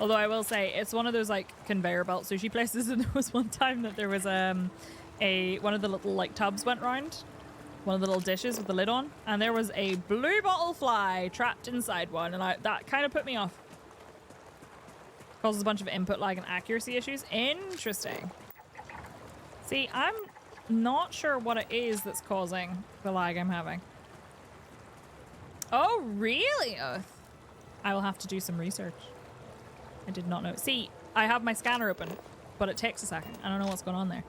Although I will say it's one of those like conveyor belt sushi places, and there was one time that there was one of the little like tubs went round, one of the little dishes with the lid on, and there was a blue bottle fly trapped inside one, and that kind of put me off. Causes a bunch of input lag and accuracy issues. Interesting. See, I'm not sure what it is that's causing the lag I'm having. Oh, really? I will have to do some research. I did not know. See, I have my scanner open, but it takes a second. I don't know what's going on there.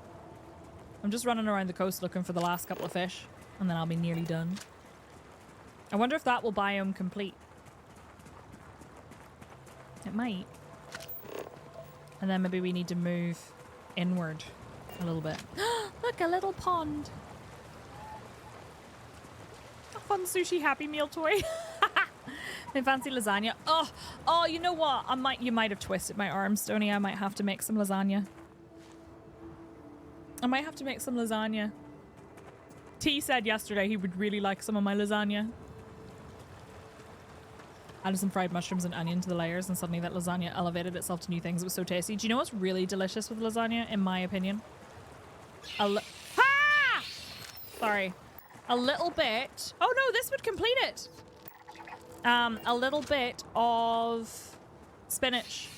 I'm just running around the coast looking for the last couple of fish, and then I'll be nearly done. I wonder if that will biome complete. It might. And then maybe we need to move inward a little bit. Look, a little pond. A fun sushi Happy Meal toy. My fancy lasagna. Oh, you know what? You might have twisted my arm, Stoney. I might have to make some lasagna. T said yesterday he would really like some of my lasagna. Added some fried mushrooms and onion to the layers, and suddenly that lasagna elevated itself to new things. It was so tasty. Do you know what's really delicious with lasagna, in my opinion? Sorry. A little bit. Oh no, this would complete it. A little bit of spinach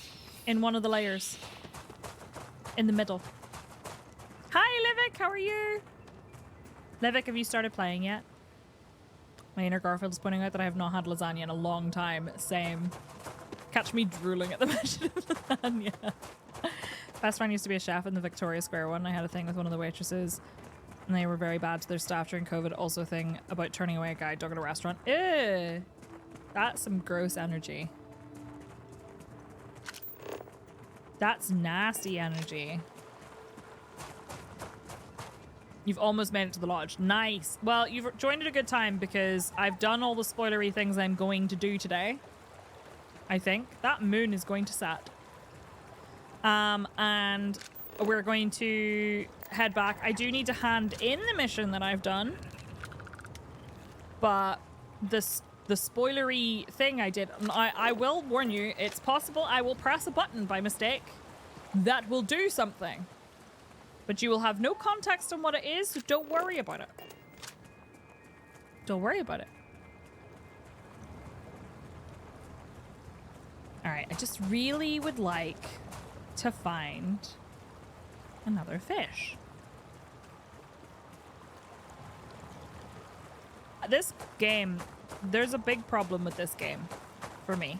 in one of the layers. In the middle. Hi, Livik. How are you? Livik, have you started playing yet? My inner Garfield is pointing out that I have not had lasagna in a long time. Same. Catch me drooling at the mention of lasagna. Best friend used to be a chef in the Victoria Square one. I had a thing with one of the waitresses, and they were very bad to their staff during COVID. Also a thing about turning away a guide dog at a restaurant. Ew. That's some gross energy. That's nasty energy. You've almost made it to the lodge. Nice. Well, you've joined at a good time because I've done all the spoilery things I'm going to do today. I think. That moon is going to set. And we're going to head back. I do need to hand in the mission that I've done. But the spoilery thing I did, I will warn you, it's possible I will press a button by mistake that will do something. But you will have no context on what it is, so don't worry about it. Don't worry about it. Alright, I just really would like to find another fish. This game, there's a big problem with this game for me.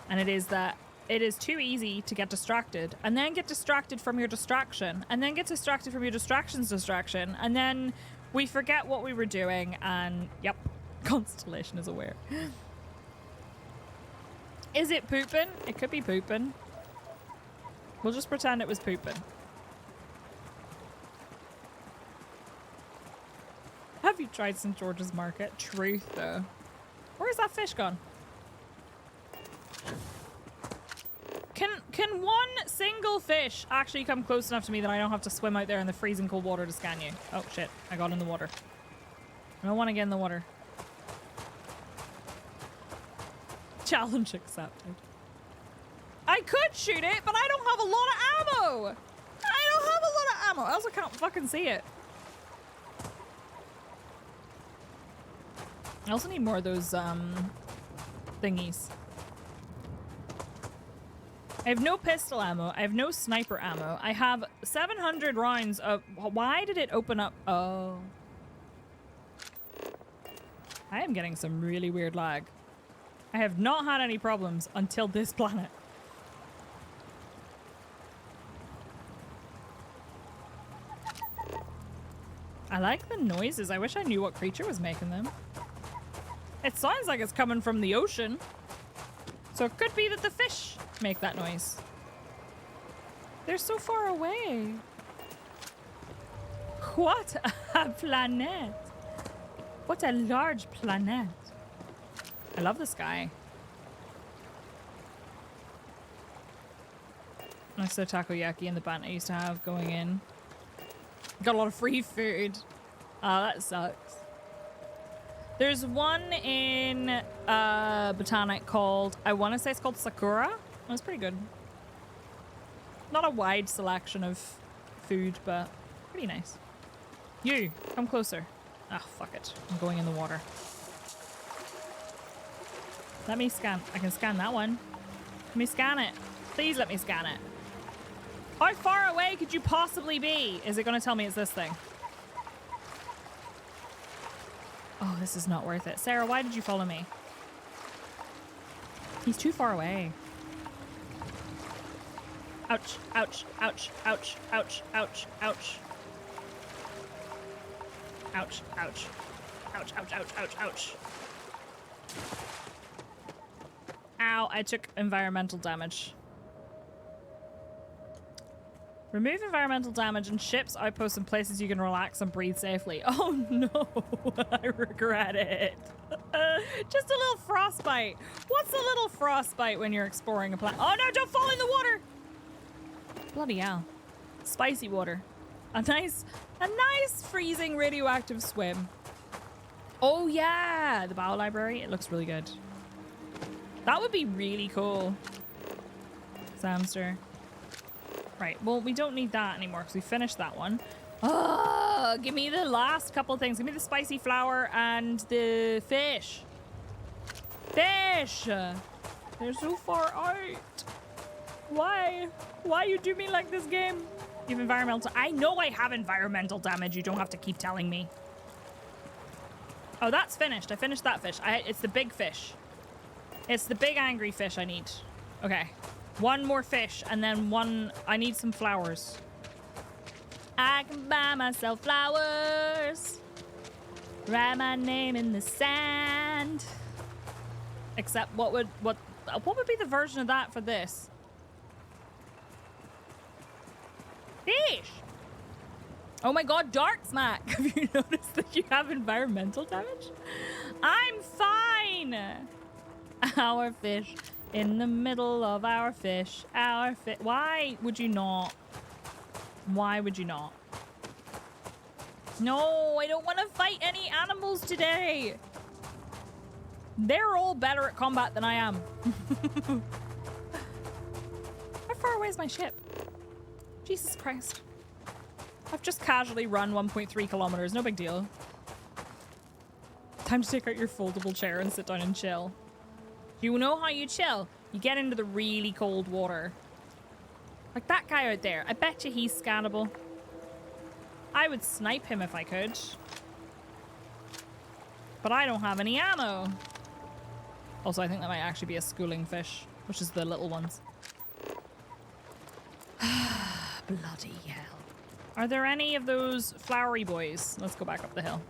And it is that it is too easy to get distracted and then get distracted from your distraction and then get distracted from your distraction's distraction. And then we forget what we were doing and yep, Constellation is aware. Is it pooping? It could be pooping. We'll just pretend it was pooping. Have you tried St. George's Market? Truth though. Where's that fish gone? Can one single fish actually come close enough to me that I don't have to swim out there in the freezing cold water to scan you? Oh shit, I got in the water. I don't want to get in the water. Challenge accepted. I could shoot it, but I don't have a lot of ammo! I don't have a lot of ammo! I also can't fucking see it. I also need more of those, thingies. I have no pistol ammo. I have no sniper ammo. I have 700 rounds of... Why did it open up? Oh. I am getting some really weird lag. I have not had any problems until this planet. I like the noises. I wish I knew what creature was making them. It sounds like it's coming from the ocean. So it could be that the fish make that noise. They're so far away. What a planet. What a large planet. I love the sky. Next to the takoyaki and the band I used to have going in. Got a lot of free food. Oh, that sucks. There's one in Botanic called, I want to say it's called Sakura. That's pretty good. Not a wide selection of food, but pretty nice. You, come closer. Ah, fuck it. I'm going in the water. Let me scan. I can scan that one. Let me scan it. Please let me scan it. How far away could you possibly be? Is it going to tell me it's this thing? Oh, this is not worth it. Sarah, why did you follow me? He's too far away. Ouch, ouch, ouch, ouch, ouch, ouch, ouch. Ouch, ouch. Ouch, ouch, ouch, ouch, ouch. Ow, I took environmental damage. Remove environmental damage and ships, outposts, and places you can relax and breathe safely. Oh no, I regret it. Just a little frostbite. What's a little frostbite when you're exploring a planet? Oh no, don't fall in the water. Bloody hell. Spicy water. A nice freezing radioactive swim. Oh yeah, the Bio Library. It looks really good. That would be really cool. Samster. Right, well, we don't need that anymore because we finished that one. Oh, give me the last couple things. Give me the spicy flour and the fish. Fish! They're so far out. Why? Why you do me like this game? You have environmental... I know I have environmental damage. You don't have to keep telling me. Oh, that's finished. I finished that fish. It's the big fish. It's the big angry fish I need. Okay. One more fish and then one... I need some flowers. I can buy myself flowers. Write my name in the sand. Except what would be the version of that for this? Fish! Oh my god, Dark Smack! Have you noticed that you have environmental damage? I'm fine! Our fish in the middle of our fish. Our fish. Why would you not? Why would you not? No, I don't want to fight any animals today. They're all better at combat than I am. How far away is my ship? Jesus Christ. I've just casually run 1.3 kilometers. No big deal. Time to take out your foldable chair and sit down and chill. You know how you chill? You get into the really cold water. Like that guy out there. I bet you he's scannable. I would snipe him if I could. But I don't have any ammo. Also, I think that might actually be a schooling fish, which is the little ones. Bloody hell. Are there any of those flowery boys? Let's go back up the hill.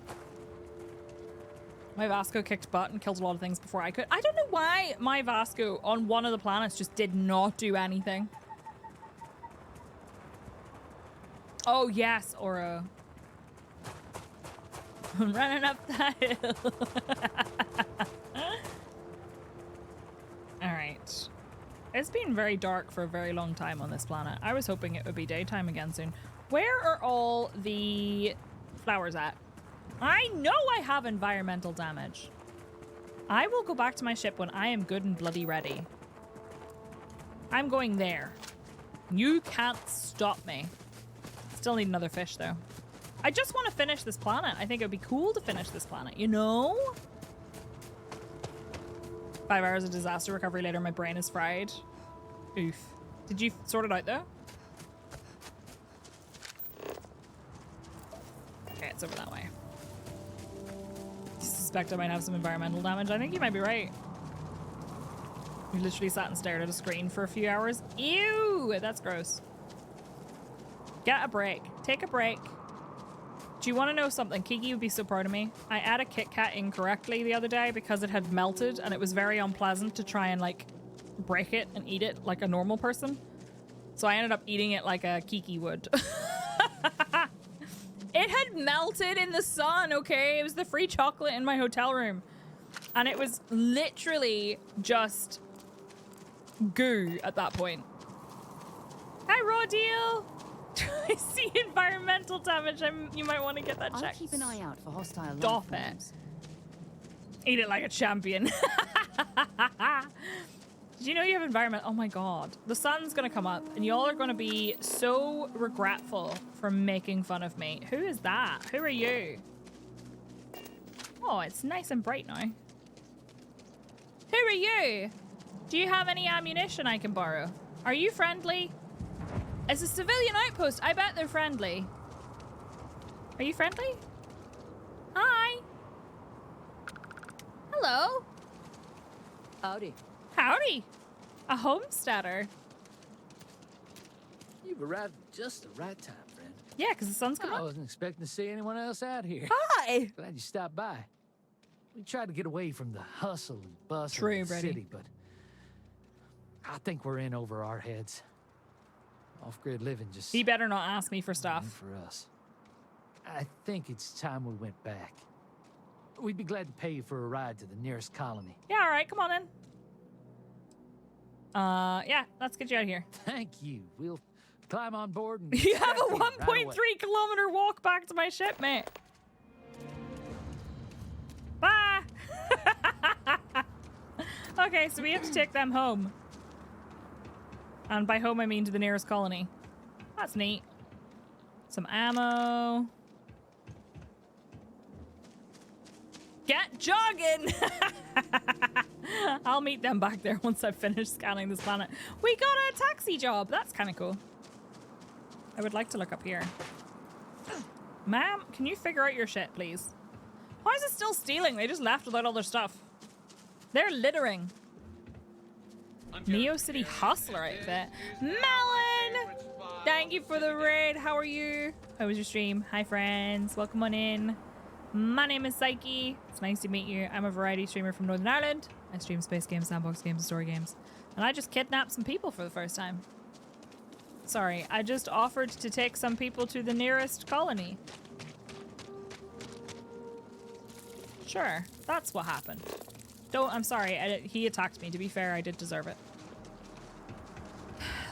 My Vasco kicked butt and killed a lot of things before I could. I don't know why my Vasco on one of the planets just did not do anything. Oh, yes, Oro. I'm running up that hill. All right. It's been very dark for a very long time on this planet. I was hoping it would be daytime again soon. Where are all the flowers at? I know I have environmental damage. I will go back to my ship when I am good and bloody ready. I'm going there. You can't stop me. Still need another fish, though. I just want to finish this planet. I think it would be cool to finish this planet, you know? 5 hours of disaster recovery later, my brain is fried. Oof. Did you sort it out, though? Okay, it's over that way. I suspect I might have some environmental damage. I think you might be right. You literally sat and stared at a screen for a few hours. Ew! That's gross. Get a break. Take a break. Do you want to know something? Kiki would be so proud of me. I ate a Kit Kat incorrectly the other day because it had melted and it was very unpleasant to try and like break it and eat it like a normal person. So I ended up eating it like a Kiki would. It had melted in the sun, okay? It was the free chocolate in my hotel room. And it was literally just goo at that point. Hi, Rodil! I see environmental damage. You might want to get that checked. I'll keep an eye out for hostile Stop it. Eat it like a champion. Did you know you have environment? Oh my god. The sun's gonna come up and y'all are gonna be so regretful for making fun of me. Who is that? Who are you? Oh, it's nice and bright now. Who are you? Do you have any ammunition I can borrow? Are you friendly? It's a civilian outpost. I bet they're friendly. Are you friendly? Hi. Hello. Howdy. Howdy. A homesteader. You've arrived at just the right time, friend. Yeah, because the sun's come I up. wasn't expecting to see anyone else out here. Hi. Glad you stopped by. We tried to get away from the hustle and bustle True, of the Brady. city, but I think we're in over our heads. Off-grid living just... He better not ask me for stuff. For us. I think it's time we went back. We'd be glad to pay you for a ride to the nearest colony. Yeah, all right. Come on in. Yeah, let's get you out of here. Thank you. We'll climb on board and... You have a right 1.3 kilometer walk back to my ship, mate. Bye. Okay, so we have to take them home. And by home, I mean to the nearest colony. That's neat. Some ammo. Get jogging! I'll meet them back there once I've finished scanning this planet. We got a taxi job. That's kind of cool. I would like to look up here. Ma'am, can you figure out your shit, please? Why is it still stealing? They just left without all their stuff. They're littering. Neo City Hustler outfit. Melon! Thank you for the raid. How are you? How was your stream? Hi, friends. Welcome on in. My name is Psyche. It's nice to meet you. I'm a variety streamer from Northern Ireland. I stream space games, sandbox games, and story games. And I just kidnapped some people for the first time. Sorry, I just offered to take some people to the nearest colony. Sure, that's what happened. I'm sorry, he attacked me. To be fair, I did deserve it.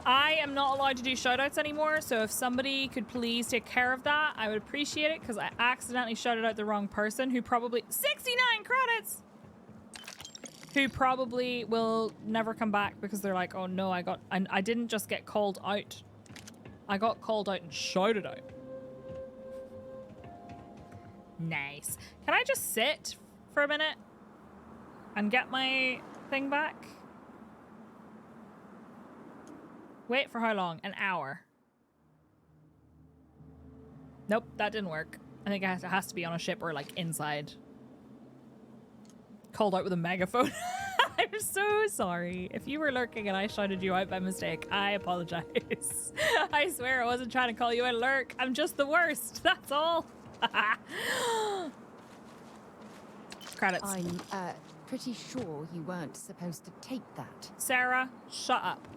I am not allowed to do shoutouts anymore, so if somebody could please take care of that, I would appreciate it, because I accidentally shouted out the wrong person who probably... 69 credits! Who probably will never come back because they're like, oh no, I didn't just get called out. I got called out and shouted out. Nice. Can I just sit for a minute and get my thing back? Wait for how long? An hour. Nope, that didn't work. I think it has to be on a ship or like inside. Called out with a megaphone. I'm so sorry. If you were lurking and I shouted you out by mistake, I apologize. I swear I wasn't trying to call you a lurk. I'm just the worst. That's all. Credits. I'm pretty sure you weren't supposed to take that. Sarah, shut up.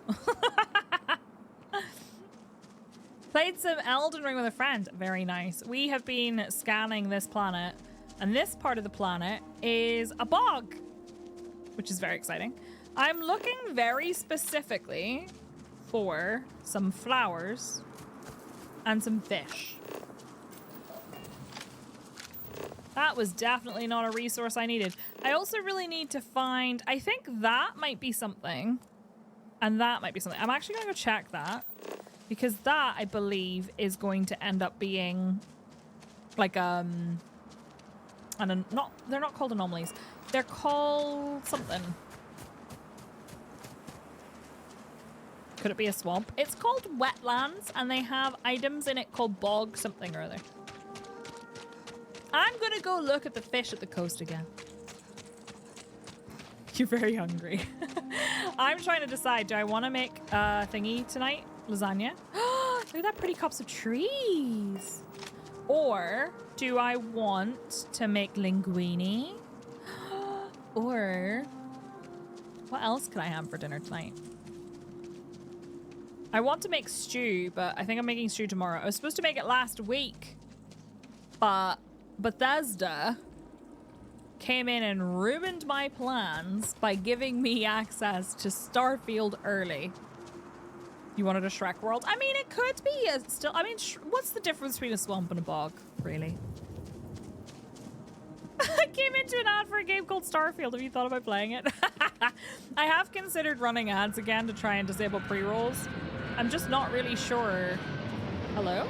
Played some Elden Ring with a friend. Very nice. We have been scanning this planet, and this part of the planet is a bog, which is very exciting. I'm looking very specifically for some flowers and some fish. That was definitely not a resource I needed. I also really need to find, I think that might be something, and that might be something. I'm actually gonna go check that, because that, I believe, is going to end up being like, they're not called anomalies. They're called something. Could it be a swamp? It's called wetlands, and they have items in it called bog something or other. I'm gonna go look at the fish at the coast again. You're very hungry. I'm trying to decide, do I want to make thingy tonight? Lasagna? Look at that pretty cups of trees. Or do I want to make linguine? Or what else can I have for dinner tonight? I want to make stew, but I think I'm making stew tomorrow. I was supposed to make it last week, but Bethesda came in and ruined my plans by giving me access to Starfield early. You wanted a Shrek world? I mean, it could be still. I mean, what's the difference between a swamp and a bog, really? I came into an ad for a game called Starfield. Have you thought about playing it? I have considered running ads again to try and disable pre-rolls. I'm just not really sure. Hello?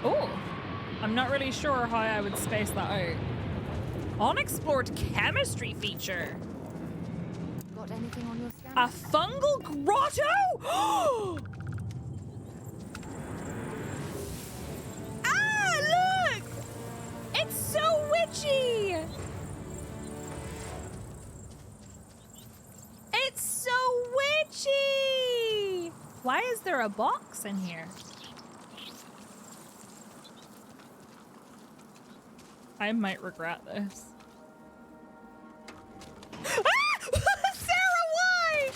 Oh, I'm not really sure how I would space that out. Unexplored chemistry feature. Got anything on your scanner? A fungal grotto? Ah, look! It's so witchy! It's so witchy! Why is there a box in here? I might regret this. Ah! Sarah, why?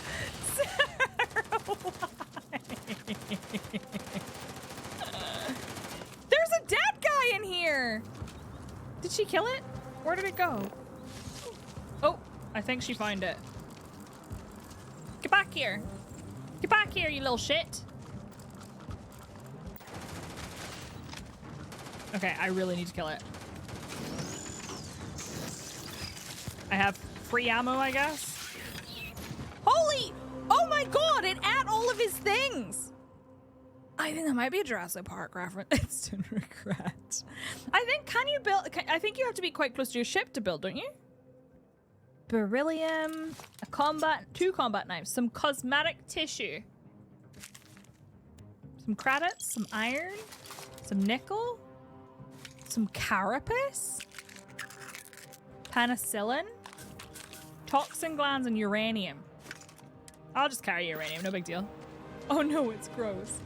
Sarah, why? There's a dead guy in here. Did she kill it? Where did it go? Oh, I think she found it. Get back here. Get back here, you little shit. Okay, I really need to kill it. I have free ammo, I guess. of his things. I think that might be a Jurassic Park reference. Instant regret. I think, can you build, I think you have to be quite close to your ship to build, don't you? Beryllium, two combat knives, some cosmetic tissue, some credits, some iron, some nickel, some carapace, penicillin, toxin glands, and uranium. I'll just carry uranium, no big deal. Oh no, it's gross.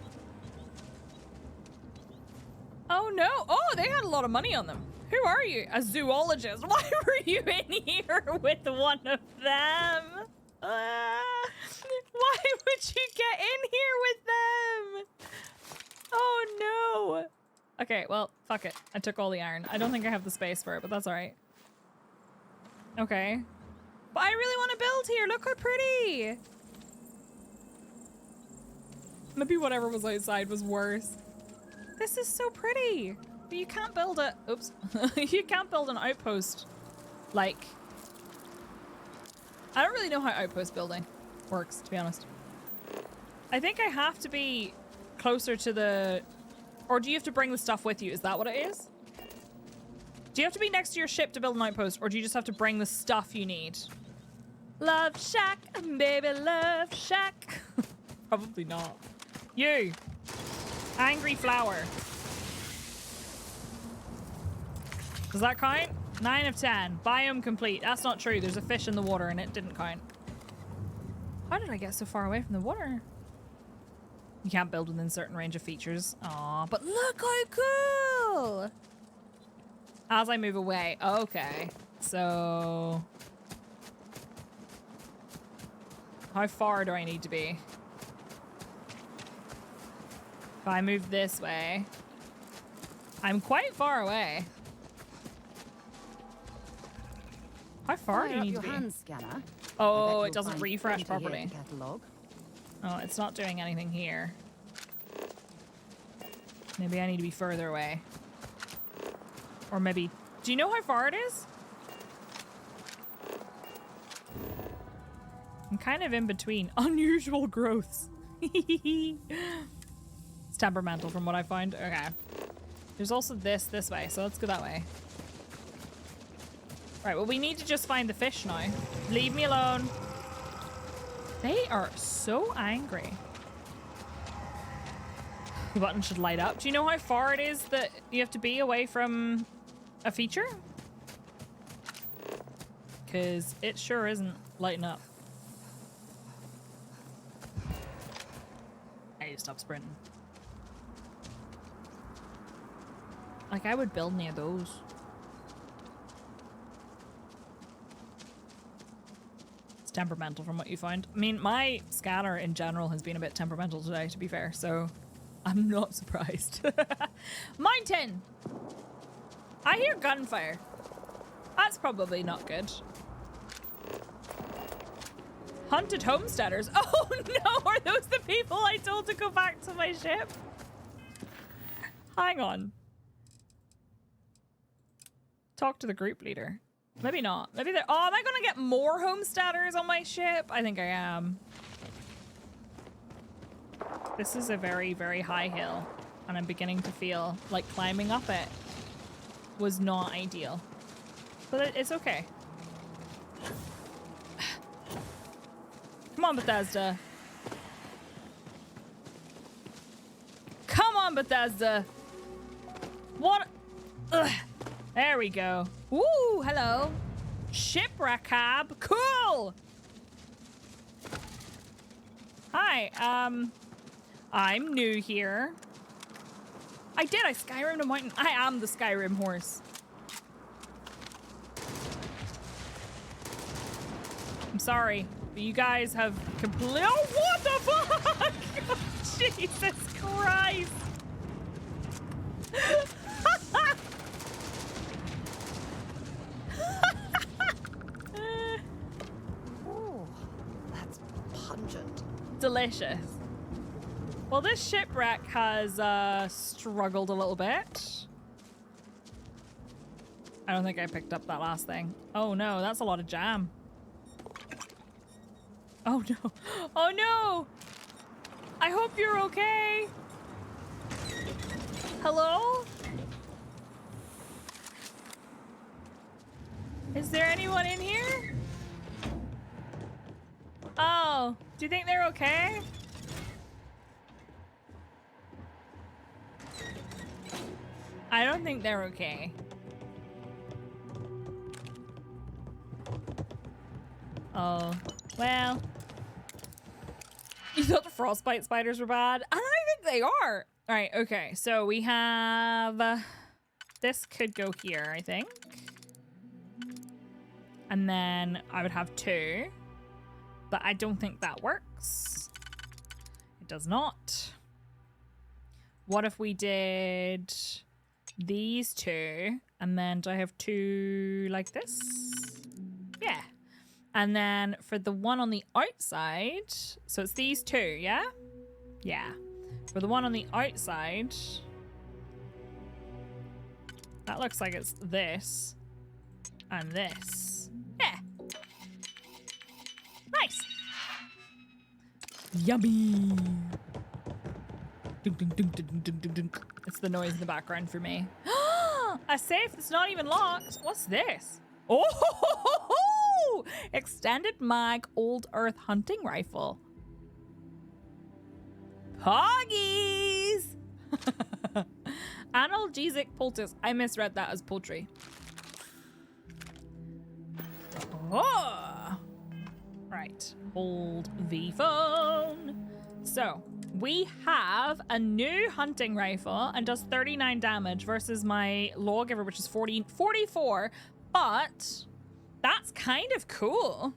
Oh no, oh, they had a lot of money on them. Who are you? A zoologist. Why were you in here with one of them? Why would you get in here with them? Oh no. Okay, well, fuck it. I took all the iron. I don't think I have the space for it, but that's all right. Okay. But I really want to build here. Look how pretty. Maybe whatever was outside was worse. This is so pretty. But you can't build a... Oops. You can't build an outpost. Like... I don't really know how outpost building works, to be honest. I think I have to be closer to the... Or do you have to bring the stuff with you? Is that what it is? Do you have to be next to your ship to build an outpost, or do you just have to bring the stuff you need? Love shack, baby, love shack. Probably not. You. Angry flower. Does that count? 9 of 10. Biome complete. That's not true. There's a fish in the water and it didn't count. How did I get so far away from the water? You can't build within a certain range of features. Aw, but look how cool! As I move away. Okay. So... how far do I need to be? If I move this way... I'm quite far away. How far do you need to be? Hand scanner. Oh, it doesn't refresh properly. Catalog. Oh, it's not doing anything here. Maybe I need to be further away. Or maybe... Do you know how far it is? I'm kind of in between. Unusual growths. It's temperamental from what I find. Okay. There's also this way, so let's go that way. Right, well, we need to just find the fish now. Leave me alone. They are so angry. The button should light up. Do you know how far it is that you have to be away from a feature? Because it sure isn't lighting up. I need to stop sprinting. Like, I would build near those. It's temperamental from what you find. I mean, my scanner in general has been a bit temperamental today, to be fair, so I'm not surprised. Mountain! I hear gunfire. That's probably not good. Hunted homesteaders. Oh no, are those the people I told to go back to my ship? Hang on. Talk to the group leader. Maybe not. Maybe they're... Oh, am I gonna get more homesteaders on my ship? I think I am. This is a very, very high hill, and I'm beginning to feel like climbing up it was not ideal. But it's okay. Come on, Bethesda. Come on, Bethesda. What? Ugh. There we go. Woo, hello. Shipwreck cab. Cool. Hi, I'm new here. I Skyrim'd a mountain. I am the Skyrim horse. I'm sorry, but you guys have completely... Oh, what the fuck? Oh, Jesus Christ. Oh, that's pungent. Delicious. Well, this shipwreck has struggled a little bit. I don't think I picked up that last thing. Oh no, that's a lot of jam. Oh no. Oh no! I hope you're okay. Hello? Is there anyone in here? Oh, do you think they're okay? I don't think they're okay. Oh, well. You thought the frostbite spiders were bad? I don't think they are. All right, okay. So we have... this could go here, I think. And then I would have 2. But I don't think that works. It does not. What if we did these 2? And then do I have 2 like this? Yeah. And then for the one on the outside, so it's these 2, yeah? Yeah. For the one on the outside, that looks like it's this and this. Yeah. Nice. Yummy. Dunk, dunk, dunk, dunk, dunk, dunk, dunk. It's the noise in the background for me. A safe that's not even locked. What's this? Oh, extended mag old earth hunting rifle. Poggies. Analgesic poultice. I misread that as poultry. Oh. Right. Hold the phone. So we have a new hunting rifle and does 39 damage versus my lawgiver, which is 44. But that's kind of cool.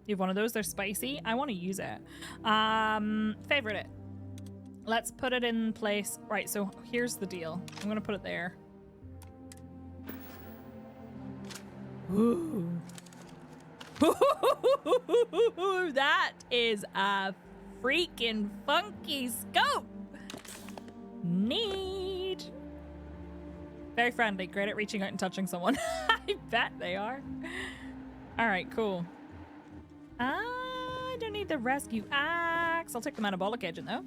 You have one of those, they're spicy. I want to use it. Favorite it. Let's put it in place. Right, so here's the deal. I'm gonna put it there. Ooh. That is a freaking funky scope. Neat. Very friendly, great at reaching out and touching someone. I bet they are. All right, cool. I don't need the rescue axe. I'll take the metabolic agent though.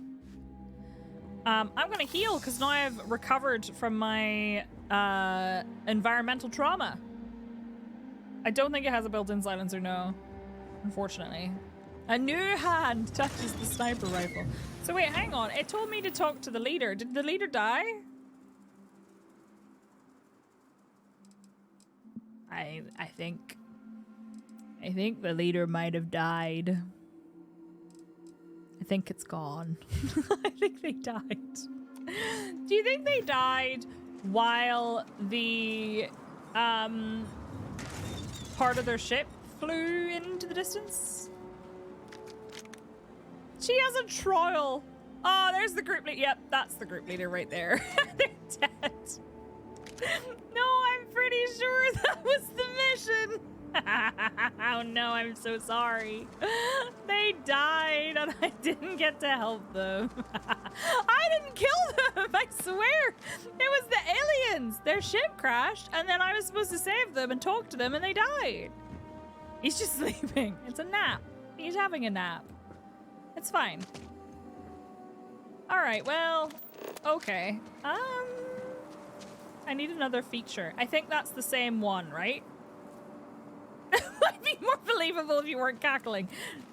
I'm gonna heal because now I've recovered from my environmental trauma. I don't think it has a built-in silencer, no. Unfortunately. A new hand touches the sniper rifle. So wait, hang on. It told me to talk to the leader. Did the leader die? I think the leader might have died. I think it's gone. I think they died. Do you think they died while the part of their ship flew into the distance? She has a trial. Oh, there's the group leader. Yep, that's the group leader right there. They're dead. No, I'm pretty sure that was the mission. Oh no, I'm so sorry. They died and I didn't get to help them. I didn't kill them, I swear. It was the aliens. Their ship crashed and then I was supposed to save them and talk to them and they died. He's just sleeping. It's a nap. He's having a nap. It's fine. All right, well, okay. I need another feature. I think that's the same one, right? It might be more believable if you weren't cackling.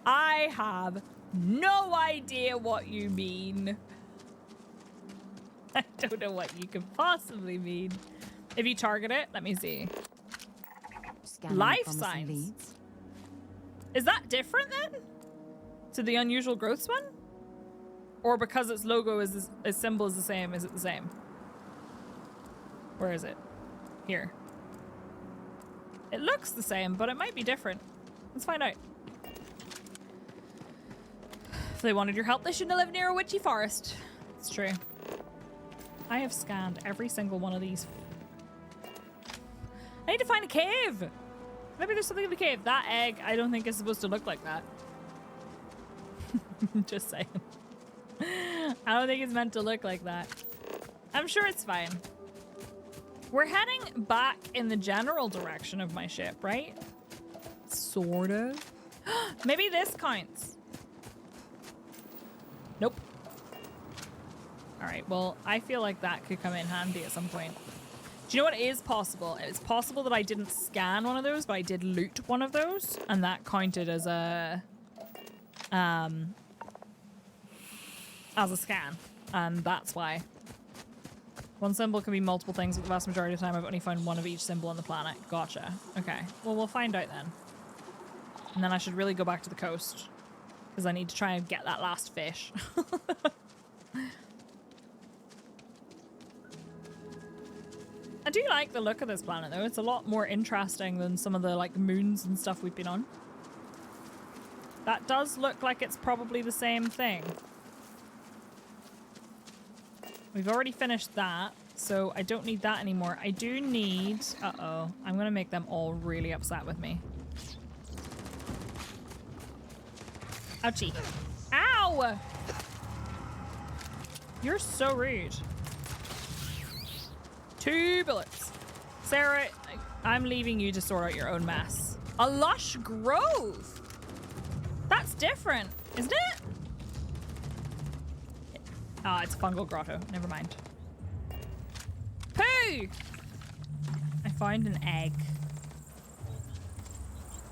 I have no idea what you mean. I don't know what you could possibly mean. If you target it, let me see. Scanning Life promising signs. leads. Is that different then? To the unusual growths one? Or because its logo is its symbol is the same, is it the same? Where is it? Here. It looks the same, but it might be different. Let's find out. If they wanted your help, they shouldn't have lived near a witchy forest. It's true. I have scanned every single one of these. I need to find a cave. Maybe there's something in the cave. That egg, I don't think is supposed to look like that. Just saying. I don't think it's meant to look like that. I'm sure it's fine. We're heading back in the general direction of my ship, right? Sort of. Maybe this counts. Nope. All right, well, I feel like that could come in handy at some point. Do you know what is possible? It's possible that I didn't scan one of those, but I did loot one of those, and that counted as a scan, and that's why. One symbol can be multiple things, but the vast majority of the time I've only found one of each symbol on the planet. Gotcha. Okay, well, we'll find out then. And then I should really go back to the coast, because I need to try and get that last fish. I do like the look of this planet, though. It's a lot more interesting than some of the, like, moons and stuff we've been on. That does look like it's probably the same thing. We've already finished that, so I don't need that anymore. I do need... Uh-oh. I'm going to make them all really upset with me. Ouchie. Ow! You're so rude. 2 bullets. Sarah, I'm leaving you to sort out your own mess. A lush grove. That's different, isn't it? Ah, it's a fungal grotto. Never mind. Pooh! I found an egg.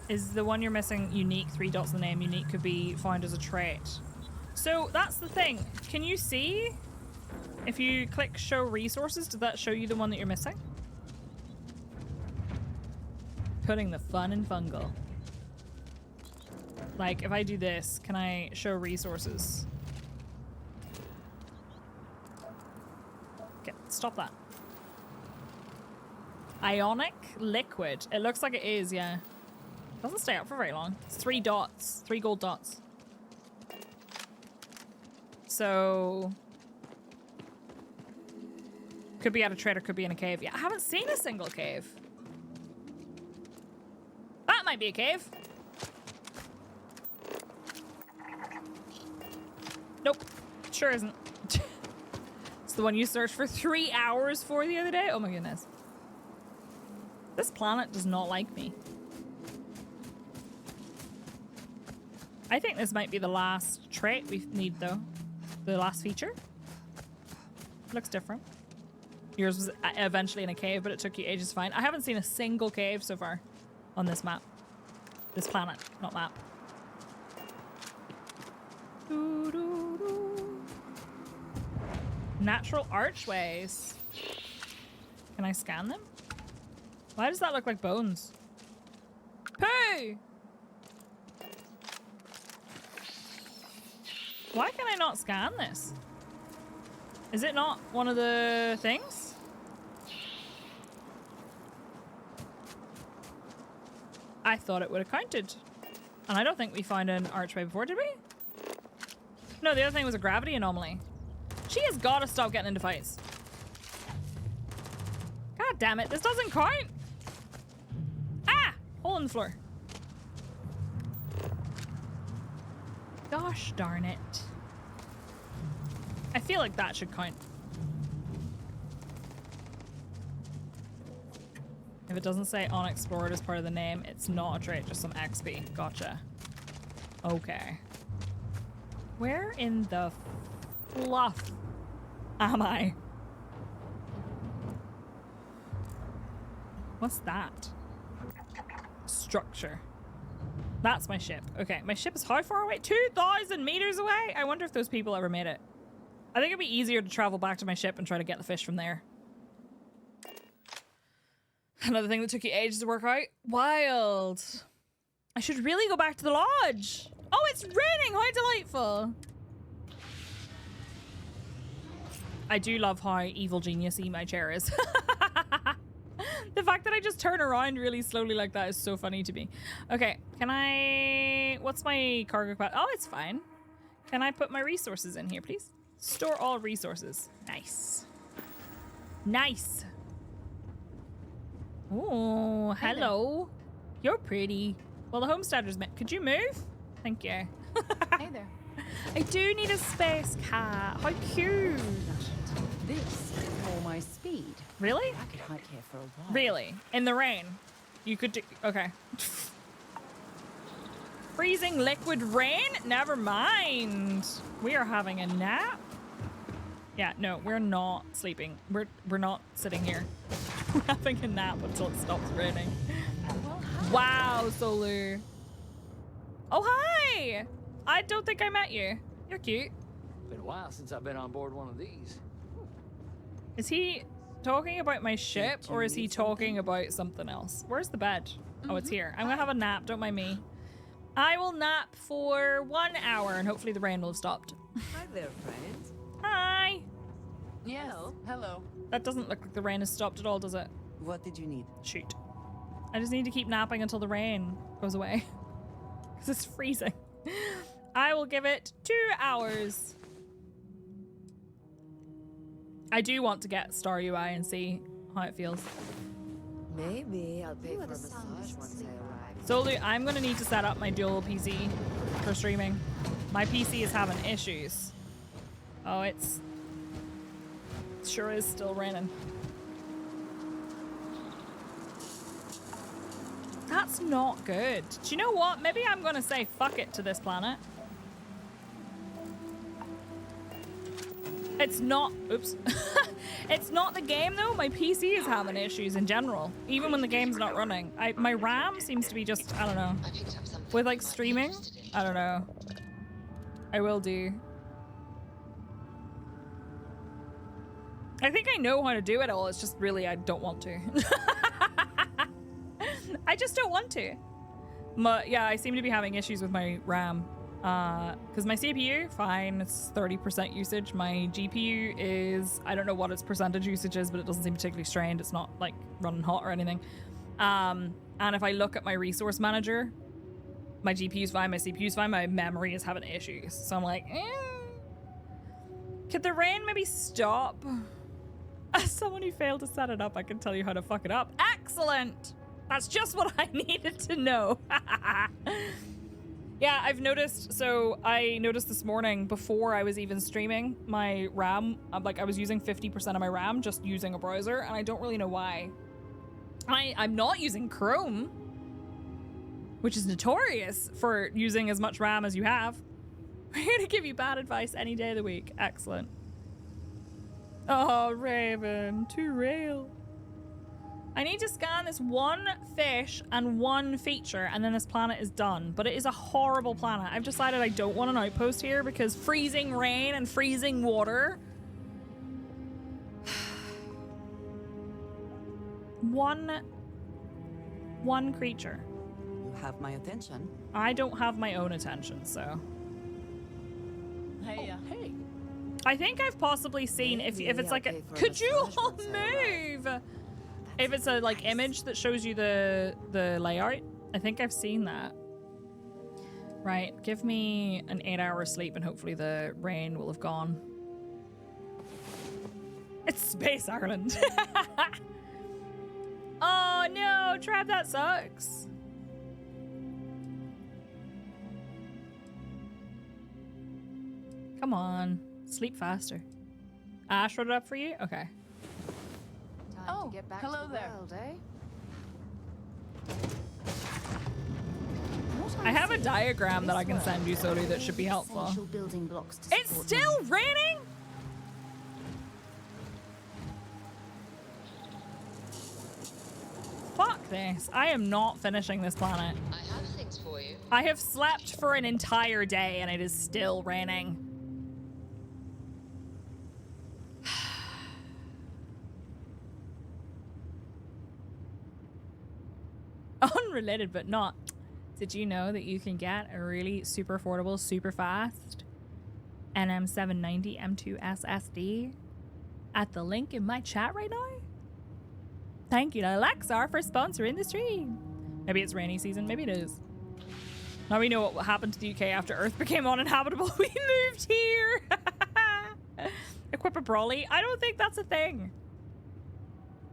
Is the one you're missing unique? 3 dots in the name. Unique could be found as a trait. So that's the thing. Can you see? If you click show resources, does that show you the one that you're missing? Putting the fun in fungal. Like, if I do this, can I show resources? Okay, stop that. Ionic liquid. It looks like it is, yeah. Doesn't stay up for very long. It's 3 dots. 3 gold dots. So... could be at a trade or could be in a cave. Yeah, I haven't seen a single cave. That might be a cave. Nope. Sure isn't. It's the one you searched for 3 hours for the other day? Oh my goodness. This planet does not like me. I think this might be the last trait we need, though. The last feature. Looks different. Yours was eventually in a cave, but it took you ages to find. I haven't seen a single cave so far on this map. This planet, not map. Doo, doo, doo. Natural archways. Can I scan them? Why does that look like bones? Hey! Why can I not scan this? Is it not one of the things? I thought it would have counted. And I don't think we found an archway before, did we? No, the other thing was a gravity anomaly. She has got to stop getting into fights. God damn it, this doesn't count. Ah! Hole in the floor. Gosh darn it. I feel like that should count. If it doesn't say unexplored as part of the name, it's not a trait, just some XP. Gotcha. Okay. Where in the fluff am I? What's that? Structure. That's my ship. Okay, my ship is how far away? 2,000 meters away? I wonder if those people ever made it. I think it'd be easier to travel back to my ship and try to get the fish from there. Another thing that took you ages to work out. Wild. I should really go back to the lodge. Oh, it's raining. How delightful. I do love how evil genius-y my chair is. The fact that I just turn around really slowly like that is so funny to me. Okay, can I... What's my cargo capacity? Oh, it's fine. Can I put my resources in here, please? Store all resources. Nice. Nice. Oh, hello. You're pretty. Well, the homesteaders met. Could you move? Thank you. Hey there. I do need a space cat. How cute. This is for my speed. Really? I could hike here for a while. Really? In the rain? You could do... Okay. Freezing liquid rain? Never mind. We are having a nap. Yeah, no, we're not sleeping. We're not sitting here. We're having a nap until it stops raining. Wow, Solu. Oh, hi! I don't think I met you. You're cute. Been a while since I've been on board one of these. Is he talking about my ship or is he talking about something else? Where's the bed? Oh, it's here. I'm gonna have a nap, don't mind me. I will nap for 1 hour and hopefully the rain will have stopped. Hi there, friend. Hi! Yes. Hello. That doesn't look like the rain has stopped at all, does it? What did you need? Shoot. I just need to keep napping until the rain goes away. Because it's freezing. I will give it 2 hours. I do want to get Star UI and see how it feels. Maybe I'll pay for a massage once I arrive. Solu, I'm going to need to set up my dual PC for streaming. My PC is having issues. Oh, it sure is still raining. That's not good. Do you know what? Maybe I'm going to say fuck it to this planet. It's not, oops. It's not the game though. My PC is having issues in general, even when the game's not running. My RAM seems to be just, I don't know. With like streaming, I don't know. I will do. I think I know how to do it all. It's just really, I don't want to. I just don't want to. But yeah, I seem to be having issues with my RAM. Because my CPU, fine, it's 30% usage. My GPU is, I don't know what its percentage usage is, but it doesn't seem particularly strained. It's not like running hot or anything. And if I look at my resource manager, my GPU's fine, my CPU's fine, my memory is having issues. So I'm like, could the rain maybe stop? As someone who failed to set it up, I can tell you how to fuck it up. Excellent! That's just what I needed to know. Yeah, I've noticed, so I noticed this morning before I was even streaming, my RAM, like I was using 50% of my RAM just using a browser, and I don't really know why. I'm not using Chrome, which is notorious for using as much RAM as you have. We're here to give you bad advice any day of the week. Excellent. Oh, Raven, too real. I need to scan this one fish and one feature and then this planet is done. But it is a horrible planet. I've decided I don't want an outpost here because freezing rain and freezing water. One creature. You have my attention. I don't have my own attention, so. Hey, hey. I think I've possibly seen if it's like a, could you all move? If it's a like image that shows you the layout, I think I've seen that. Right, give me an 8-hour sleep and hopefully the rain will have gone. It's Space Ireland. Oh no, Trav, that sucks. Come on, sleep faster. Ash wrote it up for you? Okay. Oh, hello there. World, eh? I have a diagram that I can send you, Sodi, that should be helpful. Building blocks to It's still raining? Fuck this. I am not finishing this planet. I have things for you. I have slept for an entire day and it is still raining. Unrelated but not. Did you know that you can get a really super affordable, super fast NM790 M2 SSD at the link in my chat right now? Thank you to Lexar for sponsoring the stream. Maybe it's rainy season, maybe it is. Now we know what happened to the UK after Earth became uninhabitable. We moved here. Equip a Brawly. I don't think that's a thing.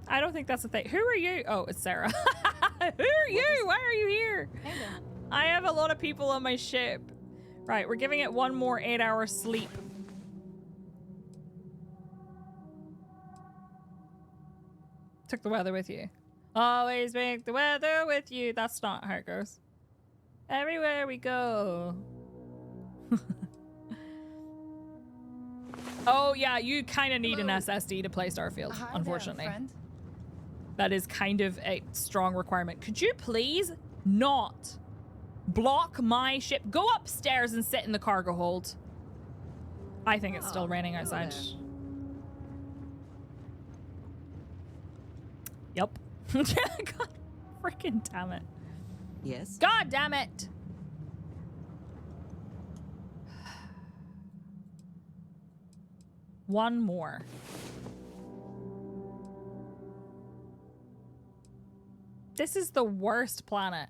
I don't think that's a thing. Who are you? Oh, it's Sarah. Who are you? Why are you here? I have a lot of people on my ship. Right, we're giving it one more 8-hour sleep. Took the weather with you. Always make the weather with you. That's not how it goes. Everywhere we go. Oh yeah, you kind of need an SSD to play Starfield, unfortunately. That is kind of a strong requirement. Could you please not block my ship? Go upstairs and sit in the cargo hold. I think it's still raining outside. Yep. God freaking damn it. Yes? God damn it. One more. This is the worst planet.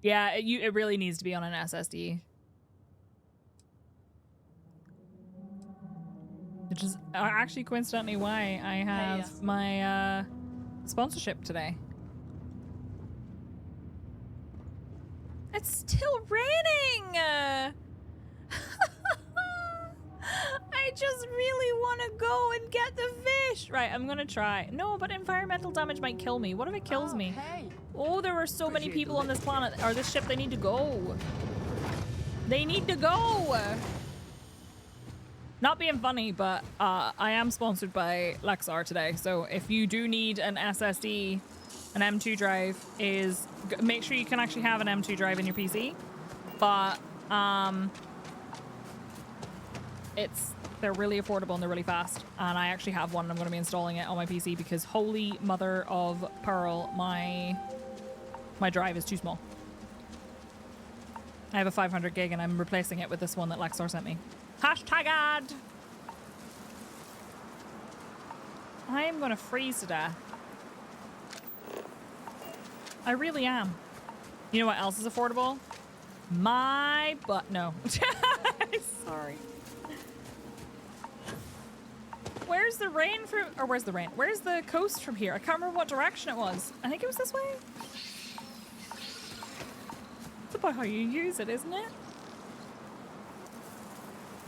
Yeah, it really needs to be on an SSD. Which is actually coincidentally why I have my sponsorship today. It's still raining! I just really want to go and get the fish. Right, I'm gonna try. No, but environmental damage might kill me. What if it kills me? Hey. Oh, there are so many people on this planet, or this ship. They need to go. They need to go. Not being funny, but I am sponsored by Lexar today. So if you do need an SSD, an M2 drive make sure you can actually have an M2 drive in your PC. But they're really affordable and they're really fast. And I actually have one and I'm going to be installing it on my PC because holy mother of pearl, my drive is too small. I have a 500 gig and I'm replacing it with this one that Lexar sent me. Hashtag ad! I am going to freeze to death. I really am. You know what else is affordable? My butt. No. Sorry. Where's the rain from, or where's the rain? Where's the coast from here? I can't remember what direction it was. I think it was this way. It's about how you use it, isn't it?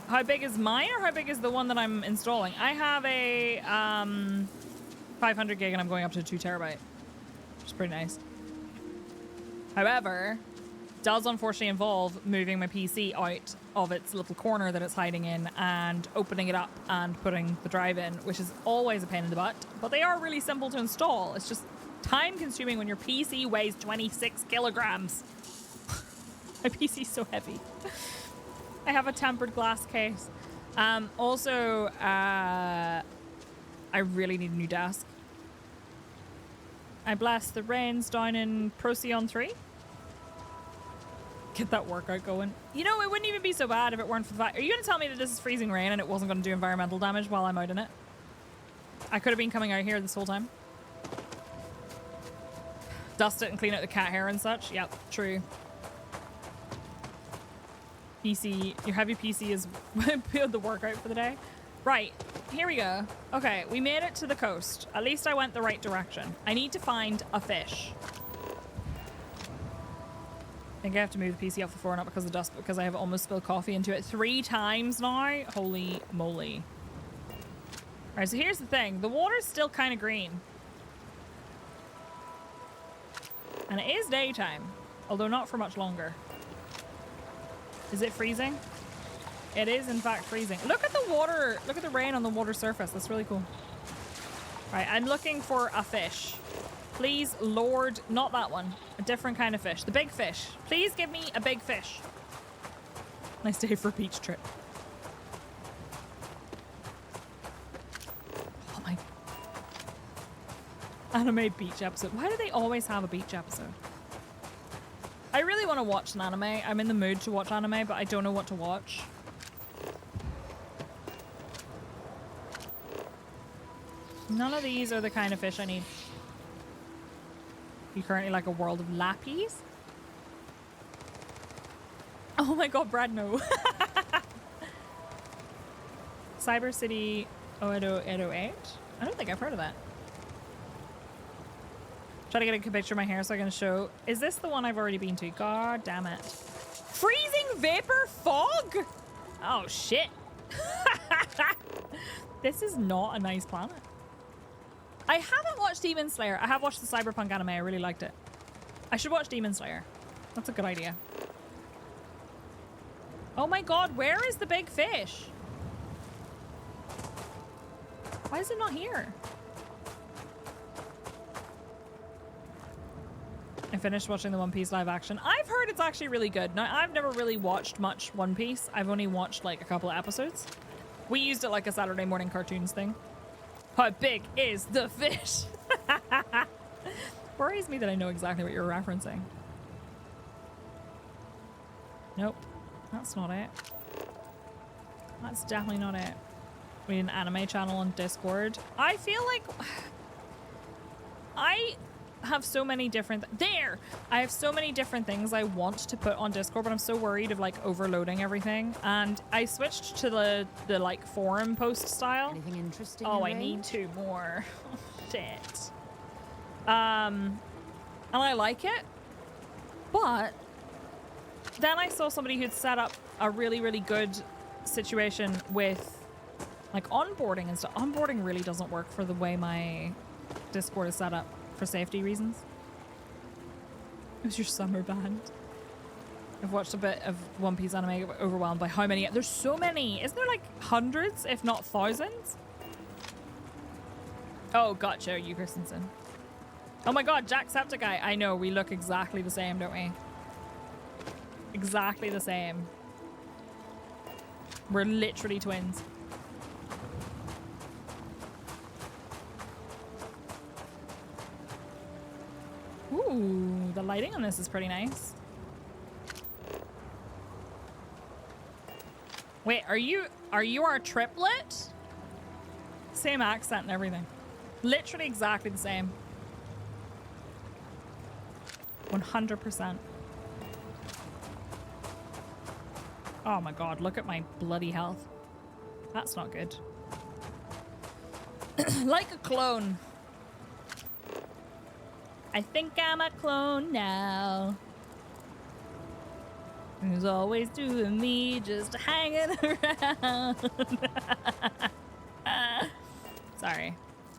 How big is mine or how big is the one that I'm installing? I have a 500 gig and I'm going up to 2 terabyte, which is pretty nice. However, does unfortunately involve moving my PC out of its little corner that it's hiding in and opening it up and putting the drive in, which is always a pain in the butt. But they are really simple to install. It's just time consuming when your PC weighs 26 kilograms. My PC's so heavy. I have a tempered glass case. Also, I really need a new desk. I blast the rains down in Procyon 3. Get that workout going. You know, it wouldn't even be so bad if it weren't for the fact. Are you going to tell me that this is freezing rain and it wasn't going to do environmental damage while I'm out in it? I could have been coming out here this whole time. Dust it and clean out the cat hair and such. Yep, true. PC, your heavy PC is the workout for the day. Right, here we go. Okay, we made it to the coast. At least I went the right direction. I need to find a fish. I think I have to move the PC off the floor, not because of the dust, but because I have almost spilled coffee into it 3 times now. Holy moly. All right, so here's the thing. The water's still kind of green. And it is daytime, although not for much longer. Is it freezing? It is, in fact, freezing. Look at the water. Look at the rain on the water surface. That's really cool. All right, I'm looking for a fish. Please, Lord, not that one. A different kind of fish. The big fish. Please give me a big fish. Nice day for a beach trip. Oh my. Anime beach episode. Why do they always have a beach episode? I really want to watch an anime. I'm in the mood to watch anime, but I don't know what to watch. None of these are the kind of fish I need. You currently like a world of lappies? Oh my god, Brad, no. Cyber City 00808? I don't think I've heard of that. Try to get a picture of my hair so I can show. Is this the one I've already been to? God damn it. Freezing vapor fog? Oh shit. This is not a nice planet. I haven't watched Demon Slayer. I have watched the Cyberpunk anime. I really liked it. I should watch Demon Slayer. That's a good idea. Oh my god, where is the big fish? Why is it not here? I finished watching the One Piece live action. I've heard it's actually really good. Now, I've never really watched much One Piece. I've only watched like a couple of episodes. We used it like a Saturday morning cartoons thing. How big is the fish? Worries me that I know exactly what you're referencing. Nope, that's not it. That's definitely not it. We need an anime channel on Discord. I feel like I have so many different I have so many different things I want to put on Discord, but I'm so worried of like overloading everything. And I switched to the like forum post style. Anything interesting? Oh, I need 2 more. Shit. And I like it, but then I saw somebody who'd set up a really, really good situation with like onboarding and stuff. Onboarding really doesn't work for the way my Discord is set up for safety reasons. It was your summer band. I've watched a bit of One Piece anime, overwhelmed by how many. There's so many. Isn't there like hundreds, if not thousands? Oh, gotcha, you Christensen. Oh my god, Jacksepticeye. I know, we look exactly the same, don't we? Exactly the same. We're literally twins. Ooh, the lighting on this is pretty nice. Wait, are you our triplet? Same accent and everything. Literally exactly the same. 100%. Oh my god, look at my bloody health. That's not good. Like a clone. I think I'm a clone now. Who's always doing me, just hanging around. Sorry.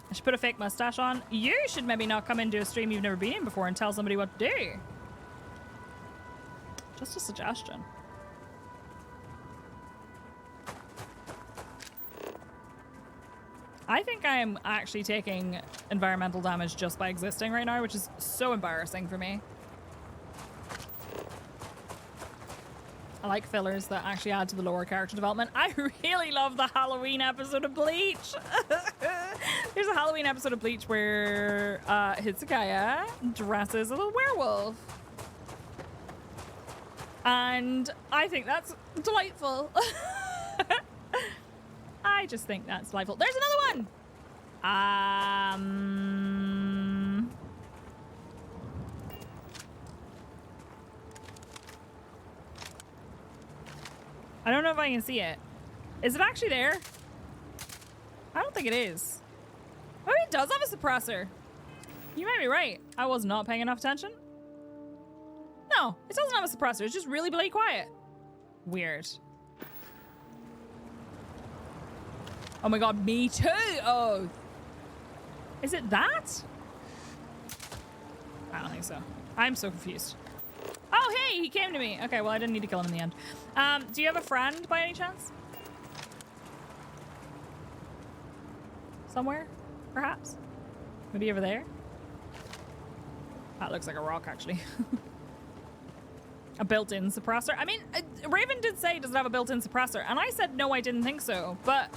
I should put a fake mustache on. You should maybe not come into a stream you've never been in before and tell somebody what to do. Just a suggestion. I think I'm actually taking environmental damage just by existing right now, which is so embarrassing for me. I like fillers that actually add to the lower character development. I really love the Halloween episode of Bleach. There's a Halloween episode of Bleach where Hitsugaya dresses as a werewolf. And I think that's delightful. I just think that's delightful. There's another one! I don't know if I can see it. Is it actually there? I don't think it is. Oh, it does have a suppressor. You might be right. I was not paying enough attention. No, it doesn't have a suppressor. It's just really bloody quiet. Weird. Oh my god, me too! Oh. Is it that? I don't think so. I'm so confused. Oh, hey, he came to me. Okay, well, I didn't need to kill him in the end. Do you have a friend by any chance? Somewhere, perhaps? Maybe over there? That looks like a rock, actually. A built-in suppressor. I mean, Raven did say, does it have a built-in suppressor? And I said, no, I didn't think so. But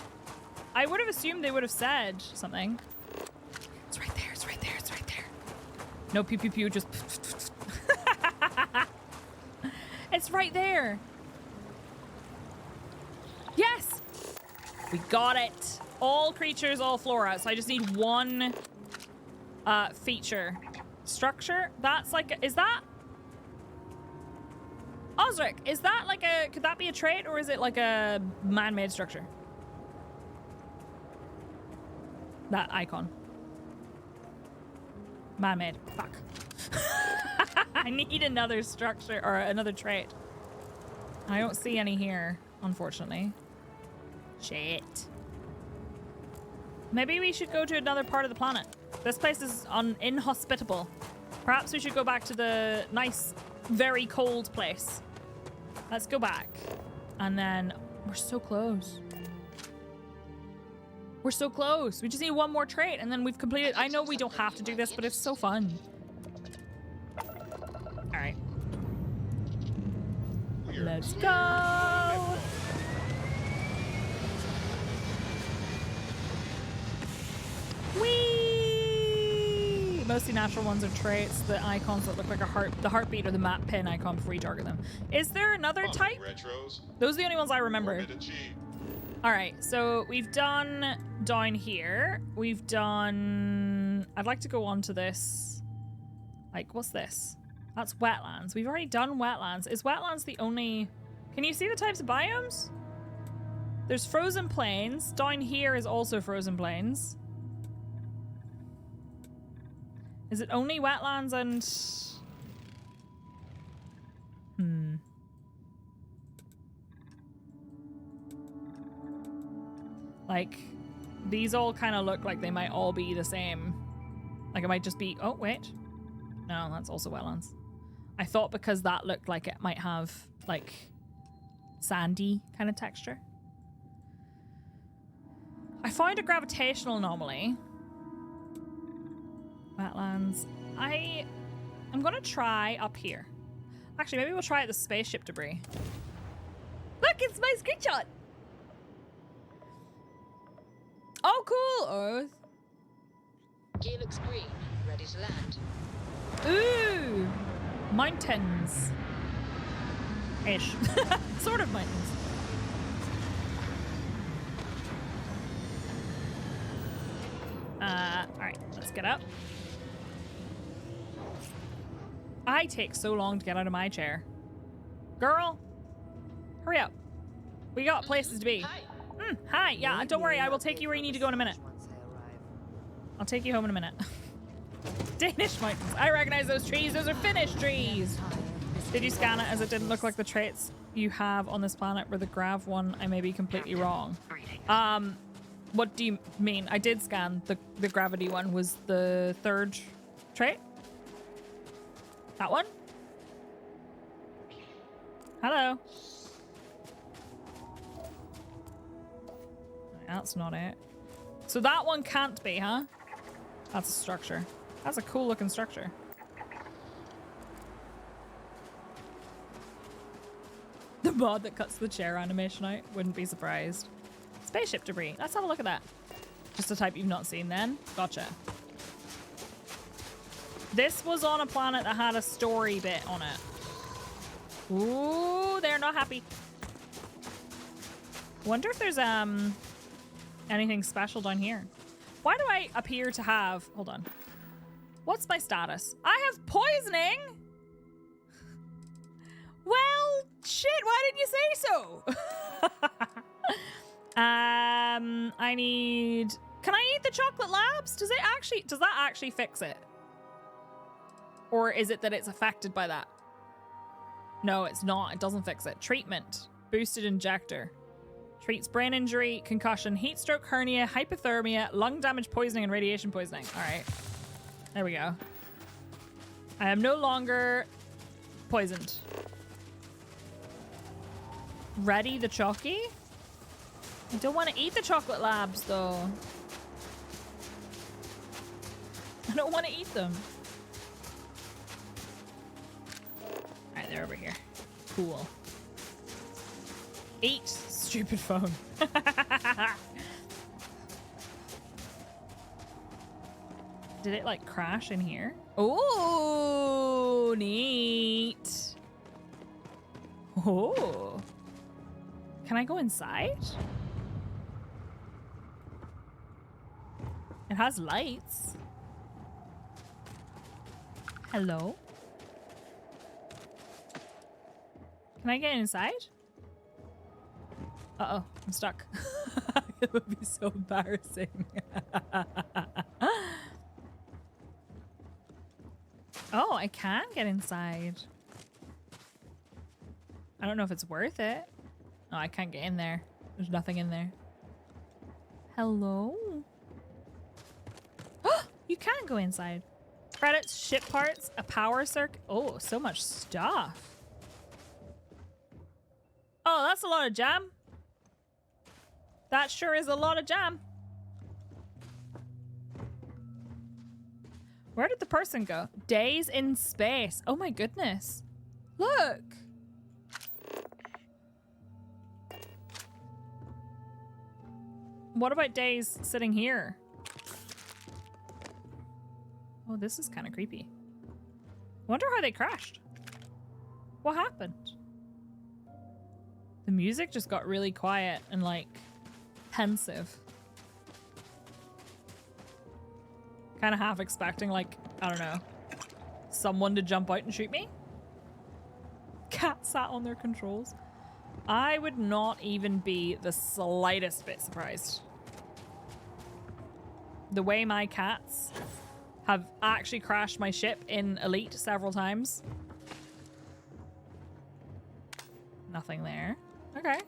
I would have assumed they would have said something. It's right there, it's right there, it's right there. No pew pew pew, just... It's right there. Yes! We got it. All creatures, all flora. So I just need one feature. Structure? That's like... Is that... Osric, is that like a... Could that be a trait or is it like a man-made structure? That icon. Man-made. Fuck. I need another structure or another trait. I don't see any here, unfortunately. Shit. Maybe we should go to another part of the planet. This place is inhospitable. Perhaps we should go back to the nice, very cold place. Let's go back. And then we're so close. We're so close. We just need one more trait and then we've completed. I know we don't have to do this, but it's so fun. All right. Let's go. Whee! Mostly natural ones are traits. The icons that look like the heartbeat or the map pin icon before you target them. Is there another type? Those are the only ones I remember. All right, so we've done down here. We've done... I'd like to go on to this. Like, what's this? That's wetlands. We've already done wetlands. Is wetlands the only... Can you see the types of biomes? There's frozen plains. Down here is also frozen plains. Is it only wetlands and... Like, these all kind of look like they might all be the same. Like, it might just be... Oh, wait. No, that's also wetlands. I thought because that looked like it might have, like, sandy kind of texture. I found a gravitational anomaly. Wetlands. I'm gonna try up here. Actually, maybe we'll try at the spaceship debris. Look, it's my screenshot! Oh, cool! Earth. Gear looks green. Ready to land. Ooh! Mountains. Ish. Sort of mountains. Alright, let's get up. I take so long to get out of my chair. Girl! Hurry up. We got places to be. Hi. Hi, yeah, don't worry, I will take you where you need to go in a minute. I'll take you home in a minute. Danish mountains. I recognize those trees. Those are Finnish trees. Did you scan it as it didn't look like the traits you have on this planet were the grav one? I may be completely wrong. What do you mean? I did scan the gravity one. Was the third trait? That one? Hello. That's not it. So that one can't be, huh? That's a structure. That's a cool looking structure. The mod that cuts the chair animation out. Wouldn't be surprised. Spaceship debris. Let's have a look at that. Just a type you've not seen then. Gotcha. This was on a planet that had a story bit on it. Ooh, they're not happy. Wonder if there's anything special down here. Why do I appear to have... Hold on. What's my status? I have poisoning? Well, shit, why didn't you say so? I need... Can I eat the chocolate labs? Does that actually fix it? Or is it that it's affected by that? No, it's not. It doesn't fix it. Treatment. Boosted injector. Treats brain injury, concussion, heat stroke, hernia, hypothermia, lung damage, poisoning, and radiation poisoning. All right. There we go. I am no longer poisoned. Ready the chalky? I don't want to eat the chocolate labs, though. I don't want to eat them. All right, they're over here. Cool. 8. Stupid phone. Did it like crash in here? Oh, neat. Oh. Can I go inside? It has lights. Hello? Can I get inside? Uh-oh, I'm stuck. It would be so embarrassing. Oh, I can get inside. I don't know if it's worth it. Oh, I can't get in there. There's nothing in there. Hello? You can go inside. Credits, ship parts, a power circuit. Oh, so much stuff. Oh, that's a lot of jam. That sure is a lot of jam. Where did the person go? Days in space. Oh my goodness. Look. What about Days sitting here? Oh, this is kind of creepy. Wonder how they crashed. What happened? The music just got really quiet and like pensive. Kind of half expecting like, I don't know, someone to jump out and shoot me. Cat sat on their controls. I would not even be the slightest bit surprised. The way my cats have actually crashed my ship in Elite several times. Nothing there. Okay.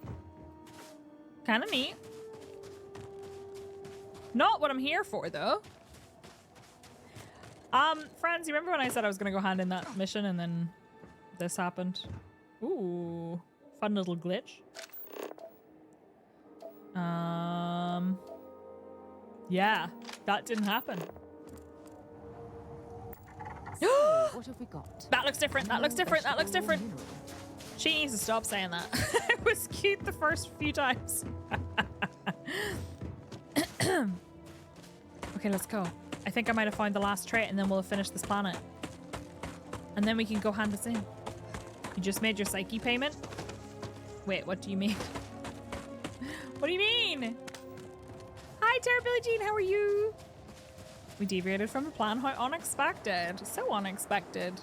Kind of neat. Not what I'm here for, though. Friends, you remember when I said I was gonna go hand in that mission and then this happened? Ooh, fun little glitch. Yeah, that didn't happen. So, what have we got? That looks different. That looks different. That looks different. She needs to stop saying that. It was cute the first few times. Okay, let's go. I think I might have found the last trait and then we'll have finished this planet. And then we can go hand this in. You just made your psyche payment? Wait, what do you mean? What do you mean? Hi, Terribilly Jean, how are you? We deviated from the plan. How unexpected. So unexpected.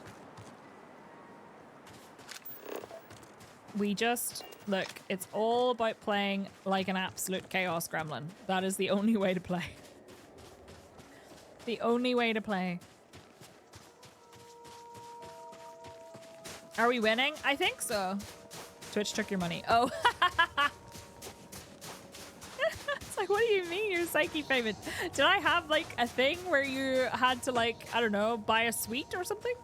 We just, look, it's all about playing like an absolute chaos gremlin. That is the only way to play. The only way to play. Are we winning? I think so. Twitch took your money. Oh. It's like, what do you mean your psyche payment? Did I have like a thing where you had to like, I don't know, buy a suite or something?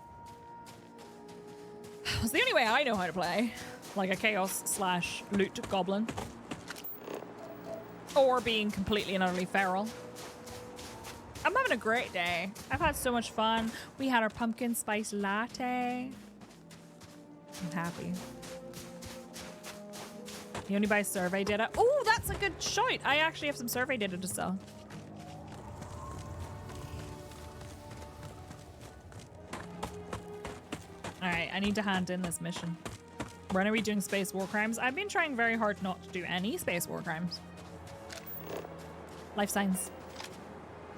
It's the only way I know how to play. Like a chaos slash loot goblin. Or being completely and utterly feral. I'm having a great day. I've had so much fun. We had our pumpkin spice latte. I'm happy. You only buy survey data. Oh, that's a good shout. I actually have some survey data to sell. All right, I need to hand in this mission. When are we doing space war crimes? I've been trying very hard not to do any space war crimes. Life signs.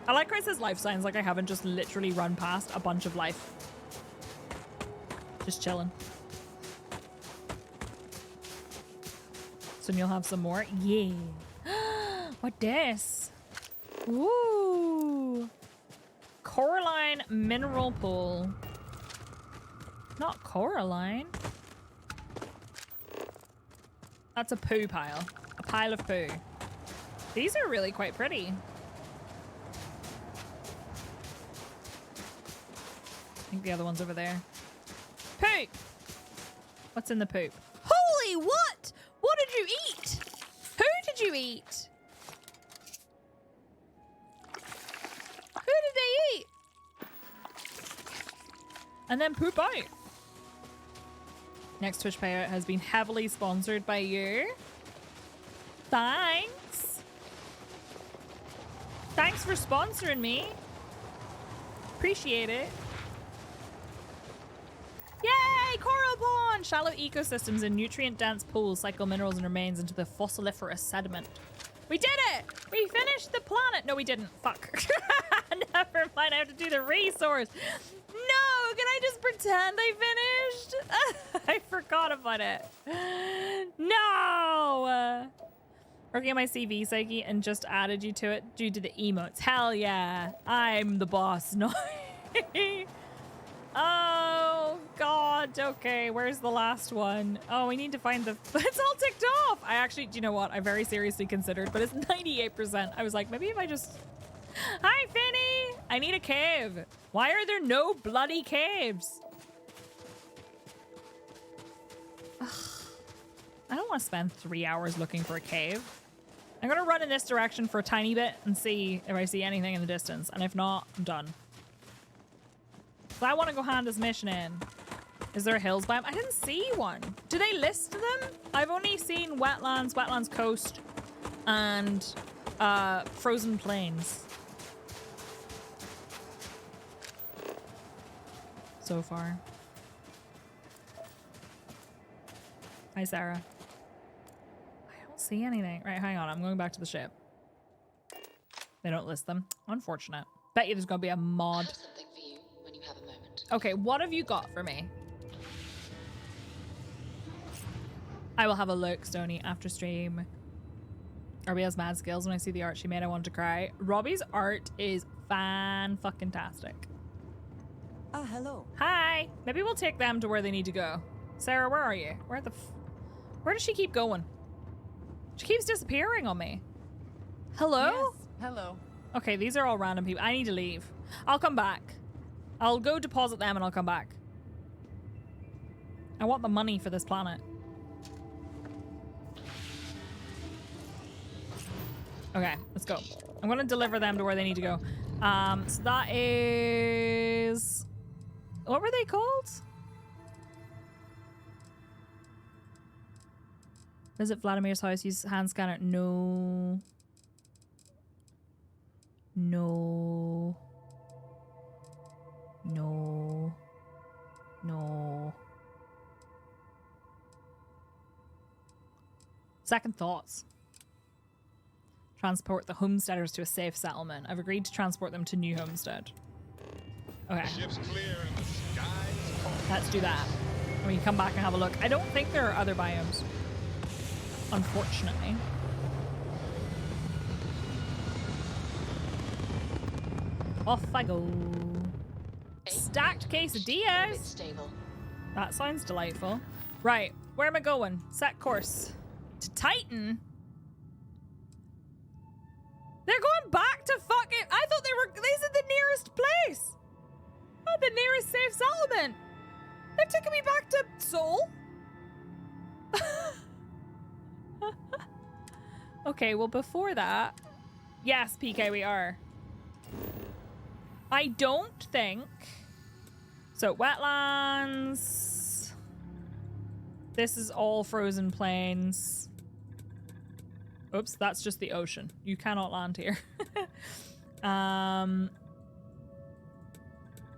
I like how it says life signs, like I haven't just literally run past a bunch of life. Just chilling. Soon you'll have some more. Yeah. What this? Ooh. Coraline mineral pool. Not Coraline. That's a poo pile. A pile of poo. These are really quite pretty. I think the other one's over there. Poop! What's in the poop? Holy what? What did you eat? Who did you eat? Who did they eat? And then poop out. Next Twitch payout has been heavily sponsored by you. Thanks. Thanks for sponsoring me. Appreciate it. Yay! Coral pond! Shallow ecosystems and nutrient-dense pools cycle minerals and remains into the fossiliferous sediment. We did it! We finished the planet! No, we didn't. Fuck. Never mind, I have to do the resource. No! Can I just pretend I finished? I forgot about it. No! Working on my CV, Psyche, and just added you to it due to the emotes. Hell yeah. I'm the boss now. Oh, God. Okay, where's the last one? Oh, we need to find the... It's all ticked off. I actually... Do you know what? I very seriously considered, but it's 98%. I was like, maybe if I just... Hi, Finny! I need a cave. Why are there no bloody caves? Ugh. I don't want to spend 3 hours looking for a cave. I'm going to run in this direction for a tiny bit and see if I see anything in the distance. And if not, I'm done. So I want to go hand this mission in. Is there a hills biome? I didn't see one. Do they list them? I've only seen wetlands, wetlands coast, and frozen plains. So far. Hi, Sarah. I don't see anything. Right, hang on. I'm going back to the ship. They don't list them. Unfortunate. Bet you there's going to be a mod. Something for you when you have a moment. Okay, what have you got for me? I will have a look, Stony, after stream. Robbie has mad skills. When I see the art she made, I want to cry. Robbie's art is fan-fucking-tastic. Ah, hello. Hi. Maybe we'll take them to where they need to go. Sarah, where are you? Where does she keep going? She keeps disappearing on me. Hello? Yes, hello. Okay, these are all random people. I need to leave. I'll come back. I'll go deposit them and I'll come back. I want the money for this planet. Okay, let's go. I'm gonna deliver them to where they need to go. So that is... What were they called? Visit Vladimir's house, use hand scanner. No. No. No. No. Second thoughts. Transport the homesteaders to a safe settlement. I've agreed to transport them to New Homestead. Okay. Ship's clear and the sky is falling. Let's do that. When you come back and have a look. I don't think there are other biomes. Unfortunately. Off I go. Stacked quesadillas. That sounds delightful. Right, where am I going? Set course. To Titan? They're going back to fucking... I thought these are the nearest place. Oh, the nearest safe settlement. They're taking me back to Seoul? Okay, well before that... Yes, PK, we are. I don't think... So, wetlands... This is all frozen plains. Oops, that's just the ocean. You cannot land here.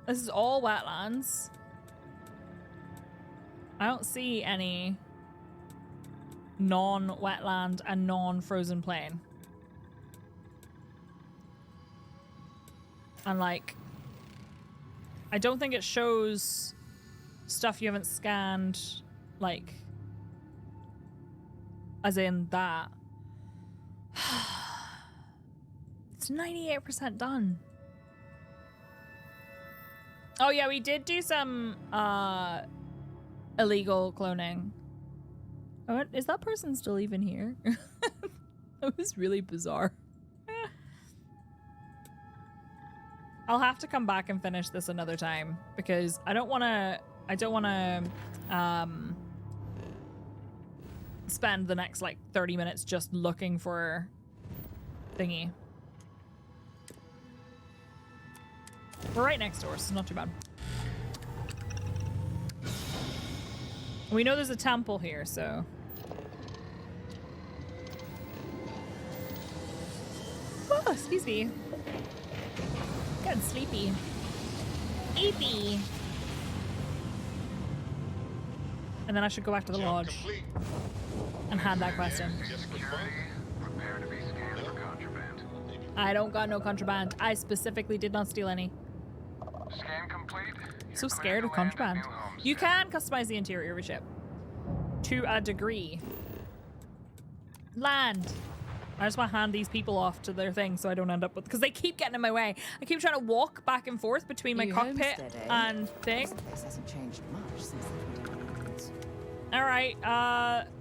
This is all wetlands. I don't see any non-wetland and non-frozen plain. And like, I don't think it shows stuff you haven't scanned, like, as in that. It's 98% done. Oh yeah, we did do some illegal cloning. Oh, is that person still even here? That was really bizarre. I'll have to come back and finish this another time because I don't want to spend the next like 30 minutes just looking for thingy. We're right next door, so it's not too bad. We know there's a temple here, so. Oh, excuse me. Getting sleepy. Eepy. And then I should go back to the lodge and hand that quest in. I don't got no contraband. I specifically did not steal any. Scan complete. So scared of contraband. You can customize the interior of a ship. To a degree. Land. I just want to hand these people off to their thing so I don't end up with... Because they keep getting in my way. I keep trying to walk back and forth between my cockpit and thing. This place hasn't changed much since the 2000s. Alright,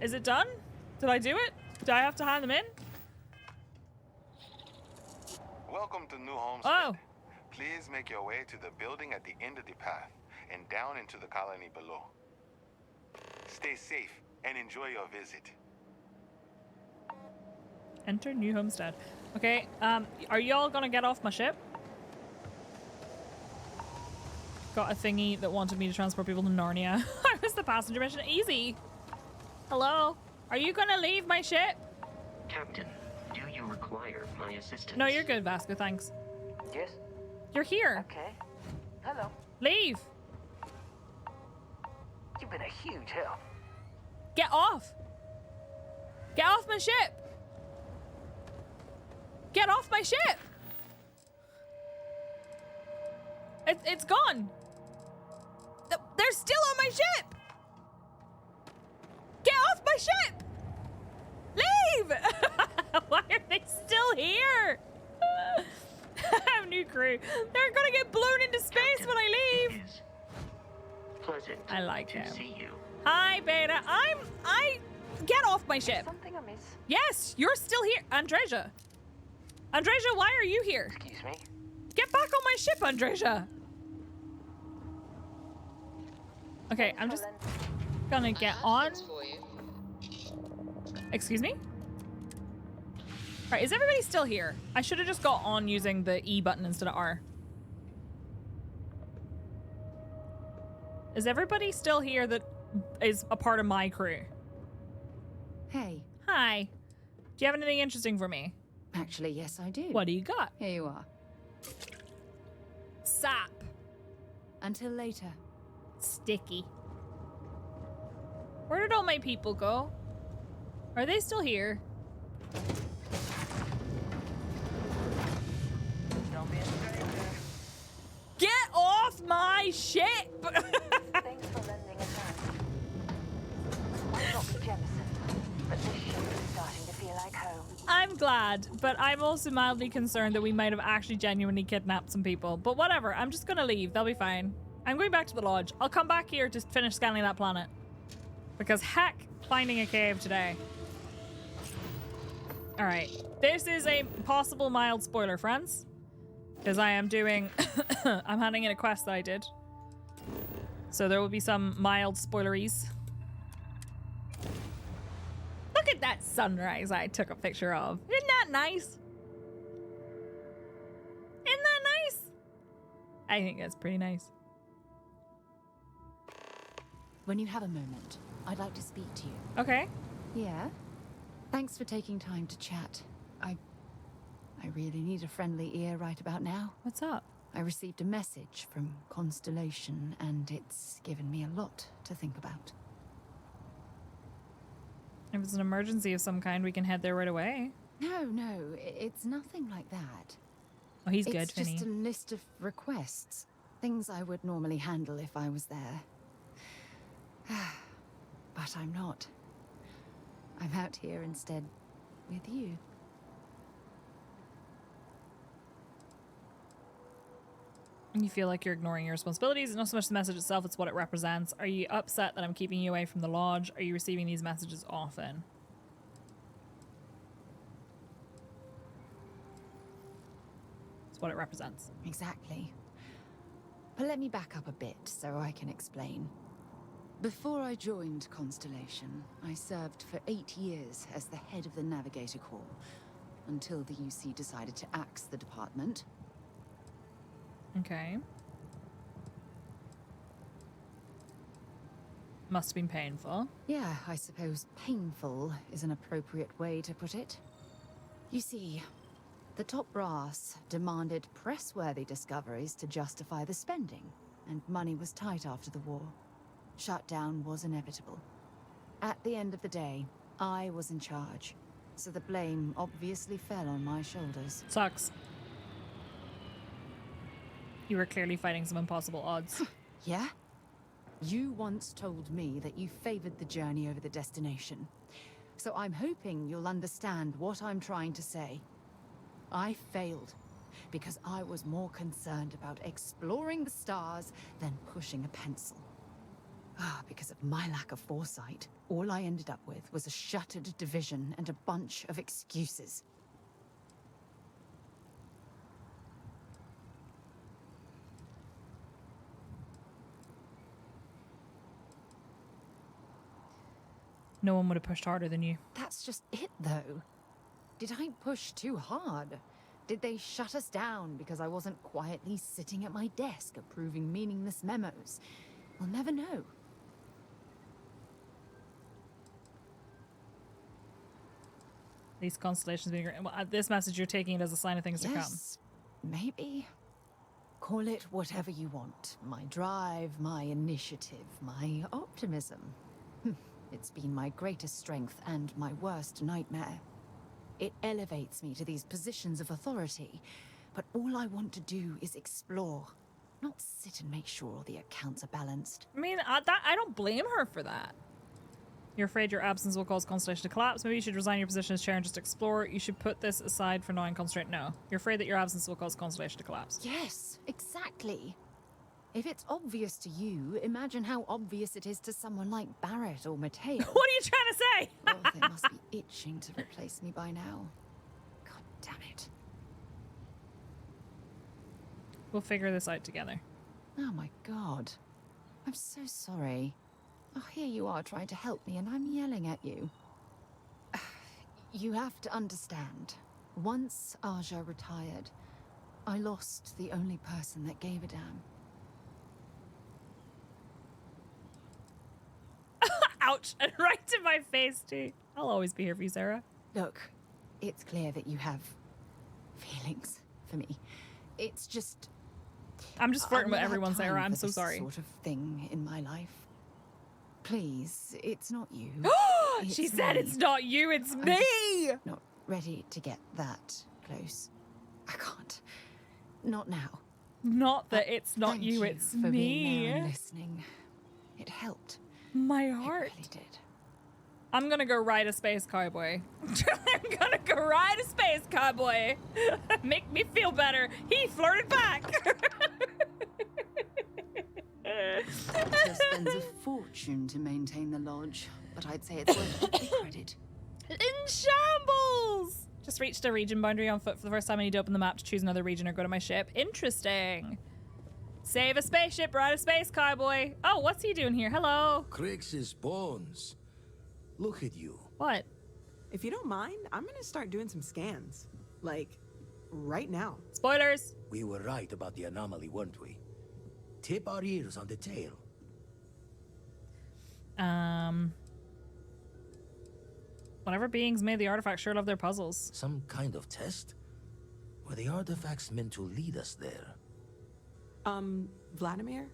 is it done? Did I do it? Do I have to hand them in? Welcome to New Homestead. Oh. Please make your way to the building at the end of the path and down into the colony below. Stay safe and enjoy your visit. Enter new homestead. Okay, are y'all gonna get off my ship? Got a thingy that wanted me to transport people to Narnia. I was the passenger mission. Easy. Hello? Are you gonna leave my ship? Captain, do you require my assistance? No, you're good, Vasco, thanks. Yes? You're here. Okay. Hello. Leave. You've been a huge help. Get off. Get off my ship. Get off my ship. It's gone. They're still on my ship. Get off my ship. Leave. Why are they still here? I have new crew. They're gonna get blown into space when I leave. Pleasant. I like to him. see you. Hi, Beta. I get off my ship. Something amiss? Yes, you're still here, Andreja. Andreja, why are you here? Excuse me? Get back on my ship, Andreja. Okay, I'm just gonna get on. Excuse me? Alright, is everybody still here? I should have just got on using the E button instead of R. Is everybody still here that is a part of my crew? Hey. Hi. Do you have anything interesting for me? Actually, yes, I do. What do you got? Here you are. Sap. Until later. Sticky. Where did all my people go? Are they still here? Don't be a stranger. Get off my ship! Thanks for lending a hand. Might not be Jemison, but this ship is starting to feel like home. I'm glad, but I'm also mildly concerned that we might have actually genuinely kidnapped some people. But whatever, I'm just gonna leave. They'll be fine. I'm going back to the lodge. I'll come back here to finish scanning that planet. Because heck, finding a cave today. Alright, this is a possible mild spoiler, friends. Because I am doing... I'm handing in a quest that I did. So there will be some mild spoileries. Look at that sunrise I took a picture of. Isn't that nice? Isn't that nice? I think that's pretty nice. When you have a moment, I'd like to speak to you. Okay. Yeah? Thanks for taking time to chat. I really need a friendly ear right about now. What's up? I received a message from Constellation, and it's given me a lot to think about. If it's an emergency of some kind, we can head there right away. No, it's nothing like that. Oh, he's good, It's just Finny. a list of requests. Things I would normally handle if I was there. But I'm not. I'm out here instead with you. You feel like you're ignoring your responsibilities. It's not so much the message itself, it's what it represents. Are you upset that I'm keeping you away from the lodge? Are you receiving these messages often? It's what it represents. Exactly. But let me back up a bit so I can explain. Before I joined Constellation, I served for 8 years as the head of the Navigator Corps, until the UC decided to axe the department. Okay. Must have been painful. Yeah, I suppose painful is an appropriate way to put it. You see, the top brass demanded press-worthy discoveries to justify the spending, and money was tight after the war. Shutdown was inevitable. At the end of the day, I was in charge, so the blame obviously fell on my shoulders. Sucks. You were clearly fighting some impossible odds. Yeah? You once told me that you favored the journey over the destination. So I'm hoping you'll understand what I'm trying to say. I failed because I was more concerned about exploring the stars than pushing a pencil. Because of my lack of foresight, all I ended up with was a shattered division and a bunch of excuses. No one would have pushed harder than you. That's just it, though. Did I push too hard? Did they shut us down because I wasn't quietly sitting at my desk approving meaningless memos? We'll never know. These constellations being great. Well, this message you're taking it as a sign of things to come. Yes, maybe. Call it whatever you want. My drive, my initiative, my optimism. It's been my greatest strength and my worst nightmare. It elevates me to these positions of authority, but all I want to do is explore, not sit and make sure all the accounts are balanced. I mean, I don't blame her for that. You're afraid your absence will cause Constellation to collapse. Maybe you should resign your position as chair and just explore. You should put this aside for now and concentrate. No. You're afraid that your absence will cause Constellation to collapse. Yes, exactly. If it's obvious to you, imagine how obvious it is to someone like Barrett or Mateo. What are you trying to say? Oh, they must be itching to replace me by now. God damn it. We'll figure this out together. Oh my god. I'm so sorry. Oh, here you are trying to help me and I'm yelling at you. You have to understand. Once Aja retired, I lost the only person that gave a damn. Ouch. And right to my face, too. I'll always be here for you, Sarah. Look, it's clear that you have feelings for me. It's just... I'm just flirting with I've never everyone, had Sarah. time I'm for so this sorry. sort of thing in my life. Please, it's not you. She said it's not you, it's me! I'm not ready to get that close. I can't. Not now. Not that it's not Thank you, it's for being there and me. listening. It helped. My heart. It really did. I'm gonna go ride a space cowboy. I'm gonna go ride a space cowboy. Make me feel better. He flirted back. Just spends a fortune to maintain the lodge, but I'd say it's worth every credit. In shambles! Just reached a region boundary on foot for the first time. I need to open the map to choose another region or go to my ship. Interesting. Save a spaceship, ride a space cowboy. Oh, what's he doing here? Hello. Crix's bones. Look at you. What? If you don't mind, I'm gonna start doing some scans. Like, right now. Spoilers. We were right about the anomaly, weren't we? Tip our ears on the tail. Whatever beings made the artifact sure love their puzzles. Some kind of test? Were the artifacts meant to lead us there? Vladimir,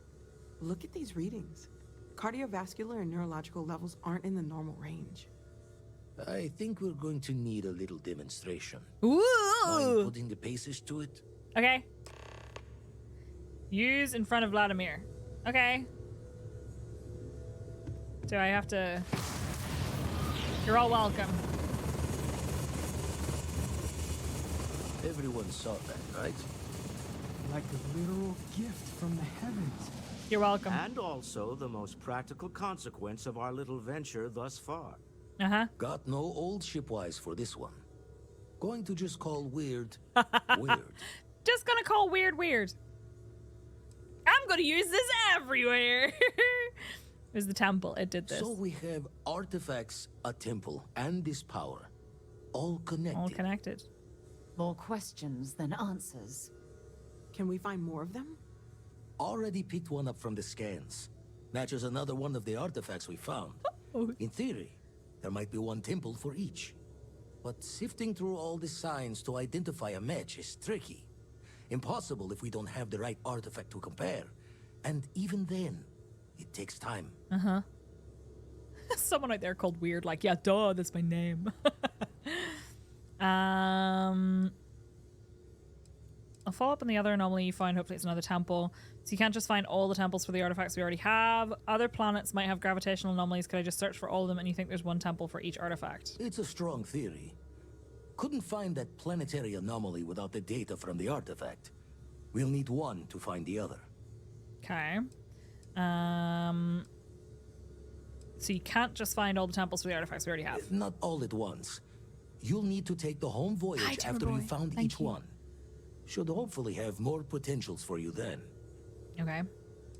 look at these readings. Cardiovascular and neurological levels aren't in the normal range. I think we're going to need a little demonstration. Ooh! Mind putting the paces to it? Okay. Use in front of Vladimir. Okay. Do I have to... You're all welcome. Everyone saw that, right? Like a literal gift from the heavens. You're welcome. And also the most practical consequence of our little venture thus far. Uh-huh. Got no old shipwise for this one. Going to just call weird, weird. Just gonna call weird, weird. I'm gonna use this everywhere. It was the temple. It did this. So we have artifacts, a temple, and this power. All connected. All connected. More questions than answers. Can we find more of them? Already picked one up from the scans. Matches another one of the artifacts we found. In theory, there might be one temple for each. But sifting through all the signs to identify a match is tricky. Impossible if we don't have the right artifact to compare. And even then, it takes time. Uh-huh. Someone out there called weird, like, yeah, duh, that's my name. I'll follow up on the other anomaly you find. Hopefully it's another temple. So you can't just find all the temples for the artifacts we already have. Other planets might have gravitational anomalies. Could I just search for all of them and you think there's one temple for each artifact? It's a strong theory. Couldn't find that planetary anomaly without the data from the artifact. We'll need one to find the other. Okay. So you can't just find all the temples for the artifacts we already have. Not all at once. You'll need to take the home voyage Hi, after Timberboy. you found Thank each you. one. Should hopefully have more potentials for you then. Okay.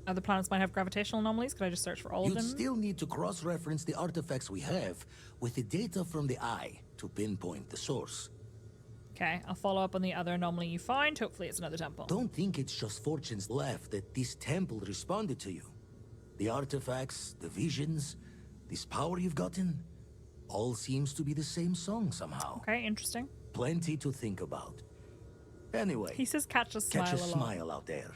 Other planets might have gravitational anomalies. Could I just search for all of You'd them? still need to cross-reference the artifacts we have with the data from the eye to pinpoint the source. Okay, I'll follow up on the other anomaly you find. Hopefully it's another temple. Don't think it's just fortunes left that this temple responded to you. The artifacts, the visions, this power you've gotten, all seems to be the same song somehow. Okay, interesting. Plenty to think about. Anyway, He says catch a smile catch a a lot. smile out there.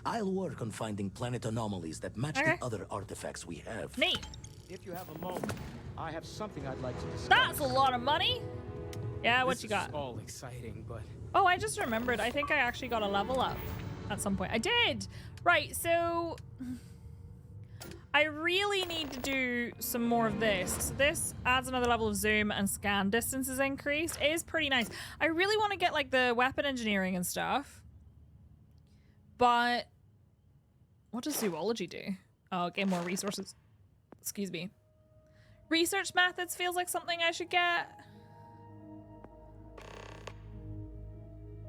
I'll work on finding planet anomalies that match Okay. the other artifacts we have. Neat. If you have a moment, I have something I'd like to discuss. That's a lot of money. Yeah, what This you got? is all exciting, but Oh, I just remembered. I think I actually got a level up at some point. I did. Right, so I really need to do some more of this. So this adds another level of zoom and scan distance is increased. It is pretty nice. I really want to get like the weapon engineering and stuff. But what does zoology do? Oh, gain more resources. Excuse me. Research methods feels like something I should get.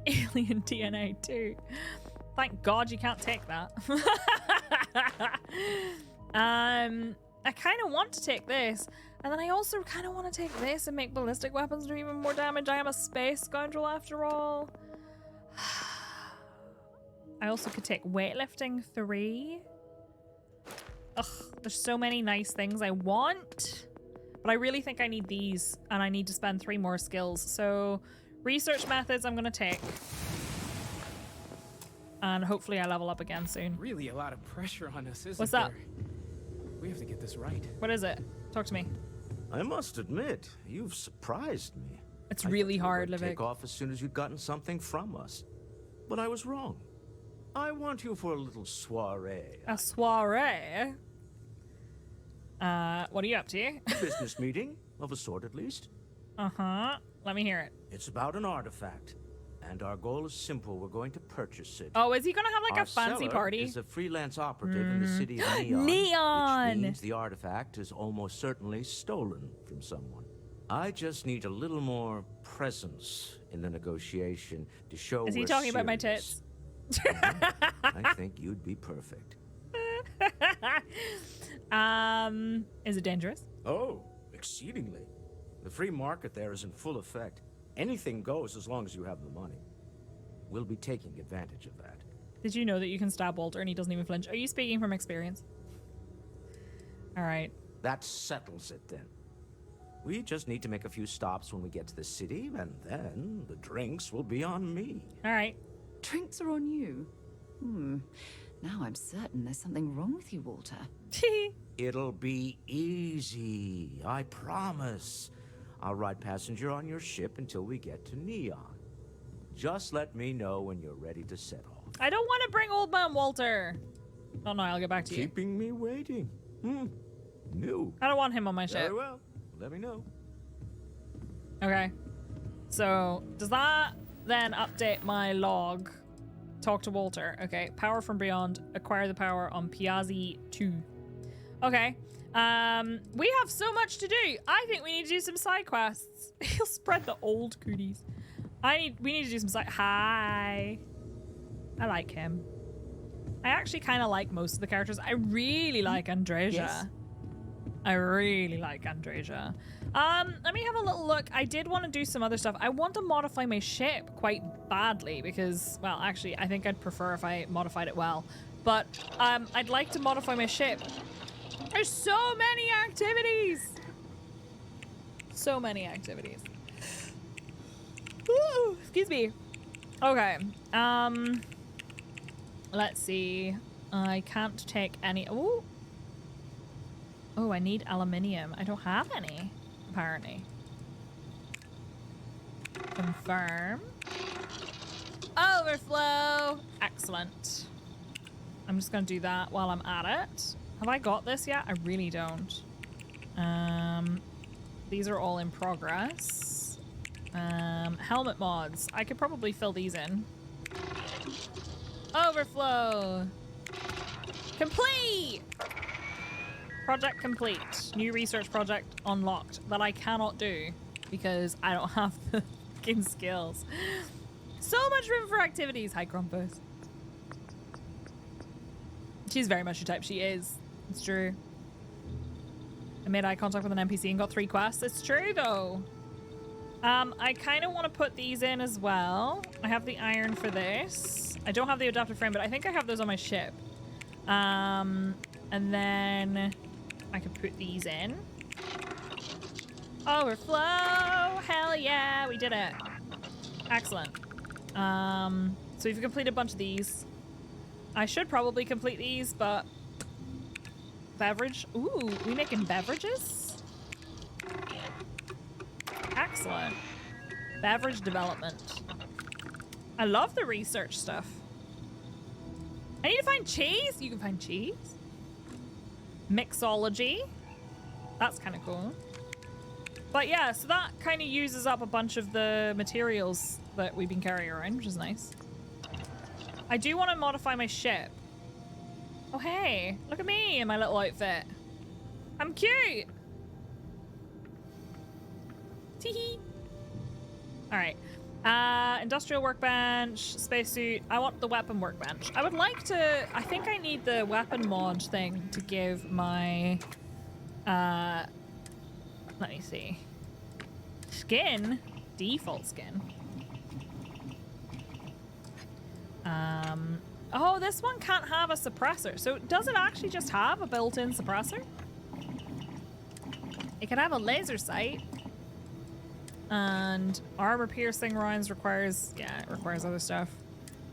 Alien DNA too. Thank God you can't take that. I kind of want to take this, and then I also kind of want to take this and make ballistic weapons do even more damage. I am a space scoundrel after all. I also could take weightlifting 3. Ugh, there's so many nice things I want, but I really think I need these, and I need to spend 3 more skills. So research methods I'm gonna take. And hopefully I level up again soon. really a lot of pressure on us, isn't What's up? there? We have to get this right. What is it? Talk to me. I must admit, you've surprised me. It's I really thought you hard, would Livik. take off as soon as you'd gotten something from us. But I was wrong. I want you for a little soiree. A soiree? What are you up to? Business meeting, of a sort at least. Uh-huh. Let me hear it. It's about an artifact, and our goal is simple. We're going to purchase it. Oh, is he gonna have like Our a fancy seller party? is a freelance operative in the city of Neon. Neon! Which means the artifact is almost certainly stolen from someone. I just need a little more presence in the negotiation to show Is he we're talking about my serious. tits? I think you'd be perfect. Is it dangerous? Oh, exceedingly. The free market there is in full effect. Anything goes as long as you have the money. We'll be taking advantage of that. Did you know that you can stab Walter and he doesn't even flinch? Are you speaking from experience? All right. That settles it then. We just need to make a few stops when we get to the city, and then the drinks will be on me. All right. Drinks are on you? Now I'm certain there's something wrong with you, Walter. It'll be easy, I promise. I'll ride passenger on your ship until we get to Neon. Just let me know when you're ready to set off. I don't want to bring old man Walter. Oh no, I'll get back to you. Keeping me waiting. New. I don't want him on my ship. Very well. Let me know. Okay. So, does that then update my log? Talk to Walter. Okay. Power from beyond. Acquire the power on Piazzi 2. Okay. We have so much to do. I think we need to do some side quests. He'll spread the old cooties. We need to do some side. Hi. I like him. I actually kind of like most of the characters. I really like Andreja. Yes. I really like Andreja. Let me have a little look. I did want to do some other stuff. I want to modify my ship quite badly because, well, actually, I think I'd prefer if I modified it well. But I'd like to modify my ship. There's so many activities. So many activities. Ooh, excuse me. Okay. Let's see. I can't take any. Ooh. Oh, I need aluminium. I don't have any, apparently. Confirm. Overflow. Excellent. I'm just going to do that while I'm at it. Have I got this yet? I really don't. These are all in progress. Helmet mods. I could probably fill these in. Overflow. Complete! Project complete. New research project unlocked that I cannot do because I don't have the fucking skills. So much room for activities. Hi, Grumpus. She's very much your type. She is. It's true. I made eye contact with an NPC and got 3 quests. It's true, though. I kind of want to put these in as well. I have the iron for this. I don't have the adaptive frame, but I think I have those on my ship. And then I could put these in. Overflow! Hell yeah, we did it. Excellent. So we've completed a bunch of these. I should probably complete these, but... Beverage? Ooh, we making beverages? Excellent. Beverage development. I love the research stuff. I need to find cheese? You can find cheese. Mixology. That's kind of cool. But yeah, so that kind of uses up a bunch of the materials that we've been carrying around, which is nice. I do want to modify my ship. Oh, hey, look at me in my little outfit. I'm cute. Teehee. All right. Industrial workbench, spacesuit. I want the weapon workbench. I would like to, I think I need the weapon mod thing to give my, let me see. Skin, default skin. Oh, this one can't have a suppressor. So does it actually just have a built-in suppressor? It could have a laser sight. And armor piercing rounds requires, yeah, it requires other stuff.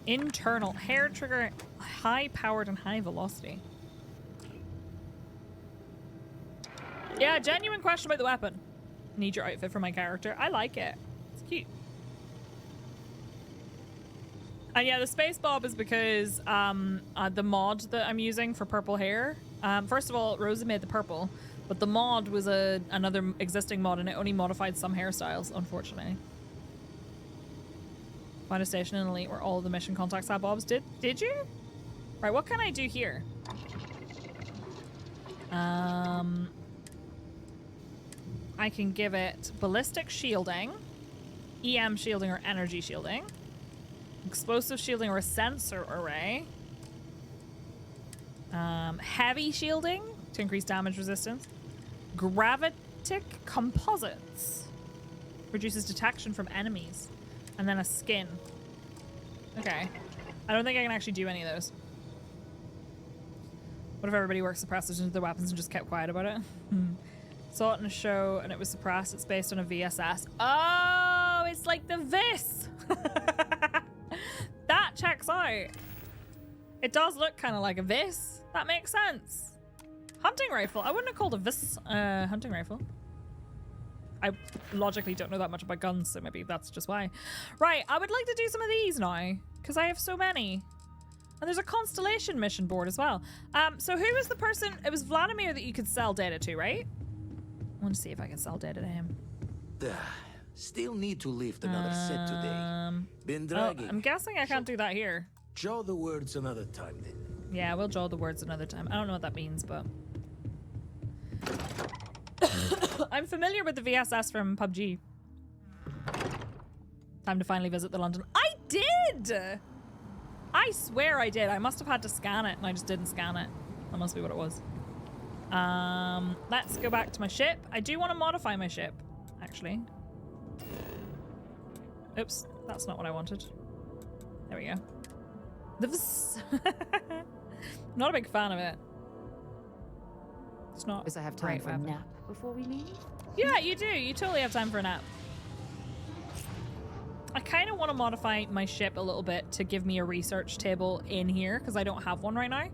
Internal hair trigger, high powered and high velocity. Yeah, genuine question about the weapon. Need your outfit for my character. I like it. It's cute. And yeah, the space bob is because the mod that I'm using for purple hair. First of all, Rosa made the purple, but the mod was another existing mod, and it only modified some hairstyles, unfortunately. Find a station in Elite where all the mission contacts have bobs. Did you? Right, what can I do here? I can give it ballistic shielding, EM shielding or energy shielding, explosive shielding or a sensor array, heavy shielding to increase damage resistance, gravitic composites, reduces detection from enemies, and then a skin. Okay. I don't think I can actually do any of those. What if everybody worked suppressors into their weapons and just kept quiet about it? Saw it in a show and it was suppressed. It's based on a VSS. Oh, it's like the VIS. That checks out. It does look kind of like a VIS. That makes sense. Hunting rifle. I wouldn't have called a VIS hunting rifle. I logically don't know that much about guns, so maybe that's just why. Right, I would like to do some of these now, because I have so many. And there's a constellation mission board as well. So who was the person? It was Vladimir that you could sell data to, right? I want to see if I can sell data to him. Still need to lift another set today. Been dragging. Oh, I'm guessing I can't do that here. Jaw the words another time then. Yeah, we'll jaw the words another time. I don't know what that means, but... I'm familiar with the VSS from PUBG. Time to finally visit the London. I did! I swear I did. I must have had to scan it and I just didn't scan it. That must be what it was. Let's go back to my ship. I do want to modify my ship, actually. Oops, that's not what I wanted. There we go. Not a big fan of it. It's not. Does I have time for a nap before we leave? Yeah, you do. You totally have time for a nap. I kind of want to modify my ship a little bit to give me a research table in here because I don't have one right now.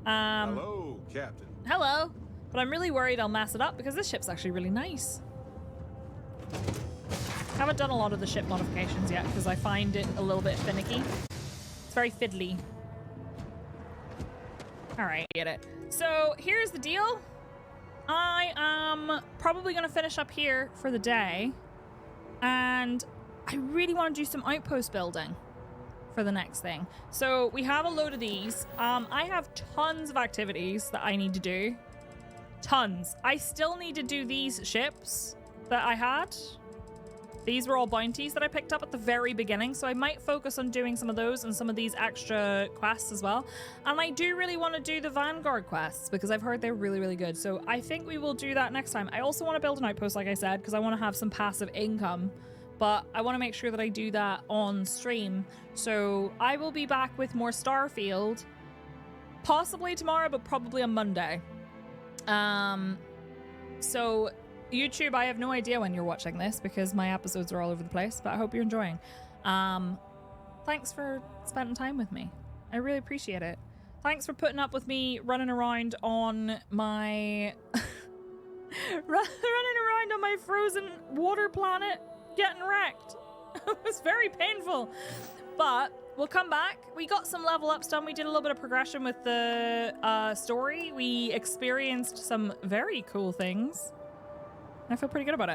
Hello, Captain. Hello. But I'm really worried I'll mess it up because this ship's actually really nice. Haven't done a lot of the ship modifications yet because I find it a little bit finicky. It's very fiddly. All right, get it. So here's the deal. I am probably going to finish up here for the day. And I really want to do some outpost building for the next thing. So we have a load of these. I have tons of activities that I need to do. Tons. I still need to do these ships that I had. These were all bounties that I picked up at the very beginning, so I might focus on doing some of those and some of these extra quests as well. And I do really want to do the Vanguard quests because I've heard they're really, really good. So I think we will do that next time. I also want to build an outpost, like I said, because I want to have some passive income, but I want to make sure that I do that on stream. So I will be back with more Starfield, possibly tomorrow, but probably on Monday. So YouTube, I have no idea when you're watching this because my episodes are all over the place, but I hope you're enjoying. Thanks for spending time with me. I really appreciate it. Thanks for putting up with me running around on my running around on my frozen water planet getting wrecked. It was very painful, but we'll come back. We got some level ups done. We did a little bit of progression with the story. We experienced some very cool things. I feel pretty good about it.